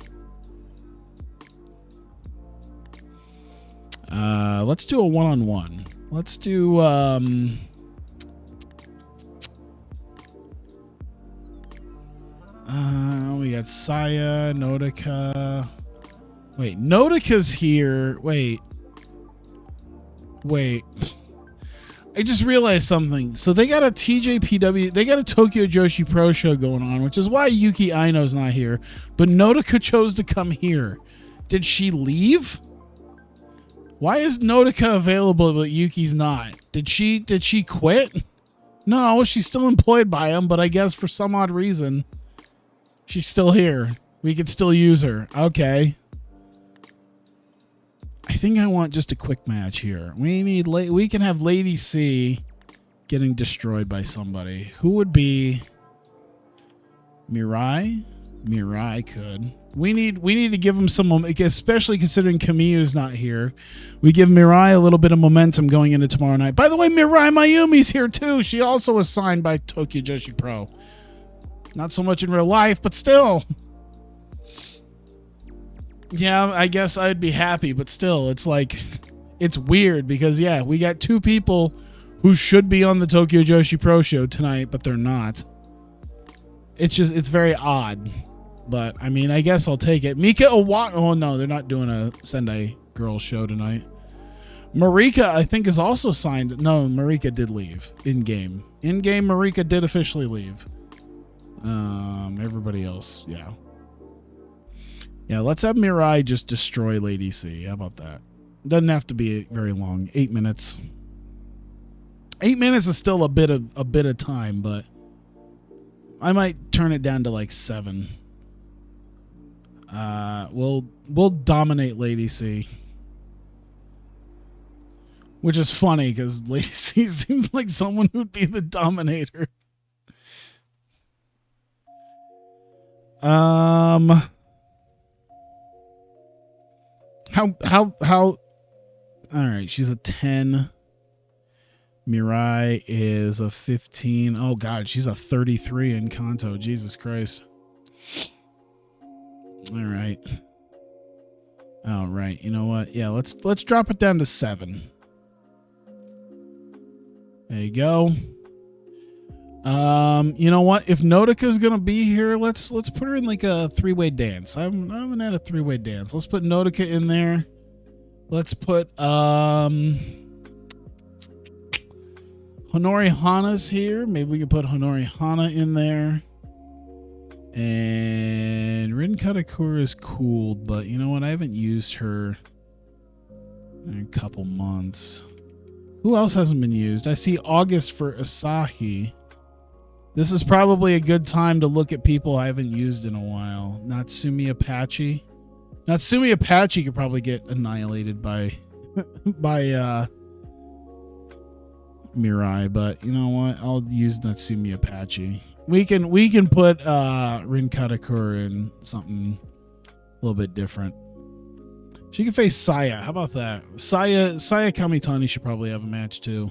Let's do a one-on-one. Let's do we got Saya, Nodoka. Wait, Nodoka's here. Wait. I just realized something. So they got a TJPW, they got a Tokyo Joshi Pro show going on, which is why Yuki Aino's not here. But Nodoka chose to come here. Did she leave? Why is Nodoka available but Yuki's not? Did she quit? No, she's still employed by him, but I guess for some odd reason she's still here. We could still use her. Okay. I think I want just a quick match here. We can have Lady C getting destroyed by somebody. Who would be Mirai? Mirai could. We need to give him some momentum, especially considering Kamiyu's not here. We give Mirai a little bit of momentum going into tomorrow night. By the way, Mirai Mayumi's here too. She also was signed by Tokyo Joshi Pro. Not so much in real life, but still. Yeah, I guess I'd be happy, but still, it's like, it's weird because, yeah, we got 2 people who should be on the Tokyo Joshi Pro show tonight, but they're not. It's very odd. But, I mean, I guess I'll take it. Mika Owatani. Oh, no, they're not doing a Sendai Girls show tonight. Marika, I think, is also signed. No, Marika did leave in-game. In-game, Marika did officially leave. Everybody else, yeah. Yeah, let's have Mirai just destroy Lady C. How about that? Doesn't have to be very long. 8 minutes. 8 minutes is still a bit of time, but I might turn it down to like 7. We'll dominate Lady C, which is funny because Lady C seems like someone who'd be the dominator. How all right, she's a 10. Mirai is a 15. Oh god, she's a 33 in Kanto. Jesus Christ. All right. All right. You know what? Yeah, let's drop it down to 7. There you go. You know what? If Nodoka's gonna be here, let's put her in like a 3-way dance. I haven't had a 3-way dance. Let's put Nodoka in there. Let's put Honori Hana's here. Maybe we can put Honori Hana in there. And Rin Katakura is cooled, but you know what? I haven't used her in a couple months. Who else hasn't been used? I see August for Asahi. This is probably a good time to look at people I haven't used in a while. Natsumi Apache. Natsumi Apache could probably get annihilated by Mirai, but you know what? I'll use Natsumi Apache. We can put Rin Katakura in something a little bit different. She can face Saya. How about that? Saya Kamitani should probably have a match too.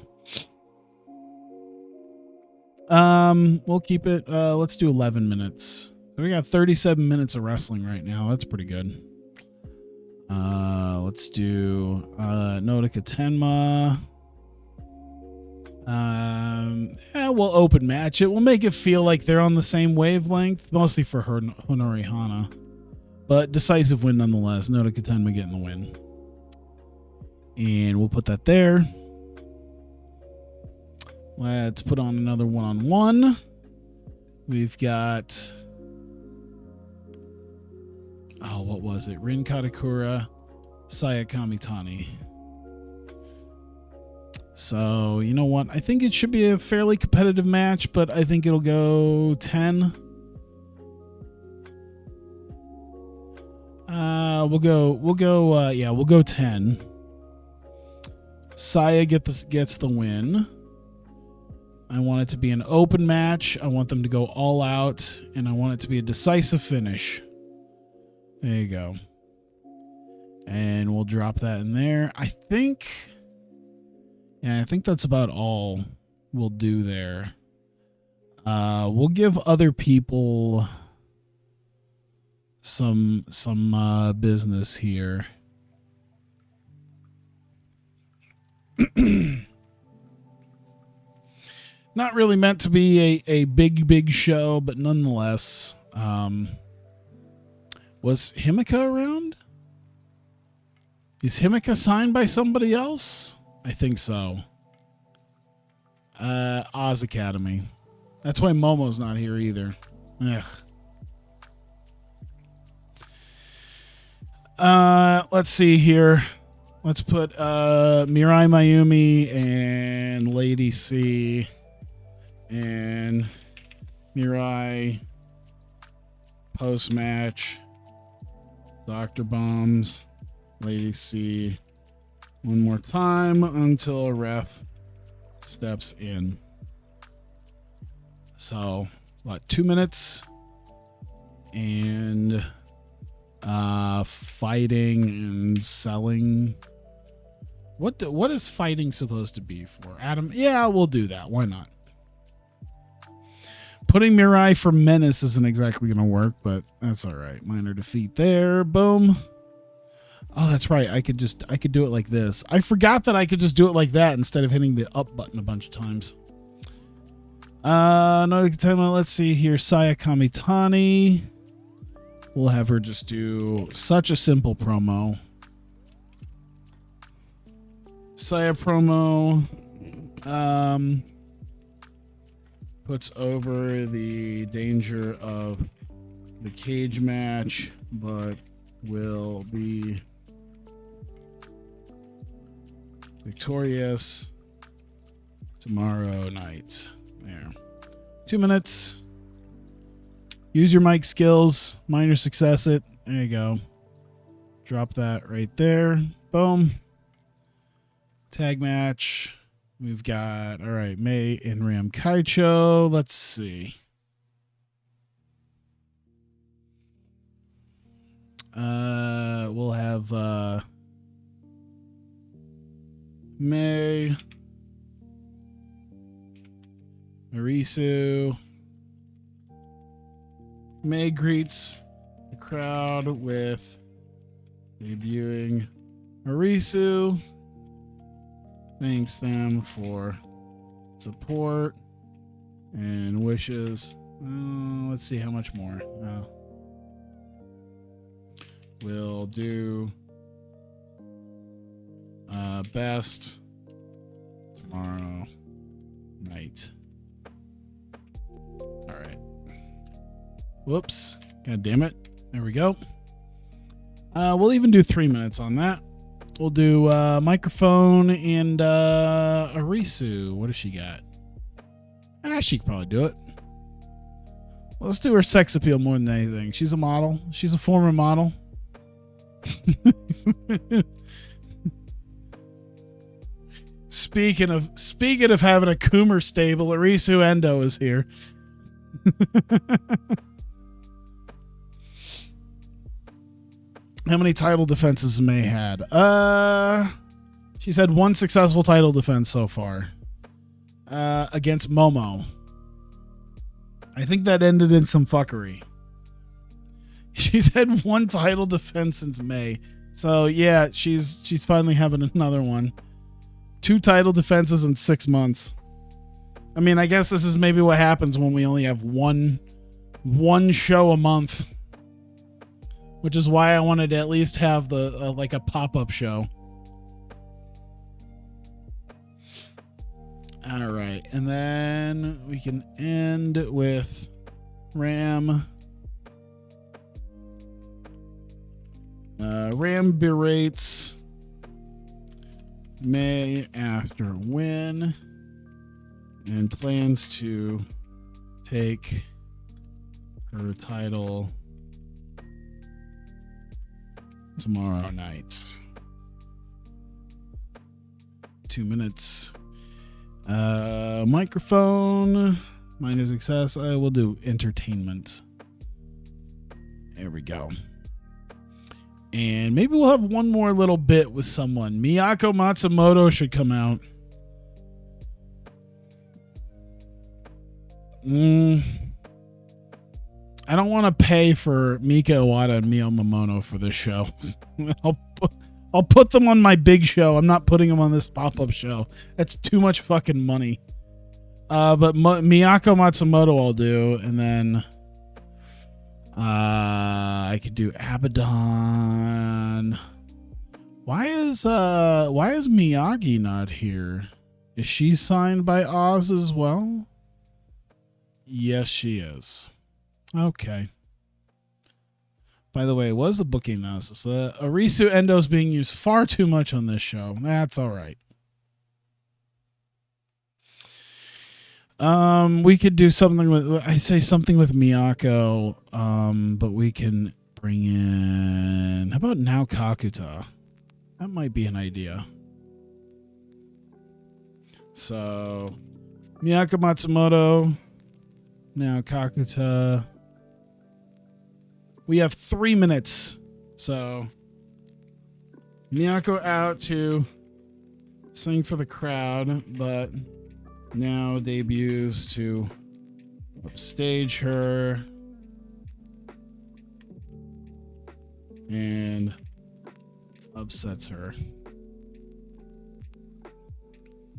We'll keep it. Let's do 11 minutes. So we got 37 minutes of wrestling right now. That's pretty good. Let's do Nodoka Tenma. Yeah, we'll open match it. We'll make it feel like they're on the same wavelength, mostly for her Honori Hana. But decisive win nonetheless. Nodoka Tenma getting the win. And we'll put that there. Let's put on another one-on-one. We've got... Oh, what was it? Rin Katakura, Saya Kamitani. So, you know what? I think it should be a fairly competitive match, but I think it'll go 10. We'll go 10. Saya gets the win. I want it to be an open match. I want them to go all out, and I want it to be a decisive finish. There you go. And we'll drop that in there. I think that's about all we'll do there. We'll give other people some business here. Not really meant to be a big show, but nonetheless. Was Himika around? Is Himika signed by somebody else? I think so. Oz Academy. That's why Momo's not here either. Ugh. Let's see here. Let's put Mirai Mayumi and Lady C and Mirai post-match. Dr. Bombs, Lady C. One more time until a ref steps in. So, what, 2 minutes? And fighting and selling. What is fighting supposed to be for? Adam? Yeah, we'll do that. Why not? Putting Mirai for Menace isn't exactly going to work, but that's all right. Minor defeat there. Boom. Oh, that's right. I could do it like this. I forgot that I could just do it like that instead of hitting the up button a bunch of times. Let's see here. Saya Kamitani. We'll have her just do such a simple promo. Saya promo puts over the danger of the cage match, but will be victorious tomorrow night. There. 2 minutes. Use your mic skills. Minor success it. There you go. Drop that right there. Boom. Tag match. We've got, all right, May and Ram Kaicho. Let's see. We'll have May, Marisu. May greets the crowd with debuting Marisu. Thanks them for support and wishes. Let's see how much more. We'll do best tomorrow night. All right. Whoops. God damn it. There we go. We'll even do 3 minutes on that. We'll do microphone and Arisu. What does she got? She could probably do it. Let's do her sex appeal more than anything. She's a model. She's a former model. Speaking of having a Coomer stable, Arisu Endo is here. How many title defenses May had? She's had one successful title defense so far. Against Momo. I think that ended in some fuckery. She's had one title defense since May. So yeah, she's finally having another one. 2 title defenses in 6 months. I mean, I guess this is maybe what happens when we only have one show a month. Which is why I wanted to at least have the like a pop-up show. All right, and then we can end with Ram. Ram berates May after win and plans to take her title tomorrow night. 2 minutes. Microphone. Minor success. I will do entertainment. There we go. And maybe we'll have one more little bit with someone. Miyako Matsumoto should come out. I don't want to pay for Mika Iwata and Mio Momono for this show. I'll put them on my big show. I'm not putting them on this pop-up show. That's too much fucking money. But Miyako Matsumoto I'll do, and then I could do Abaddon. Why is Miyagi not here? Is she signed by Oz as well? Yes, she is. Okay. By the way, what is the booking analysis? Arisu Endo is being used far too much on this show. That's all right. We could do something with, I'd say something with Miyako, but we can bring in, how about Nao Kakuta? That might be an idea. So, Miyako Matsumoto, Nao Kakuta. We have 3 minutes. So, Miyako out to sing for the crowd, but now debuts to upstage her and upsets her.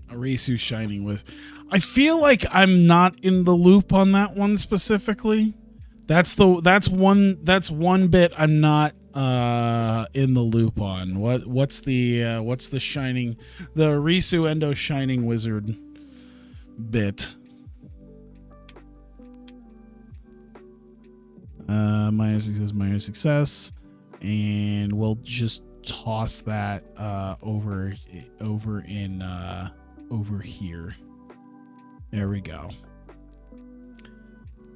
Arisu shining with. I feel like I'm not in the loop on that one specifically. That's one bit I'm not in the loop on. What's the shining, the Arisu Endo shining wizard bit? Minor success, and we'll just toss that over here. There we go.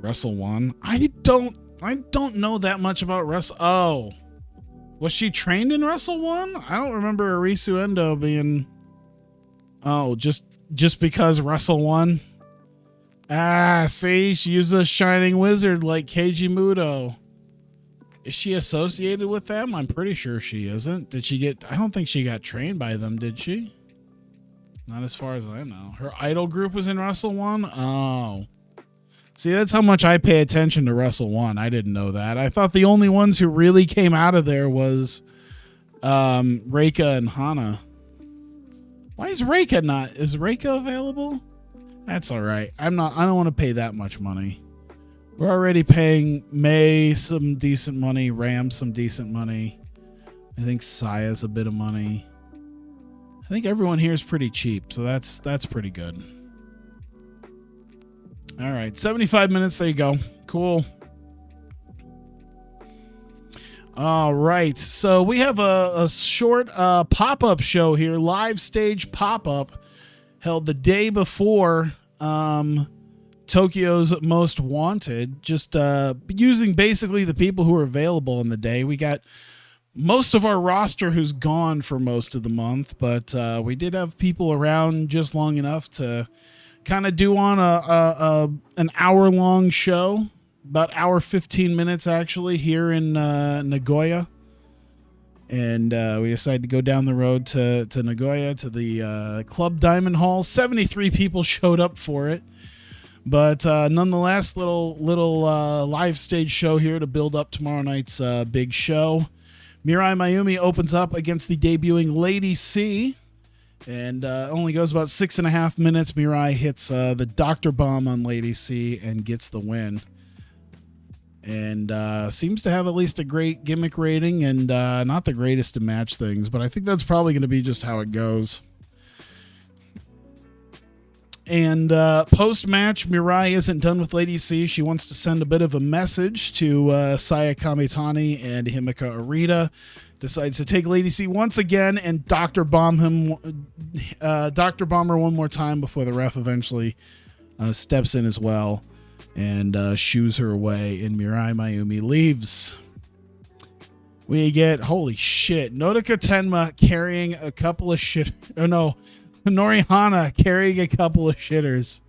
Wrestle 1. I don't know that much about Wrestle. Oh, was she trained in Wrestle 1? I don't remember Arisu Endo being. Oh, just because Wrestle 1. Ah, see, she used a shining wizard like Keiji Muto. Is she associated with them? I'm pretty sure she isn't. Did she get? I don't think she got trained by them, did she? Not as far as I know. Her idol group was in Wrestle 1? Oh. See, that's how much I pay attention to Wrestle 1. I didn't know that. I thought the only ones who really came out of there was Reika and Hana. Why is Reika not? Is Reika available? That's all right. I don't want to pay that much money. We're already paying May some decent money, Ram some decent money. I think Saya's a bit of money. I think everyone here is pretty cheap, so that's pretty good. All right, 75 minutes. There you go. Cool. All right, so we have a short pop-up show here, live stage pop-up, held the day before Tokyo's Most Wanted, just using basically the people who are available on the day. We got most of our roster who's gone for most of the month, but we did have people around just long enough to kind of do on an hour-long show, about hour 15 minutes actually, here in Nagoya. And we decided to go down the road to Nagoya to the Club Diamond Hall. 73 people showed up for it. But nonetheless, little live stage show here to build up tomorrow night's big show. Mirai Mayumi opens up against the debuting Lady C. And only goes about 6.5 minutes. Mirai hits the Dr. Bomb on Lady C and gets the win. And seems to have at least a great gimmick rating and not the greatest to match things. But I think that's probably going to be just how it goes. And post-match, Mirai isn't done with Lady C. She wants to send a bit of a message to Saya Kamitani and Himika Arita, decides to take Lady C once again and Dr. Bomb him, Dr. Bomber one more time before the ref eventually steps in as well and shoos her away, and Mirai Mayumi leaves. We get, holy shit, Nodoka Tenma carrying a couple of Hinori Hana carrying a couple of shitters.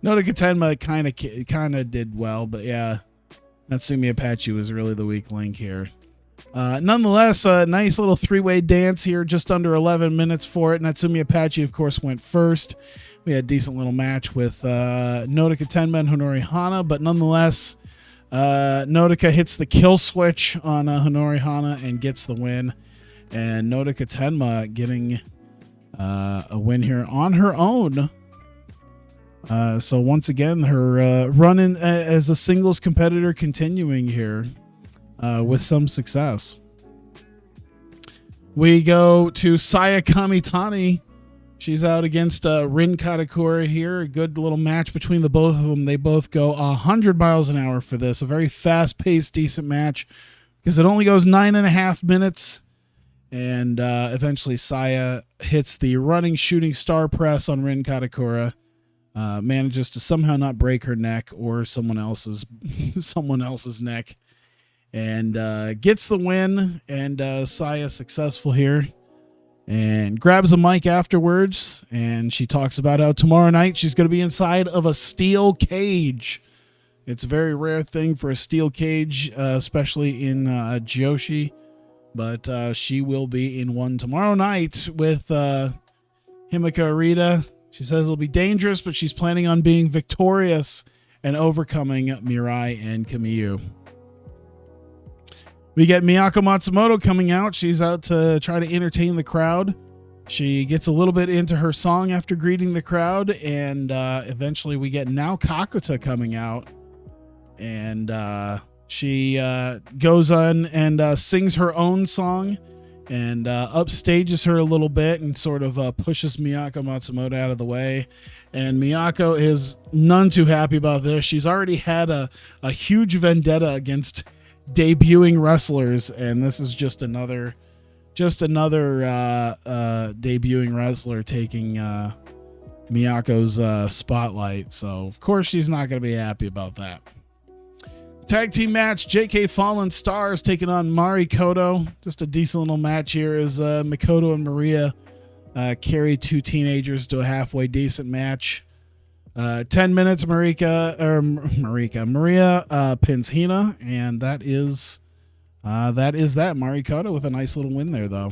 Nodoka Tenma kind of did well, but yeah, Natsumi Apache was really the weak link here. Nonetheless, a nice little three-way dance here, just under 11 minutes for it. Natsumi Apache, of course, went first. We had a decent little match with Nodoka Tenma and Hinori Hana, but nonetheless, Nodoka hits the kill switch on Hinori Hana and gets the win. And Nodoka Tenma getting a win here on her own. So once again, her run in as a singles competitor continuing here with some success. We go to Saya Kamitani. She's out against Rin Katakura here. A good little match between the both of them. They both go 100 miles an hour for this. A very fast-paced, decent match because it only goes 9.5 minutes. And eventually Saya hits the running shooting star press on Rin Katakura. Manages to somehow not break her neck or someone else's neck. And gets the win. And Saya successful here. And grabs a mic afterwards, and she talks about how tomorrow night she's going to be inside of a steel cage. It's a very rare thing for a steel cage, especially in Joshi, but she will be in one tomorrow night with Himika Arita. She says it'll be dangerous, but she's planning on being victorious and overcoming Mirai and Kamiyu. We get Miyako Matsumoto coming out. She's out to try to entertain the crowd. She gets a little bit into her song after greeting the crowd, and eventually we get Nao Kakuta coming out. And she goes on and sings her own song and upstages her a little bit and sort of pushes Miyako Matsumoto out of the way. And Miyako is none too happy about this. She's already had a huge vendetta against debuting wrestlers, and this is just another debuting wrestler taking Miyako's spotlight. So of course she's not going to be happy about that. Tag team match, JK Fallen Stars taking on Mari Koto. Just a decent little match here as Mikoto and Maria carry two teenagers to a halfway decent match. 10 minutes, Maria pins Hina, and that is Mari Koto with a nice little win there, though.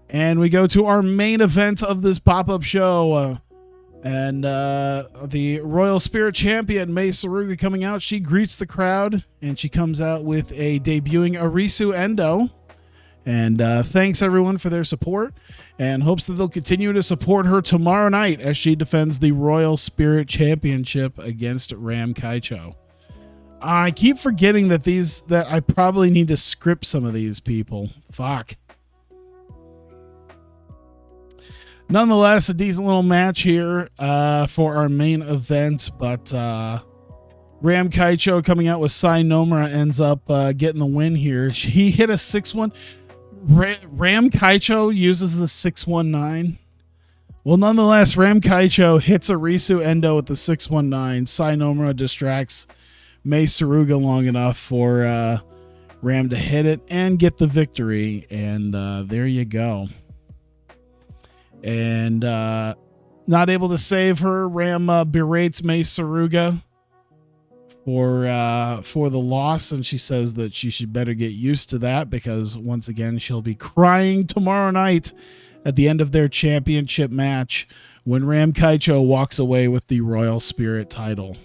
And we go to our main event of this pop-up show, and the Royal Spirit Champion, Mei Suruga, coming out. She greets the crowd, and she comes out with a debuting Arisu Endo, and thanks everyone for their support, and hopes that they'll continue to support her tomorrow night as she defends the Royal Spirit Championship against Ram Kaicho. I keep forgetting that I probably need to script some of these people. Fuck. Nonetheless, a decent little match here for our main event, but Ram Kaicho coming out with Sai Nomura ends up getting the win here. He hit a 6-1. Ram Kaicho uses the 619. Well, nonetheless, Ram Kaicho hits Arisu Endo with the 619. Sai Nomura distracts Mei Suruga long enough for Ram to hit it and get the victory. And there you go. And not able to save her, Ram berates Mei Suruga for the loss, and she says that she should better get used to that because once again she'll be crying tomorrow night at the end of their championship match when Ram Kaicho walks away with the Royal Spirit title.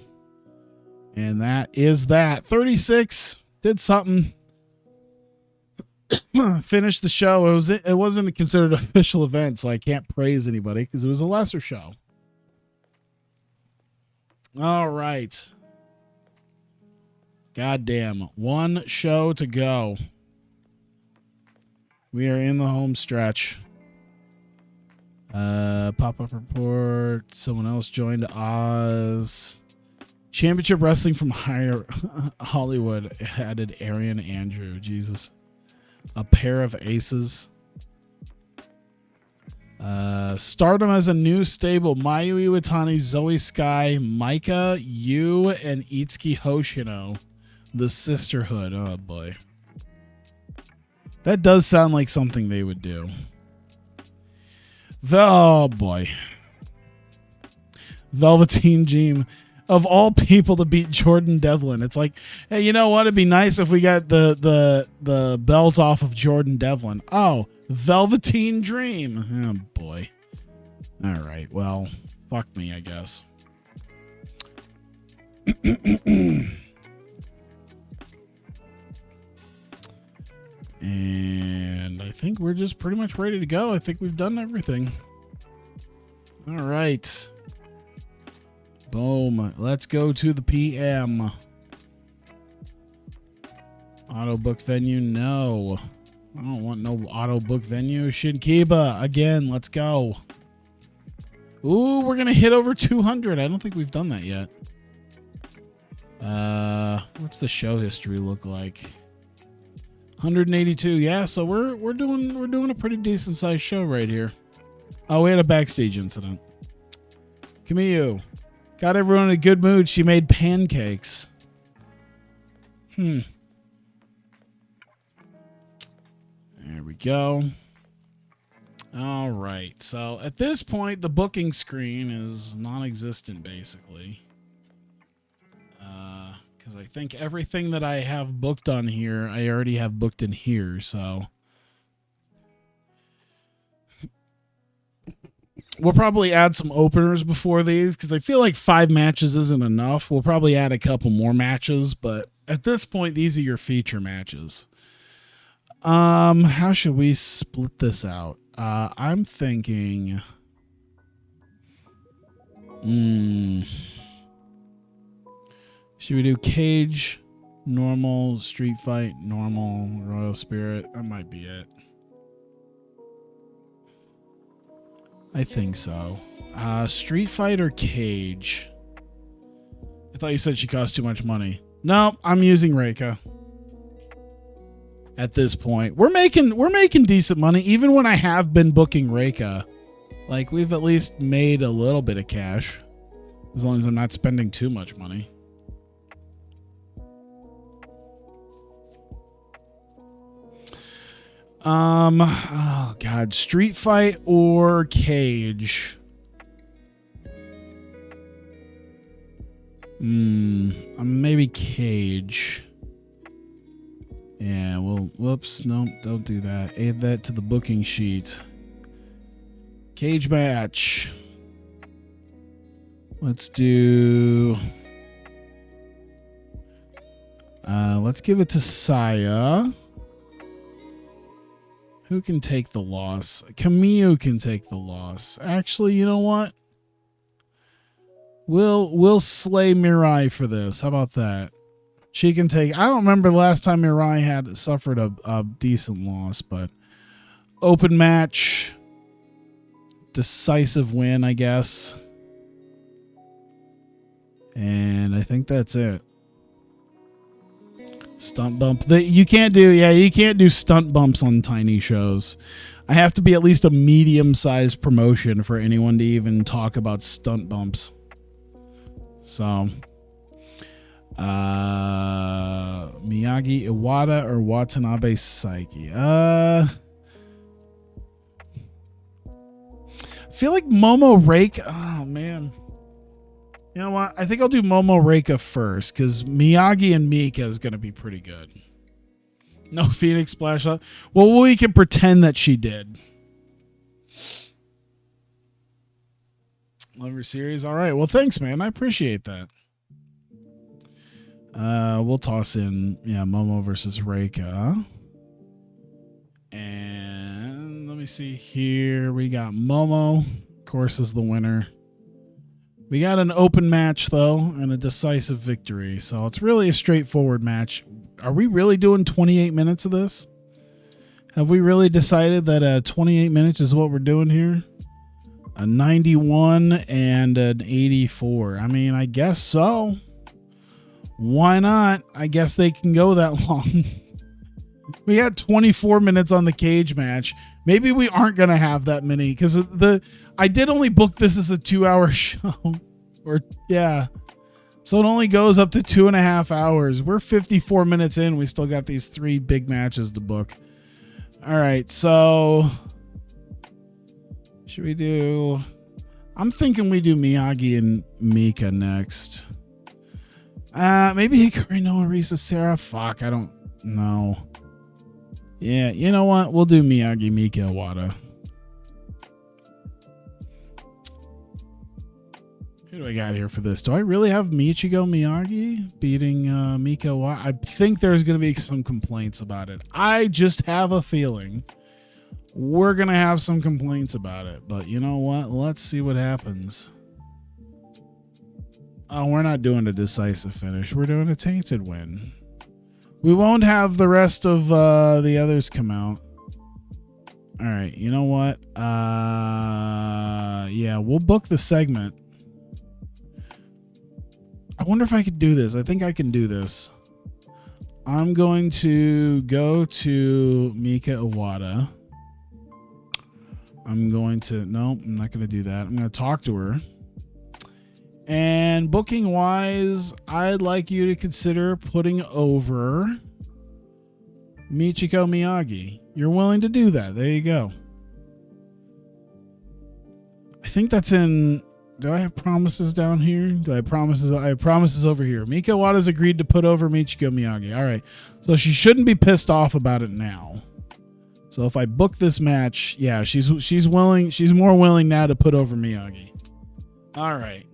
And that is that. 36 did something. Finished the show. It wasn't considered an official event, so I can't praise anybody because it was a lesser show. All right. Goddamn. One show to go. We are in the home stretch. Pop-up report. Someone else joined Oz. Championship Wrestling from Higher Hollywood added Arian Andrew. Jesus. A pair of aces. Stardom has a new stable. Mayu Iwatani, Zoe Sky, Maika, Yu, and Itsuki Hoshino. The Sisterhood. Oh, boy. That does sound like something they would do. Oh, boy. Velveteen Dream. Of all people to beat Jordan Devlin. It's like, hey, you know what? It'd be nice if we got the belt off of Jordan Devlin. Oh, Velveteen Dream. Oh, boy. All right. Well, fuck me, I guess. And I think we're just pretty much ready to go. I think we've done everything. All right. Boom. Let's go to the PM. Auto book venue. No. I don't want no auto book venue. Shinkiba. Again. Let's go. Ooh, we're going to hit over 200. I don't think we've done that yet. What's the show history look like? 182. Yeah, so we're doing a pretty decent sized show right here. Oh, we had a backstage incident. Camille. Got everyone in a good mood. She made pancakes. There we go. All right. So at this point, the booking screen is non-existent, basically. Because I think everything that I have booked on here, I already have booked in here. So we'll probably add some openers before these because I feel like 5 matches isn't enough. We'll probably add a couple more matches, but at this point, these are your feature matches. How should we split this out? I'm thinking, should we do cage, normal, street fight, normal, royal spirit? That might be it. I think so. Street fight or cage? I thought you said she cost too much money. No, I'm using Reika. At this point, we're making decent money. Even when I have been booking Reika, like we've at least made a little bit of cash, as long as I'm not spending too much money. Oh God, street fight or cage? Maybe cage. Yeah, well, whoops, no, don't do that. Add that to the booking sheet. Cage match. Let's do... let's give it to Saya. Who can take the loss? Camille can take the loss. Actually, you know what? We'll slay Mirai for this. How about that? She can take... I don't remember the last time Mirai had suffered a decent loss, but open match, decisive win, I guess. And I think that's it. Stunt bump. You can't do stunt bumps on tiny shows. I have to be at least a medium-sized promotion for anyone to even talk about stunt bumps. So... Miyagi Iwata or Watanabe Saiki? I feel like Momo Reika. Oh man, you know what? I think I'll do Momo Reika first because Miyagi and Mika is gonna be pretty good. No Phoenix Splash up. Well, we can pretend that she did. Love your series. All right. Well, thanks, man. I appreciate that. We'll toss in, Momo versus Reika. And let me see here. We got Momo, of course, is the winner. We got an open match, though, and a decisive victory. So it's really a straightforward match. Are we really doing 28 minutes of this? Have we really decided that 28 minutes is what we're doing here? A 91 and an 84. I mean, I guess so. Why not? I guess they can go that long. We had 24 minutes on the cage match. Maybe we aren't going to have that many because I did only book this as a 2-hour show. Or, yeah. So it only goes up to 2.5 hours. We're 54 minutes in. We still got these 3 big matches to book. All right. So should we do... I'm thinking we do Miyagi and Mika next. Maybe Hikari Noa, Risa, Sarah. Fuck, I don't know. Yeah, you know what? We'll do Miyagi, Mika, Iwata. Who do I got here for this? Do I really have Michigo Miyagi beating Mika Iwata? I think there's going to be some complaints about it. I just have a feeling we're going to have some complaints about it. But you know what? Let's see what happens. Oh, we're not doing a decisive finish. We're doing a tainted win. We won't have the rest of the others come out. All right. You know what? Yeah, we'll book the segment. I wonder if I could do this. I think I can do this. I'm going to go to Mika Iwata. I'm going to... Nope, I'm not going to do that. I'm going to talk to her. And booking wise, I'd like you to consider putting over Michiko Miyagi. You're willing to do that. There you go. I think that's in... Do I have promises down here? Do I have promises? I have promises over here. Mika Iwata's agreed to put over Michiko Miyagi. All right. So she shouldn't be pissed off about it now. So if I book this match, yeah, she's willing. She's more willing now to put over Miyagi. All right.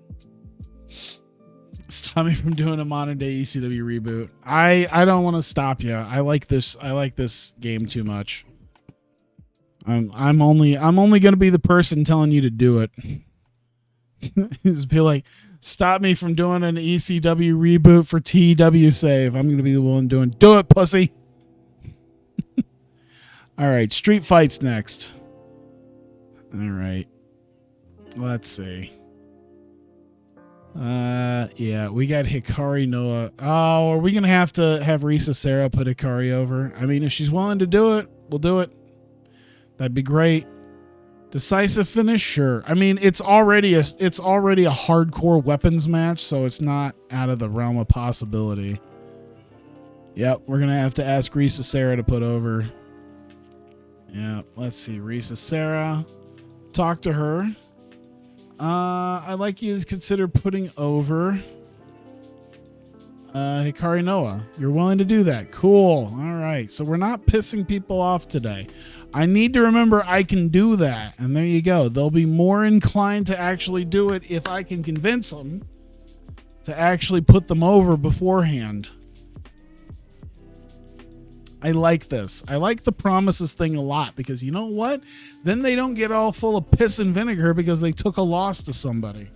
Stop me from doing a modern day ECW reboot. I don't want to stop you. I like this game too much. I'm only going to be the person telling you to do it. Just be like, stop me from doing an ECW reboot for TEW save. I'm going to be the one doing, do it, pussy. All right, street fights next. All right. Let's see. Yeah, we got Hikari Noa. Oh, are we going to have Risa Sarah put Hikari over? I mean, if she's willing to do it, we'll do it. That'd be great. Decisive finish, sure. I mean, it's already a hardcore weapons match, so it's not out of the realm of possibility. Yep, we're gonna have to ask Risa Sarah to put over. Yeah, let's see, Risa Sarah. Talk to her. I'd like you to consider putting over Hikari Noa. You're willing to do that. Cool. All right. So we're not pissing people off today. I need to remember I can do that. And there you go. They'll be more inclined to actually do it if I can convince them to actually put them over beforehand. I like this. I like the promises thing a lot because you know what? Then they don't get all full of piss and vinegar because they took a loss to somebody.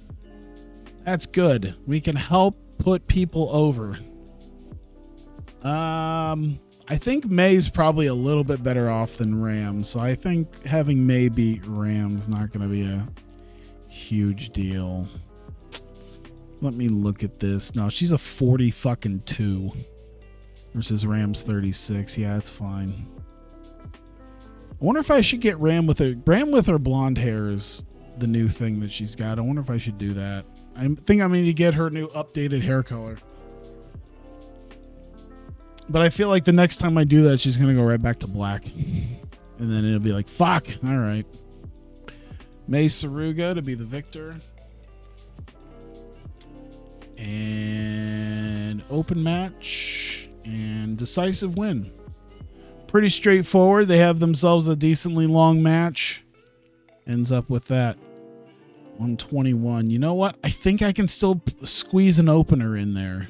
That's good. We can help put people over. I think May's probably a little bit better off than Ram, so I think having May beat Ram's not going to be a huge deal. Let me look at this. No, she's a 40-2 versus Ram's 36. Yeah, it's fine. I wonder if I should get Ram with her blonde hair is the new thing that she's got. I wonder if I should do that. I think I'm going to get her new updated hair color. But I feel like the next time I do that, she's going to go right back to black. And then it'll be like, fuck. All right. May Saruga to be the victor. And open match. And decisive win. Pretty straightforward. They have themselves a decently long match. Ends up with that. 121. You know what? I think I can still squeeze an opener in there.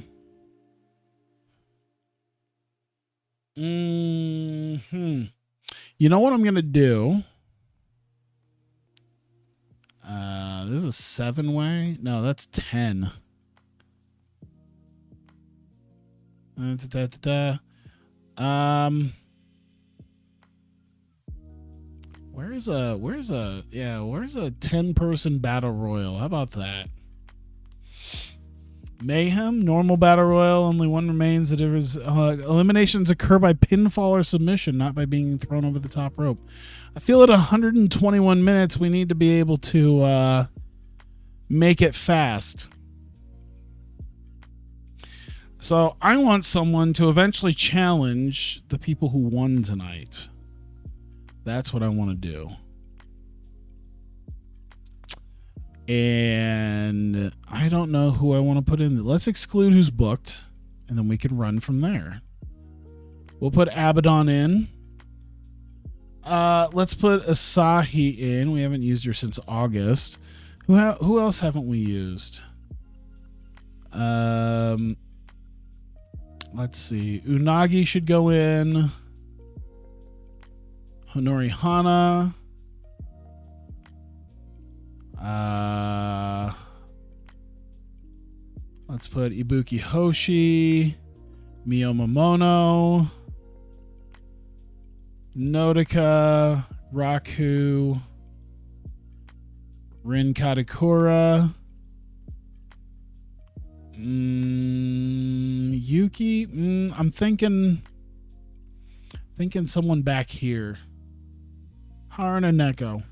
You know what I'm going to do? This is a 7-way. No, that's 10. Where's a 10-person battle royal? How about that? Mayhem, normal battle royal, only one remains. Eliminations occur by pinfall or submission, not by being thrown over the top rope. I feel at 121 minutes, we need to be able to make it fast. So I want someone to eventually challenge the people who won tonight. That's what I want to do. And I don't know who I want to put in. Let's exclude who's booked, and then we can run from there. We'll put Abaddon in. Let's put Asahi in. We haven't used her since August. Who else haven't we used? Let's see. Unagi should go in. Honori Hana. Let's put Ibuki Hoshi. Mio Momono. Nodoka. Raku. Rin Katakura. Yuki. I'm thinking someone back here. Haruna Neko.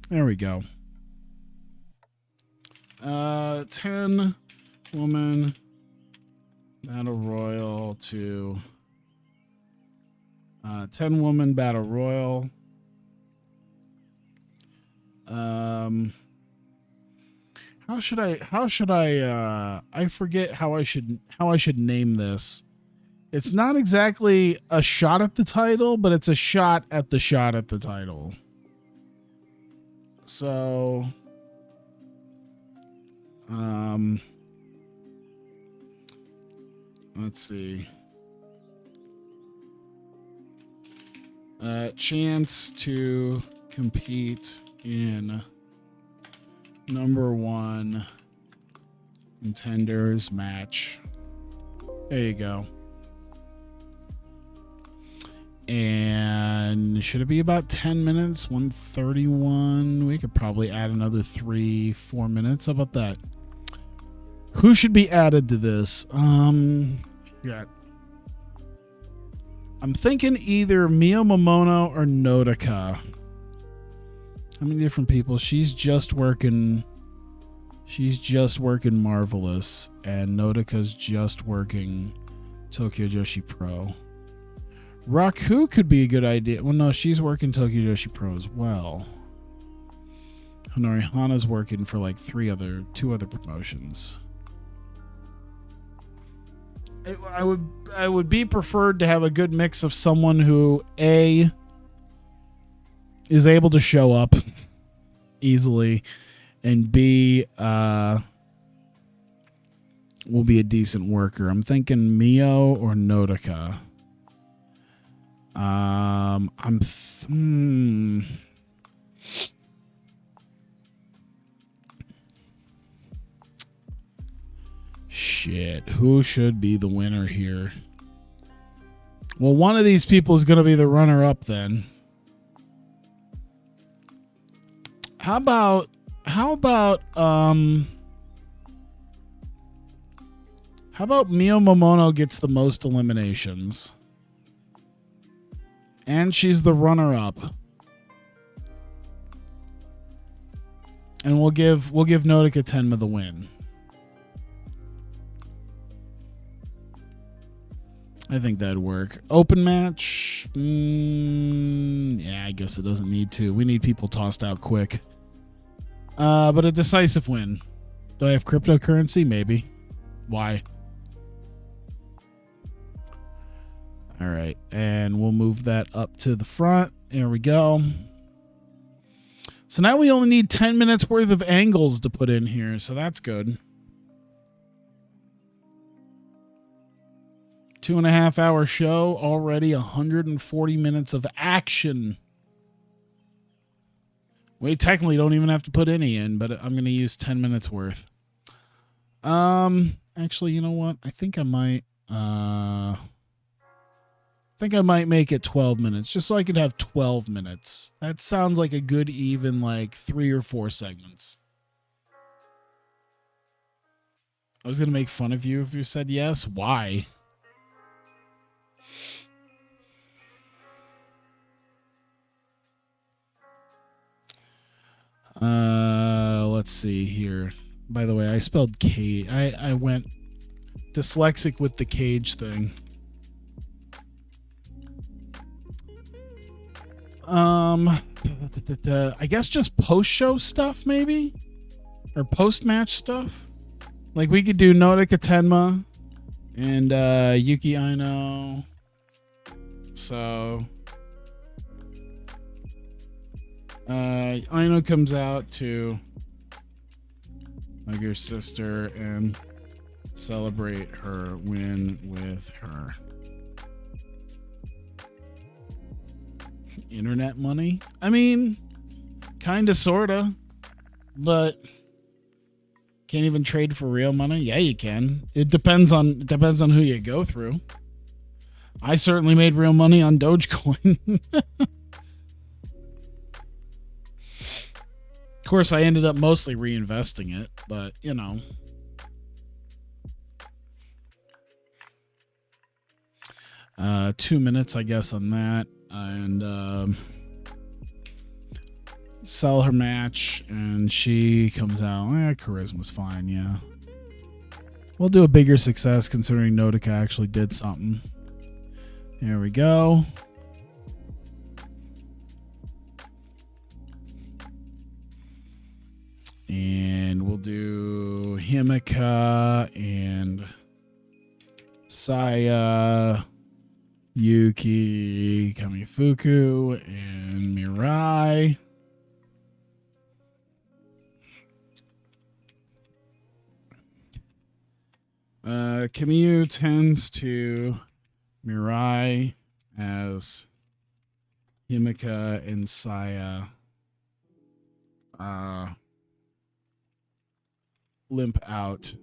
There we go. 10 woman battle royal to 10 woman battle royal. How should I I forget how I should name this. It's not exactly a shot at the title, but it's a shot at the title. So let's see. Chance to compete in #1 contenders match. There you go. And should it be about 10 minutes? 131. We could probably add another 3-4 minutes. How about that? Who should be added to this? Yeah. I'm thinking either Mio Momono or Nodoka. How many different people? She's just working Marvelous, and Nodoka's just working Tokyo Joshi Pro. Raku could be a good idea. Well, no, she's working Tokyo Joshi Pro as well. Honori Hana's working for like two other promotions. I would be preferred to have a good mix of someone who A is able to show up easily, and B will be a decent worker. I'm thinking Mio or Nodoka. Shit, who should be the winner here? Well, one of these people is going to be the runner-up then. How about Mio Momono gets the most eliminations? And she's the runner-up. And we'll give Nodoka Tenma the win. I think that'd work. Open match? Yeah, I guess it doesn't need to. We need people tossed out quick. But a decisive win. Do I have cryptocurrency? Maybe. Why? All right, and we'll move that up to the front. There we go. So now we only need 10 minutes worth of angles to put in here, so that's good. 2.5 hour show, already 140 minutes of action. We technically don't even have to put any in, but I'm going to use 10 minutes worth. Actually, you know what? I think I might think I might make it 12 minutes just so I could have 12 minutes. That sounds like a good even like 3 or 4 segments. I was going to make fun of you if you said yes. Why? Let's see here. By the way, I spelled cage. I went dyslexic with the cage thing. I guess just post-show stuff, maybe? Or post-match stuff? Like, we could do Nodoka Tenma and Yuki Aino. So... Aino comes out to hug her sister and celebrate her win with her. Internet money? I mean, kinda, sorta. But can't even trade for real money? Yeah, you can. It depends on who you go through. I certainly made real money on Dogecoin. Of course, I ended up mostly reinvesting it, but, you know. Uh, 2 minutes, I guess, on that. And sell her match, and she comes out. Charisma's fine, yeah. We'll do a bigger success considering Nodoka actually did something. There we go. And we'll do Himeka and Saya, Yuki, Kamifuku, and Mirai. Kamiyu tends to Mirai as Himeka and Saya limp out,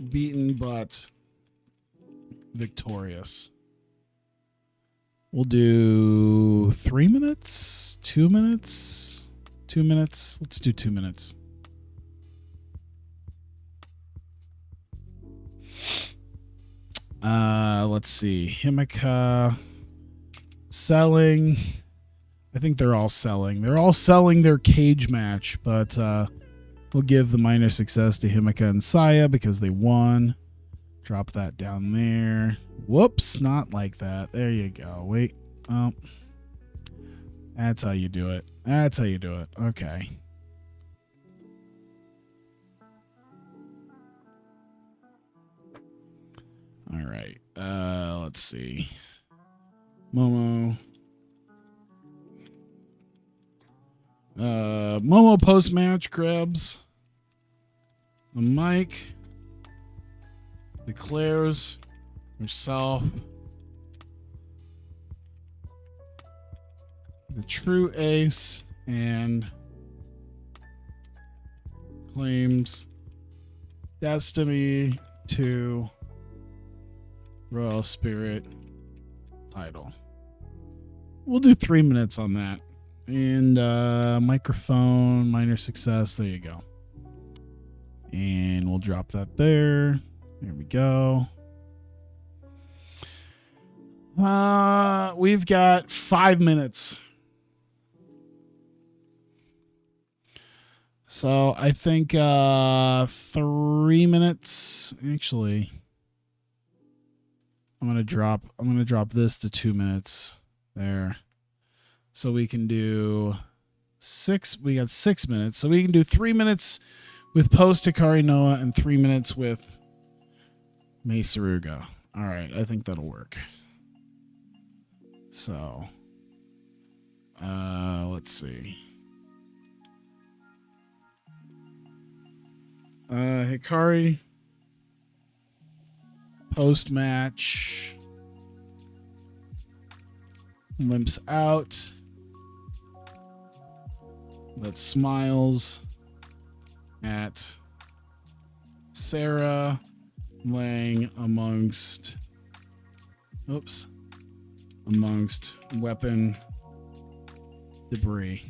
beaten but victorious. We'll do 3 minutes, 2 minutes, 2 minutes. Let's do 2 minutes. Let's see. Himeka selling. I think they're all selling. They're all selling their cage match, but we'll give the minor success to Himeka and Saya because they won. Drop that down there. Whoops, not like that. There you go. Wait. Oh. That's how you do it. That's how you do it. Okay. All right. Let's see. Momo. Momo post-match grabs the mic, declares herself the true ace and claims destiny to Royal Spirit title. We'll do 3 minutes on that. And microphone, minor success. There you go. And we'll drop that there. There we go. We've got 5 minutes. So I think 3 minutes. Actually, I'm gonna drop this to 2 minutes there. So we can do 6. We got 6 minutes. So we can do 3 minutes with post Hikari Noah and 3 minutes with Mei Saruga. All right, I think that'll work. So, let's see. Hikari post match limps out, but smiles at Sarah laying amongst Oops. Amongst weapon debris.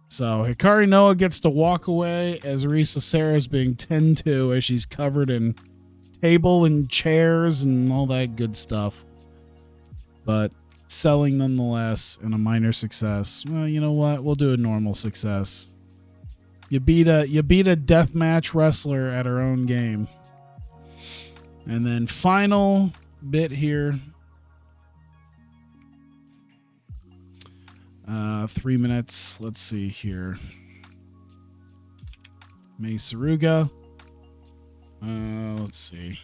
So Hikari Noa gets to walk away as Risa Sarah is being tended to as she's covered in table and chairs and all that good stuff. But selling nonetheless and a minor success. Well, you know what? We'll do a normal success. You beat a deathmatch wrestler at her own game. And then final bit here. 3 minutes. Let's see here. Mei Suruga. Let's see.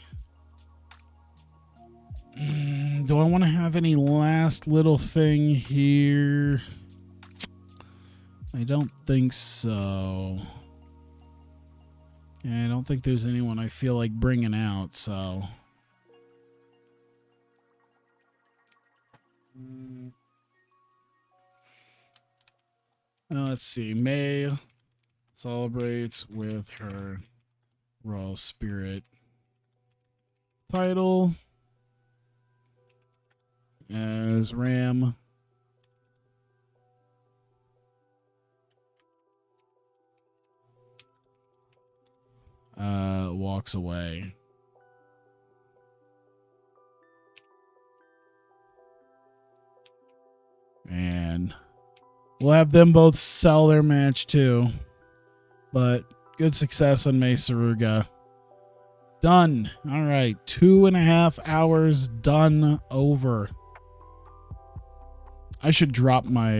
Do I want to have any last little thing here? I don't think so. Yeah, I don't think there's anyone I feel like bringing out, so. Let's see. May celebrates with her Raw Spirit title as Ram walks away. And we'll have them both sell their match too. But good success on Mei Suruga. Done. All right. 2.5 hours done over. I should drop my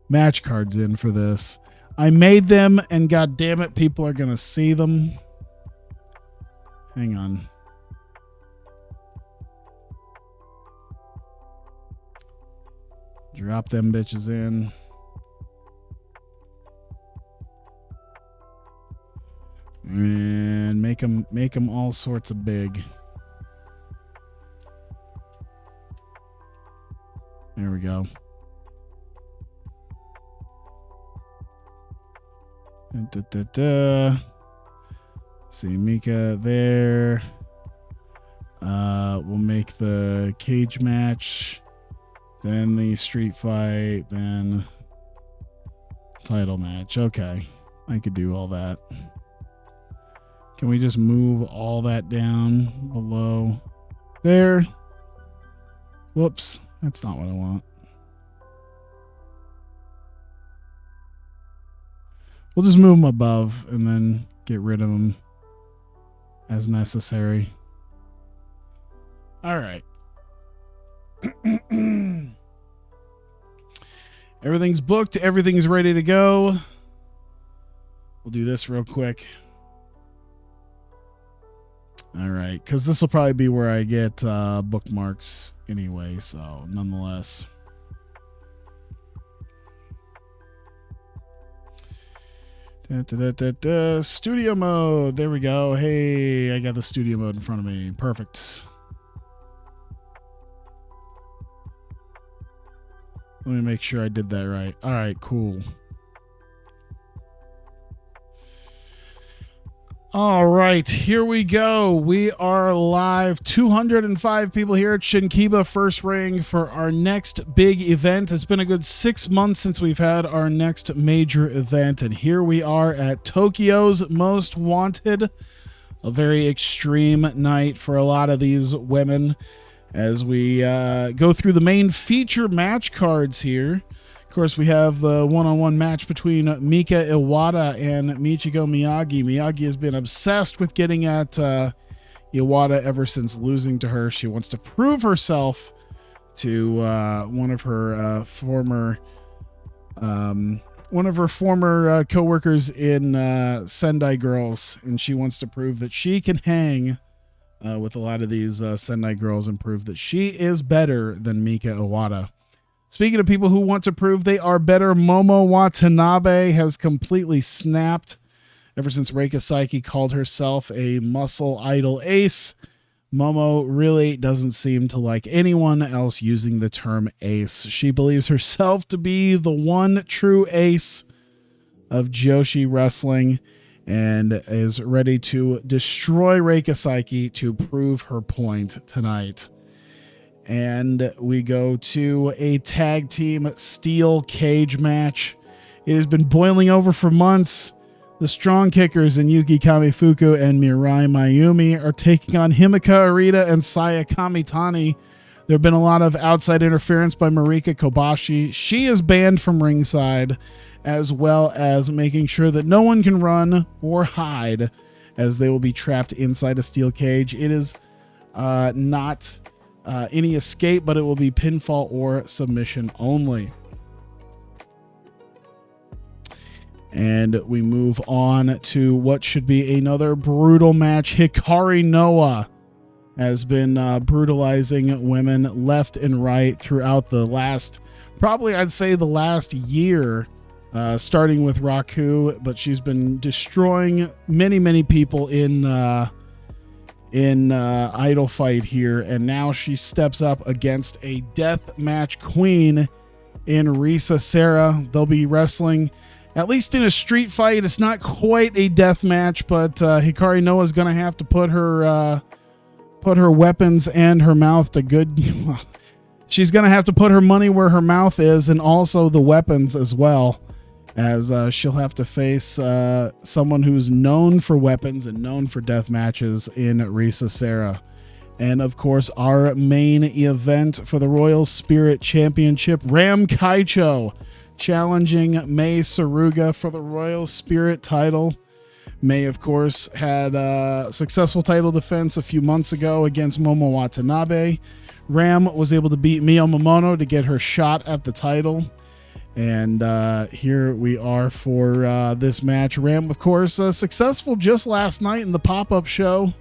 match cards in for this. I made them and god damn it, people are gonna see them. Hang on. Drop them bitches in. And make them all sorts of big. There we go. See Mika there. We'll make the cage match, then the street fight, then title match. Okay, I could do all that. Can we just move all that down below there? Whoops, that's not what I want. We'll just move them above and then get rid of them as necessary. All right. Everything's booked. Everything's ready to go. We'll do this real quick. All right. Because this will probably be where I get bookmarks anyway. So nonetheless. Studio mode. There we go. Hey, I got the studio mode in front of me. Perfect. Let me make sure I did that right. All right, cool. All right, here we go. We are live. 205 people here at Shinkiba First Ring for our next big event. It's been a good 6 months since we've had our next major event, and here we are at Tokyo's Most Wanted. A very extreme night for a lot of these women as we go through the main feature match cards here. Of course, we have the one-on-one match between Mika Iwata and Michiko Miyagi. Miyagi has been obsessed with getting at Iwata ever since losing to her. She wants to prove herself to one of her former co-workers in Sendai Girls, and she wants to prove that she can hang with a lot of these Sendai Girls and prove that she is better than Mika Iwata. Speaking of people who want to prove they are better, Momo Watanabe has completely snapped ever since Reika Saiki called herself a muscle idol ace. Momo really doesn't seem to like anyone else using the term ace. She believes herself to be the one true ace of Joshi wrestling, and is ready to destroy Reika Saiki to prove her point tonight. And we go to a tag team steel cage match. It has been boiling over for months. The Strong Kickers and Yuki Kamifuku and Mirai Mayumi are taking on Himeka Arita and Saya Kamitani. There have been a lot of outside interference by Marika Kobashi. She is banned from ringside, as well as making sure that no one can run or hide, as they will be trapped inside a steel cage. It is not any escape, but it will be pinfall or submission only. And we move on to what should be another brutal match. Hikari Noa has been brutalizing women left and right throughout the last, probably I'd say the last year, starting with Raku, but she's been destroying many people in Idol Fight here, and now she steps up against a death match queen in Risa Serra. They'll be wrestling, at least in a street fight. It's not quite a death match, but Hikari Noa is going to have to put her weapons and her mouth to good. She's going to have to put her money where her mouth is, and also the weapons as well, as she'll have to face someone who's known for weapons and known for death matches in Risa Serra. And of course, our main event for the Royal Spirit Championship, Ram Kaicho challenging Mei Suruga for the Royal Spirit title. Mei, of course, had a successful title defense a few months ago against Momo Watanabe. Ram was able to beat Mio Momono to get her shot at the title. And here we are for this match. Ram, of course, successful just last night in the pop-up show,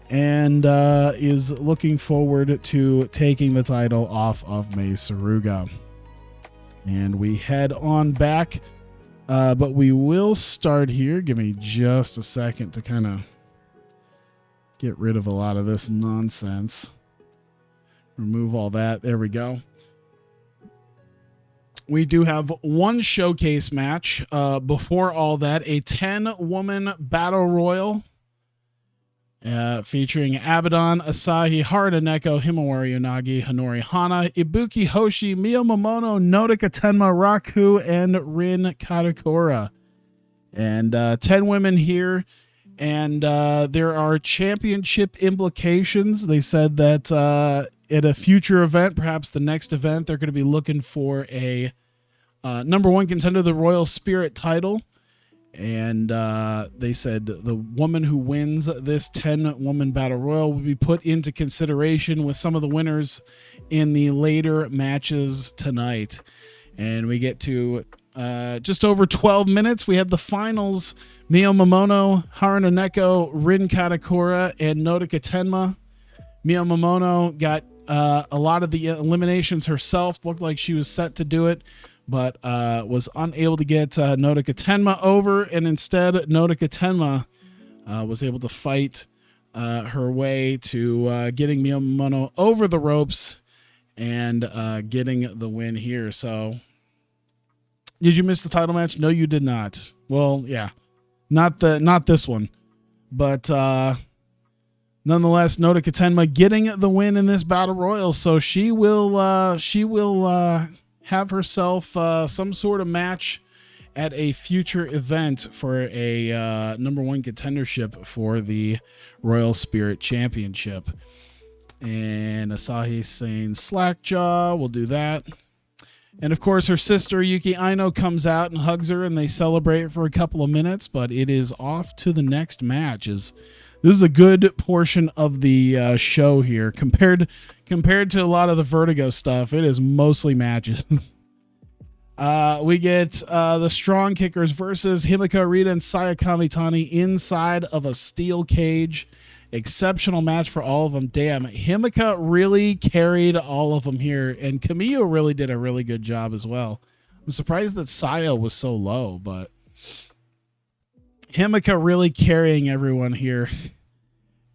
and is looking forward to taking the title off of Mei Suruga. And we head on back, but we will start here. Give me just a second to kind of get rid of a lot of this nonsense. Remove all that. There we go. We do have one showcase match. Before all that, a 10-woman battle royal featuring Abaddon, Asahi, Harada Neko, Himawari Unagi, Hanori Hana, Ibuki Hoshi, Mio Momono, Nodoka Tenma, Raku, and Rin Katakura. And 10 women here. And there are championship implications. They said that at a future event, perhaps the next event, they're going to be looking for a number one contender, the Royal Spirit title. And they said the woman who wins this 10-woman battle royal will be put into consideration with some of the winners in the later matches tonight. And we get to just over 12 minutes. We have the finals. Mio Momono, Haruna Neko, Rin Katakura, and Nodoka Tenma. Mio Momono got a lot of the eliminations herself. Looked like she was set to do it, but was unable to get Nodoka Tenma over, and instead Nodoka Tenma was able to fight her way to getting Mio Momono over the ropes and getting the win here. So, did you miss the title match? No, you did not. Well, yeah, not this one, but nonetheless, Nodoka Tenma getting the win in this battle royal. So she will have herself some sort of match at a future event for a number one contendership for the Royal Spirit Championship. And Asahi saying Slackjaw, we'll do that. And of course, her sister Yuki Aino comes out and hugs her, and they celebrate for a couple of minutes, but it is off to the next match. This is a good portion of the show here compared to a lot of the Vertigo stuff. It is mostly matches. We get the Strong Kickers versus Himeka Arita and Saya Kamitani inside of a steel cage. Exceptional match for all of them. Damn, Himeka really carried all of them here, and Camillo really did a really good job as well. I'm surprised that Saya was so low, but Himeka really carrying everyone here.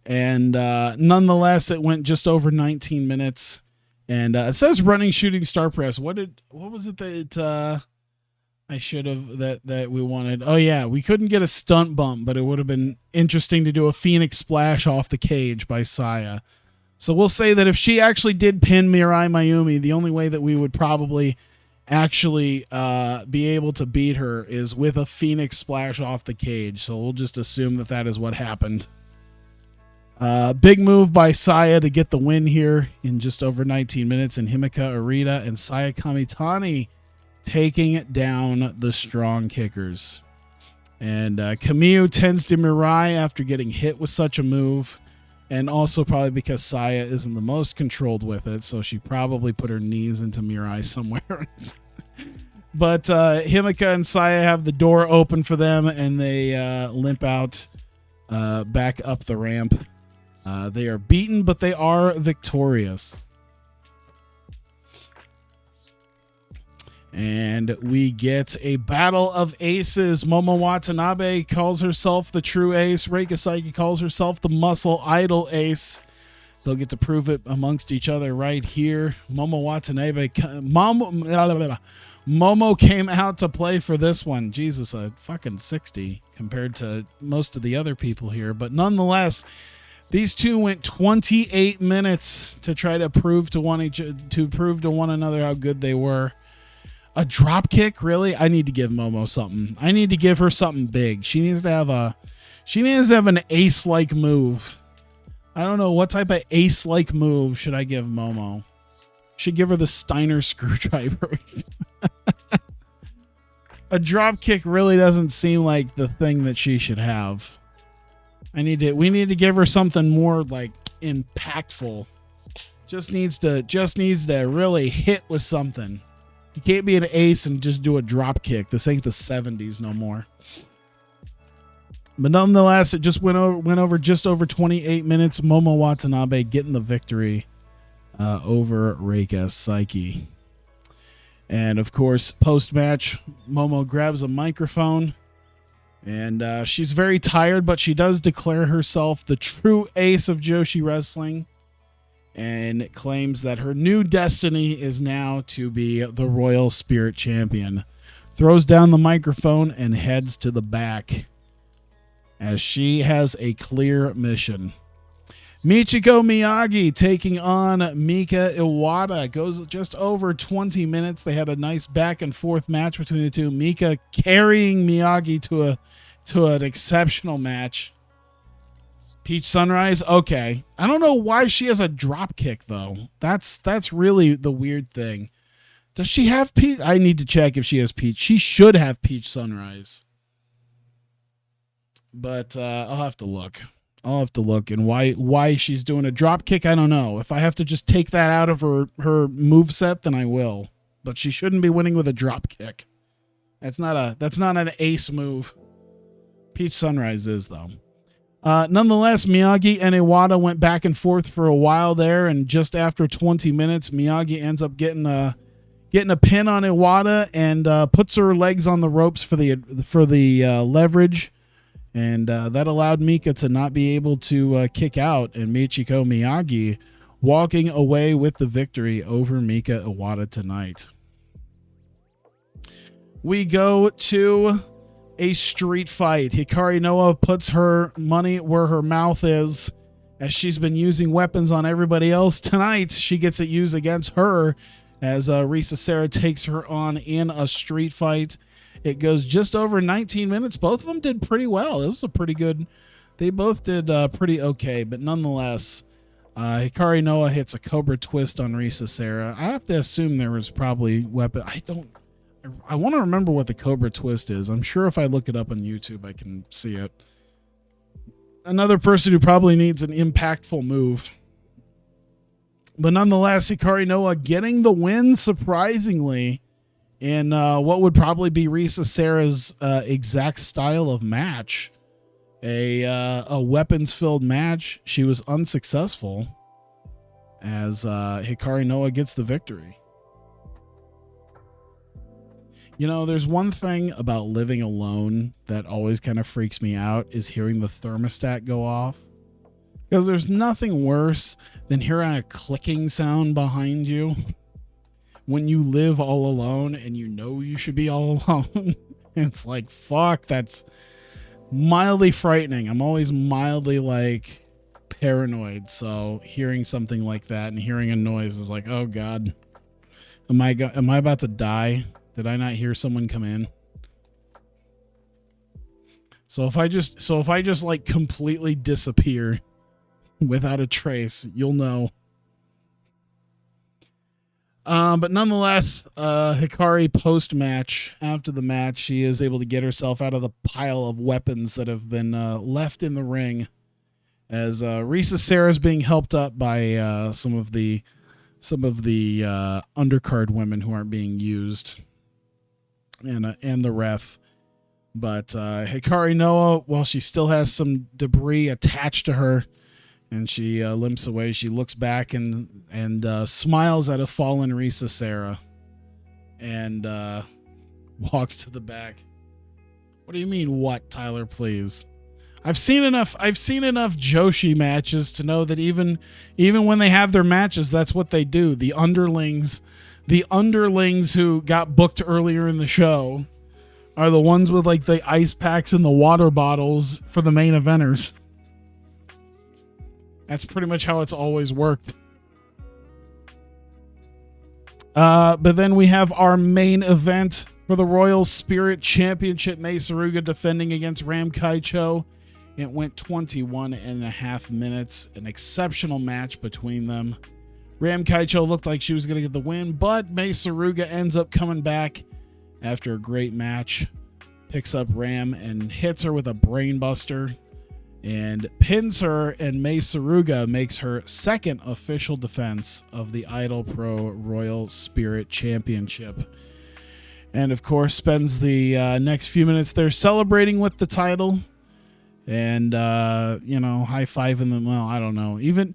And nonetheless, it went just over 19 minutes. And it says running shooting star press. What was it that I should have that we wanted. Oh yeah, we couldn't get a stunt bump, but it would have been interesting to do a Phoenix splash off the cage by Saya. So we'll say that if she actually did pin Mirai Mayumi, the only way that we would probably actually be able to beat her is with a Phoenix splash off the cage. So we'll just assume that that is what happened. Big move by Saya to get the win here in just over 19 minutes, and Himeka Arita and Saya Kamitani taking down the strong kickers. And Kamio tends to Mirai after getting hit with such a move, and also probably because Saya isn't the most controlled with it, so she probably put her knees into Mirai somewhere. But Himeka and Saya have the door open for them, and they limp out back up the ramp. They are beaten, but they are victorious. And we get a battle of aces. Momo Watanabe calls herself the true ace. Reika Saiki calls herself the muscle idol ace. They'll get to prove it amongst each other right here. Momo came out to play for this one. Jesus, a fucking 60 compared to most of the other people here. But nonetheless, these two went 28 minutes to try to prove to one another how good they were. A drop kick, really? I need to give Momo something. I need to give her something big. She needs to have an ace-like move. I don't know what type of ace-like move should I give Momo. Should give her the Steiner screwdriver. A drop kick really doesn't seem like the thing that she should have. We need to give her something more like impactful. Just needs to really hit with something. You can't be an ace and just do a drop kick. This ain't the 70s no more. But nonetheless, it just went over just over 28 minutes. Momo Watanabe getting the victory over Reika Saiki. And of course, post-match, Momo grabs a microphone. And she's very tired, but she does declare herself the true ace of Joshi Wrestling. And claims that her new destiny is now to be the Royal Spirit Champion. Throws down the microphone and heads to the back, as she has a clear mission. Michiko Miyagi taking on Mika Iwata. Goes just over 20 minutes. They had a nice back and forth match between the two. Mika carrying Miyagi to an exceptional match. Peach Sunrise, okay. I don't know why she has a drop kick though. That's really the weird thing. Does she have Peach? I need to check if she has Peach. She should have Peach Sunrise. But I'll have to look. And why she's doing a drop kick, I don't know. If I have to just take that out of her moveset, then I will. But she shouldn't be winning with a drop kick. That's not an ace move. Peach Sunrise is though. Nonetheless, Miyagi and Iwata went back and forth for a while there, and just after 20 minutes, Miyagi ends up getting a pin on Iwata and puts her legs on the ropes for the leverage, and that allowed Mika to not be able to kick out, and Michiko Miyagi walking away with the victory over Mika Iwata tonight. We go to a street fight. Hikari Noa puts her money where her mouth is, as she's been using weapons on everybody else. Tonight, she gets it used against her as Risa Sera takes her on in a street fight. It goes just over 19 minutes. Both of them did pretty well. This is a pretty good... They both did pretty okay, but nonetheless, Hikari Noa hits a Cobra Twist on Risa Sera. I have to assume there was probably weapon... I want to remember what the Cobra Twist is. I'm sure if I look it up on YouTube, I can see it. Another person who probably needs an impactful move. But nonetheless, Hikari Noa getting the win, surprisingly, in what would probably be Risa Sera's exact style of match. A weapons-filled match. She was unsuccessful as Hikari Noa gets the victory. You know, there's one thing about living alone that always kind of freaks me out is hearing the thermostat go off. Because there's nothing worse than hearing a clicking sound behind you. when you live all alone and you know you should be all alone. It's like, fuck, that's mildly frightening. I'm always mildly like paranoid. So hearing something like that and hearing a noise is like, oh God, am I about to die? Did I not hear someone come in? So if I just like completely disappear without a trace, you'll know. But nonetheless, Hikari post-match, after the match, she is able to get herself out of the pile of weapons that have been left in the ring, as Risa Sera is being helped up by some of the undercard women who aren't being used, and the ref. But Hikari Noa, while she still has some debris attached to her, and she limps away, she looks back and smiles at a fallen Risa Sera, and walks to the back. What do you mean, what, Tyler? Please. I've seen enough Joshi matches to know that even when they have their matches, that's what they do. The underlings who got booked earlier in the show are the ones with like the ice packs and the water bottles for the main eventers. That's pretty much how it's always worked. But then we have our main event for the Royal Spirit Championship. Mei Suruga defending against Ram Kaicho. It went 21 and a half minutes. An exceptional match between them. Ram Kaicho looked like she was going to get the win, but Mei Suruga ends up coming back after a great match. Picks up Ram and hits her with a brainbuster and pins her, and Mei Suruga makes her second official defense of the IdolPro Royal Spirit Championship. And of course spends the next few minutes there celebrating with the title and high-fiving them. Well, I don't know, even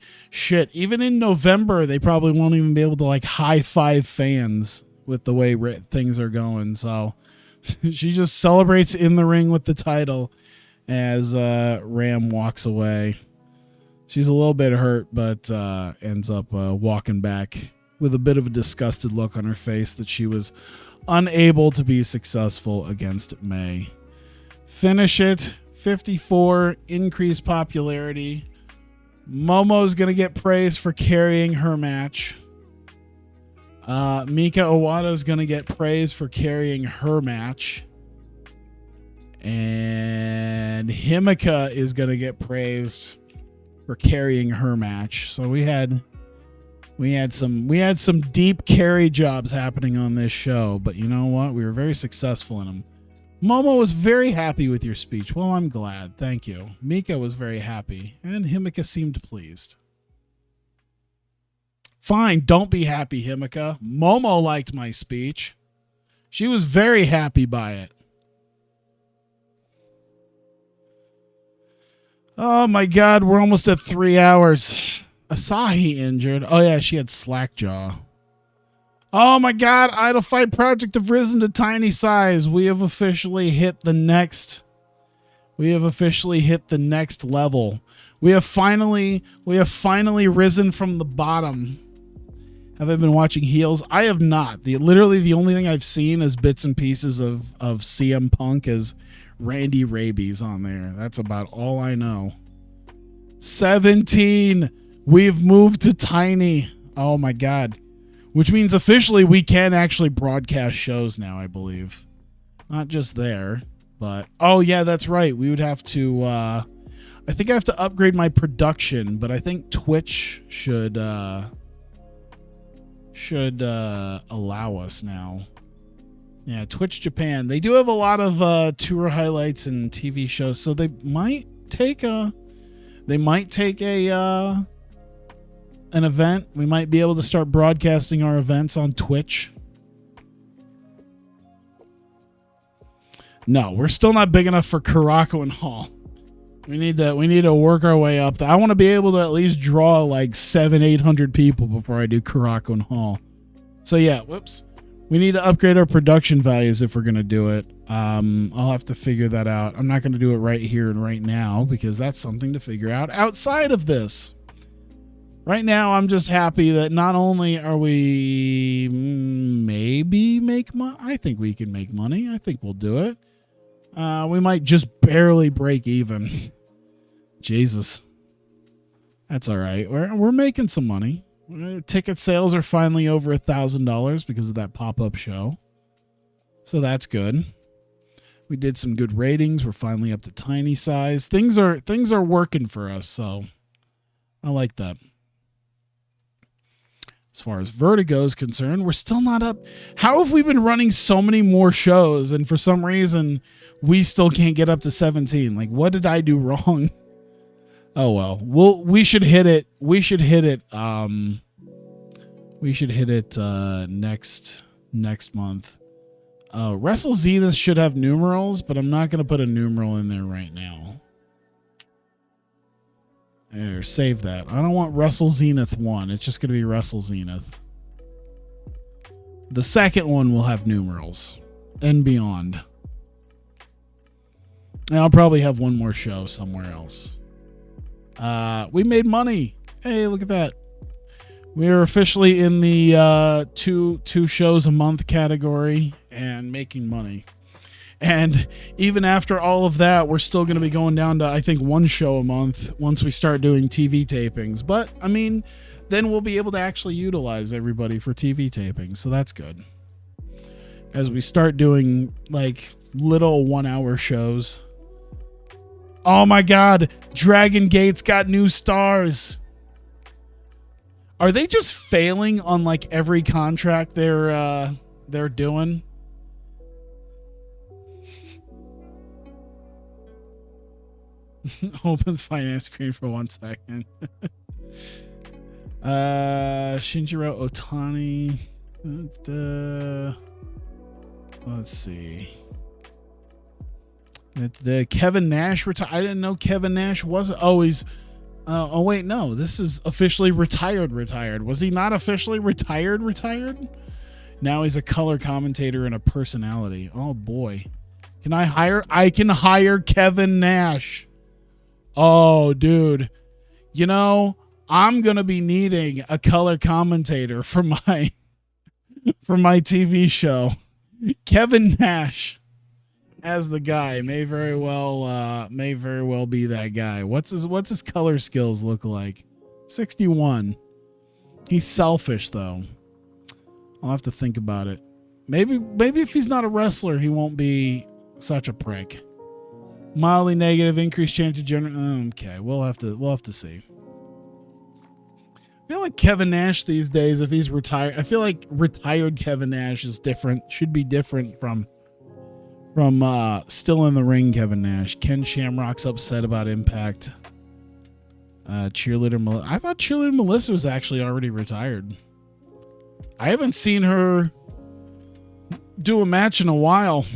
in November they probably won't even be able to like high-five fans with the way things are going. So she just celebrates in the ring with the title as Ram walks away. She's a little bit hurt, but ends up walking back with a bit of a disgusted look on her face that she was unable to be successful against May. Finish it. 54, increased popularity. Momo's going to get praised for carrying her match. Mika Owada is going to get praised for carrying her match. And Himeka is going to get praised for carrying her match. So we had some deep carry jobs happening on this show, but you know what? We were very successful in them. Momo was very happy with your speech. Well, I'm glad. Thank you. Mika was very happy, and Himeka seemed pleased. Fine, don't be happy, Himeka. Momo liked my speech. She was very happy by it. Oh my God, we're almost at 3 hours. Asahi injured. Oh yeah, she had slack jaw. Oh my God, Idolfight Project have risen to tiny size. We have officially hit the next level. We have finally risen from the bottom. Have I been watching Heels? I have not. Literally the only thing I've seen is bits and pieces of CM Punk as Randy Rabies on there. That's about all I know. 17. We've moved to tiny. Oh my God. Which means officially we can actually broadcast shows now, I believe. Not just there, but oh yeah, that's right. We would have to I think I have to upgrade my production, but I think Twitch should allow us now. Yeah, Twitch Japan. They do have a lot of tour highlights and TV shows, so they might take an event. We might be able to start broadcasting our events on Twitch. No, we're still not big enough for Kurako and Hall. We need to work our way up. I want to be able to at least draw like 700-800 people before I do Kurako and Hall. So yeah, whoops. We need to upgrade our production values if we're going to do it. I'll have to figure that out. I'm not going to do it right here and right now because that's something to figure out outside of this. Right now, I'm just happy that not only are we maybe make money, I think we can make money. I think we'll do it. We might just barely break even. Jesus. That's all right. We're making some money. Ticket sales are finally over $1,000 because of that pop-up show. So that's good. We did some good ratings. We're finally up to tiny size. Things are working for us, so I like that. As far as Vertigo is concerned, we're still not up. How have we been running so many more shows and for some reason we still can't get up to 17? Like, what did I do wrong? Oh well. We should hit it. We should hit it next month. Wrestle Zenith should have numerals, but I'm not going to put a numeral in there right now. There, save that. I don't want Wrestle Zenith 1. It's just going to be Wrestle Zenith. The second one will have numerals and beyond. And I'll probably have one more show somewhere else. We made money. Hey, look at that. We are officially in the two shows a month category and making money. And even after all of that, we're still going to be going down to, I think, one show a month once we start doing TV tapings. But, I mean, then we'll be able to actually utilize everybody for TV tapings. So that's good. As we start doing, like, little 1 hour shows. Oh, my God. Dragon Gate's got new stars. Are they just failing on, like, every contract they're doing? Opens finance screen for 1 second. Shinjiro Otani. Let's see. The Kevin Nash retired. I didn't know Kevin Nash was always. Oh wait, no. This is officially retired. Was he not officially retired? Now he's a color commentator and a personality. Oh boy. I can hire Kevin Nash. Oh, dude. You know, I'm going to be needing a color commentator for my TV show. Kevin Nash as the guy may very well be that guy. What's his color skills look like? 61. He's selfish though. I'll have to think about it. Maybe if he's not a wrestler, he won't be such a prick. Mildly negative, increased chance of general. Okay, we'll have to see. I feel like Kevin Nash these days, if he's retired, I feel like retired Kevin Nash is different. Should be different from still in the ring Kevin Nash. Ken Shamrock's upset about Impact. Cheerleader Melissa. I thought Cheerleader Melissa was actually already retired. I haven't seen her do a match in a while.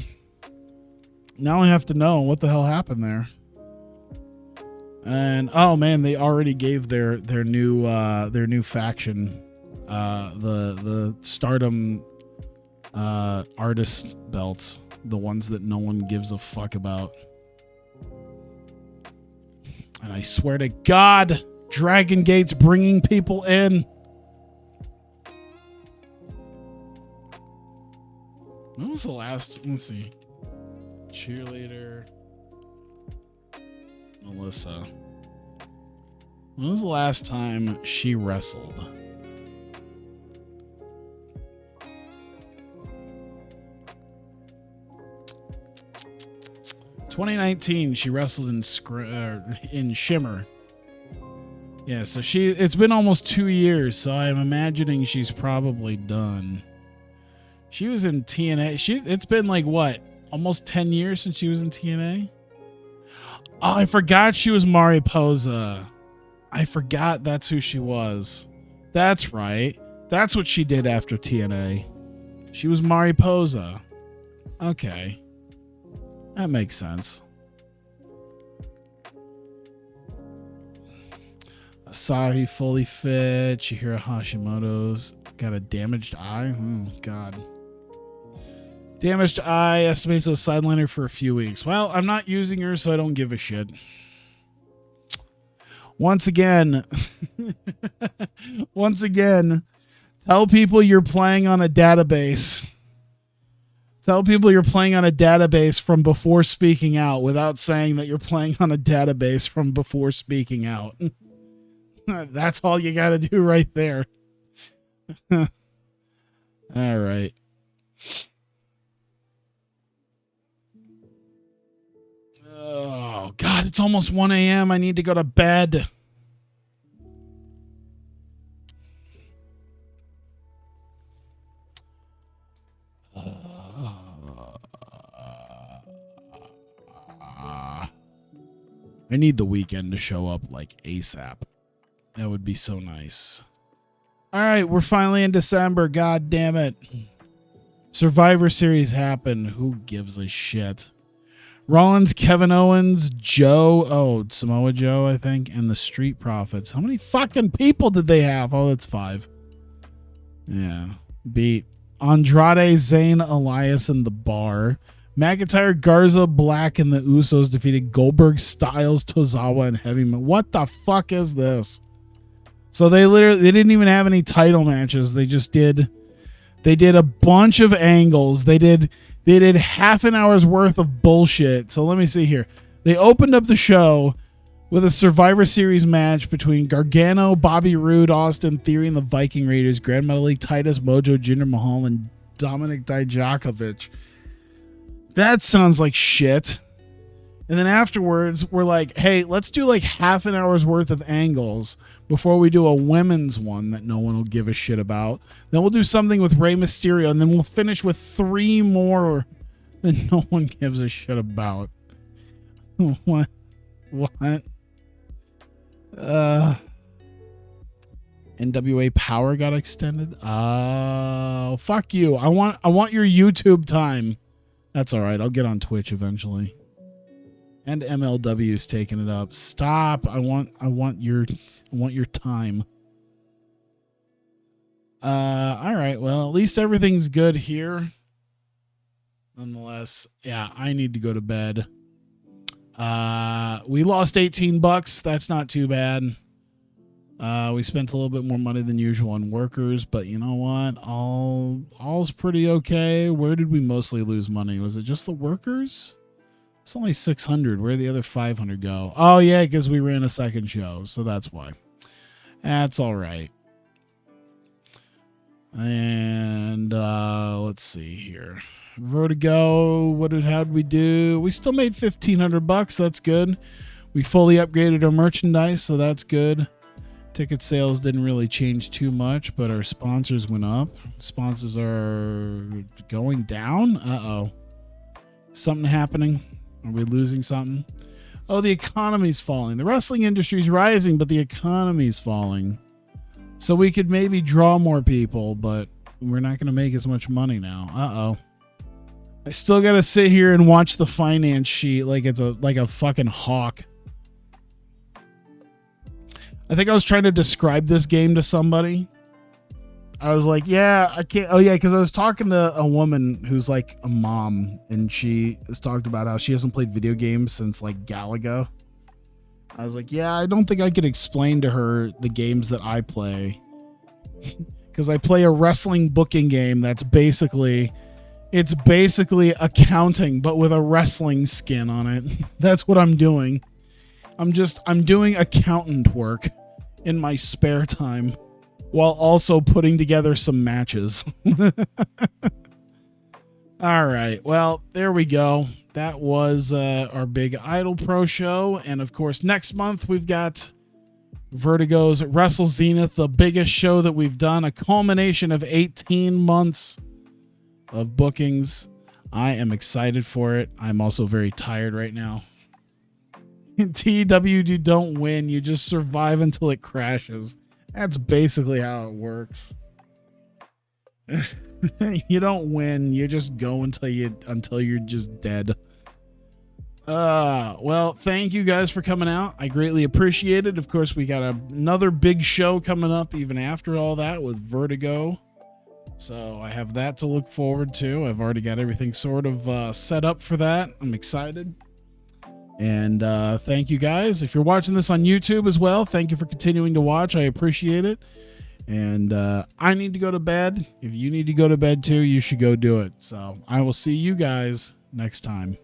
Now I have to know what the hell happened there. And oh man, they already gave their new faction the Stardom artist belts, the ones that no one gives a fuck about. And I swear to God, Dragon Gate's bringing people in. When was the last? Let's see. Cheerleader Melissa. When was the last time she wrestled? "2019, she wrestled in Shimmer." Yeah, so it's been almost 2 years, so I'm imagining she's probably done. She was in TNA. It's been like what? Almost 10 years since she was in TNA? Oh, I forgot she was Mariposa. I forgot that's who she was. That's right. That's what she did after TNA. She was Mariposa. Okay. That makes sense. Asahi fully fit. Chihiro Hashimoto's got a damaged eye. Oh, God. Damaged eye, estimates a sideliner for a few weeks. Well, I'm not using her, so I don't give a shit. Once again, once again, tell people you're playing on a database. Tell people you're playing on a database from before speaking out without saying that you're playing on a database from before speaking out. That's all you got to do right there. All right. Oh, God, it's almost 1 a.m. I need to go to bed. I need the weekend to show up like ASAP. That would be so nice. All right, we're finally in December. God damn it. Survivor Series happened. Who gives a shit? Rollins, Kevin Owens, Samoa Joe, I think, and the Street Profits. How many fucking people did they have? Oh, that's 5. Yeah. Beat Andrade, Zayn, Elias, and The Bar. McIntyre, Garza, Black, and the Usos defeated Goldberg, Styles, Tozawa, and Heavy Metal. What the fuck is this? So they didn't even have any title matches. They did a bunch of angles. They did half an hour's worth of bullshit. So let me see here. They opened up the show with a Survivor Series match between Gargano, Bobby Roode, Austin Theory, and the Viking Raiders, Grand Metalik, Titus, Mojo, Jinder Mahal, and Dominic Dijakovic. That sounds like shit. And then afterwards, we're like, hey, let's do like half an hour's worth of angles before we do a women's one that no one will give a shit about. Then we'll do something with Rey Mysterio, and then we'll finish with 3 more that no one gives a shit about. What? NWA Power got extended. Oh, fuck you. I want your YouTube time. That's all right. I'll get on Twitch eventually. And MLW's taking it up. Stop. I want your time. All right. Well, at least everything's good here. Nonetheless, yeah, I need to go to bed. We lost $18. That's not too bad. We spent a little bit more money than usual on workers, but you know what? All's pretty okay. Where did we mostly lose money? Was it just the workers? It's only 600. Where'd the other 500 go? Oh yeah, because we ran a second show, so that's why. That's all right. And let's see here. Vertigo, how'd we do? We still made $1,500. That's good. We fully upgraded our merchandise, so that's good. Ticket sales didn't really change too much, but our sponsors went up. Sponsors are going down. Uh-oh. Something happening? Are we losing something? Oh, the economy's falling. The wrestling industry's rising, but the economy's falling. So we could maybe draw more people, but we're not going to make as much money now. Uh-oh. I still got to sit here and watch the finance sheet like it's like a fucking hawk. I think I was trying to describe this game to somebody. I was like, yeah, I can't. Oh, yeah, because I was talking to a woman who's like a mom, and she has talked about how she hasn't played video games since like Galaga. I was like, yeah, I don't think I could explain to her the games that I play. Because I play a wrestling booking game that's basically accounting, but with a wrestling skin on it. That's what I'm doing. I'm doing accountant work in my spare time while also putting together some matches. All right. Well, there we go. That was our big IdolPro show. And of course, next month we've got Vertigo's Wrestle Zenith, the biggest show that we've done, a culmination of 18 months of bookings. I am excited for it. I'm also very tired right now. In TEW, you don't win. You just survive until it crashes. That's basically how it works. You don't win. You just go until you're just dead. Well, thank you guys for coming out. I greatly appreciate it. Of course, we got another big show coming up even after all that with Vertigo. So I have that to look forward to. I've already got everything sort of set up for that. I'm excited. And thank you guys. If you're watching this on YouTube as well, thank you for continuing to watch. I appreciate it. And I need to go to bed. If you need to go to bed too, you should go do it. So I will see you guys next time.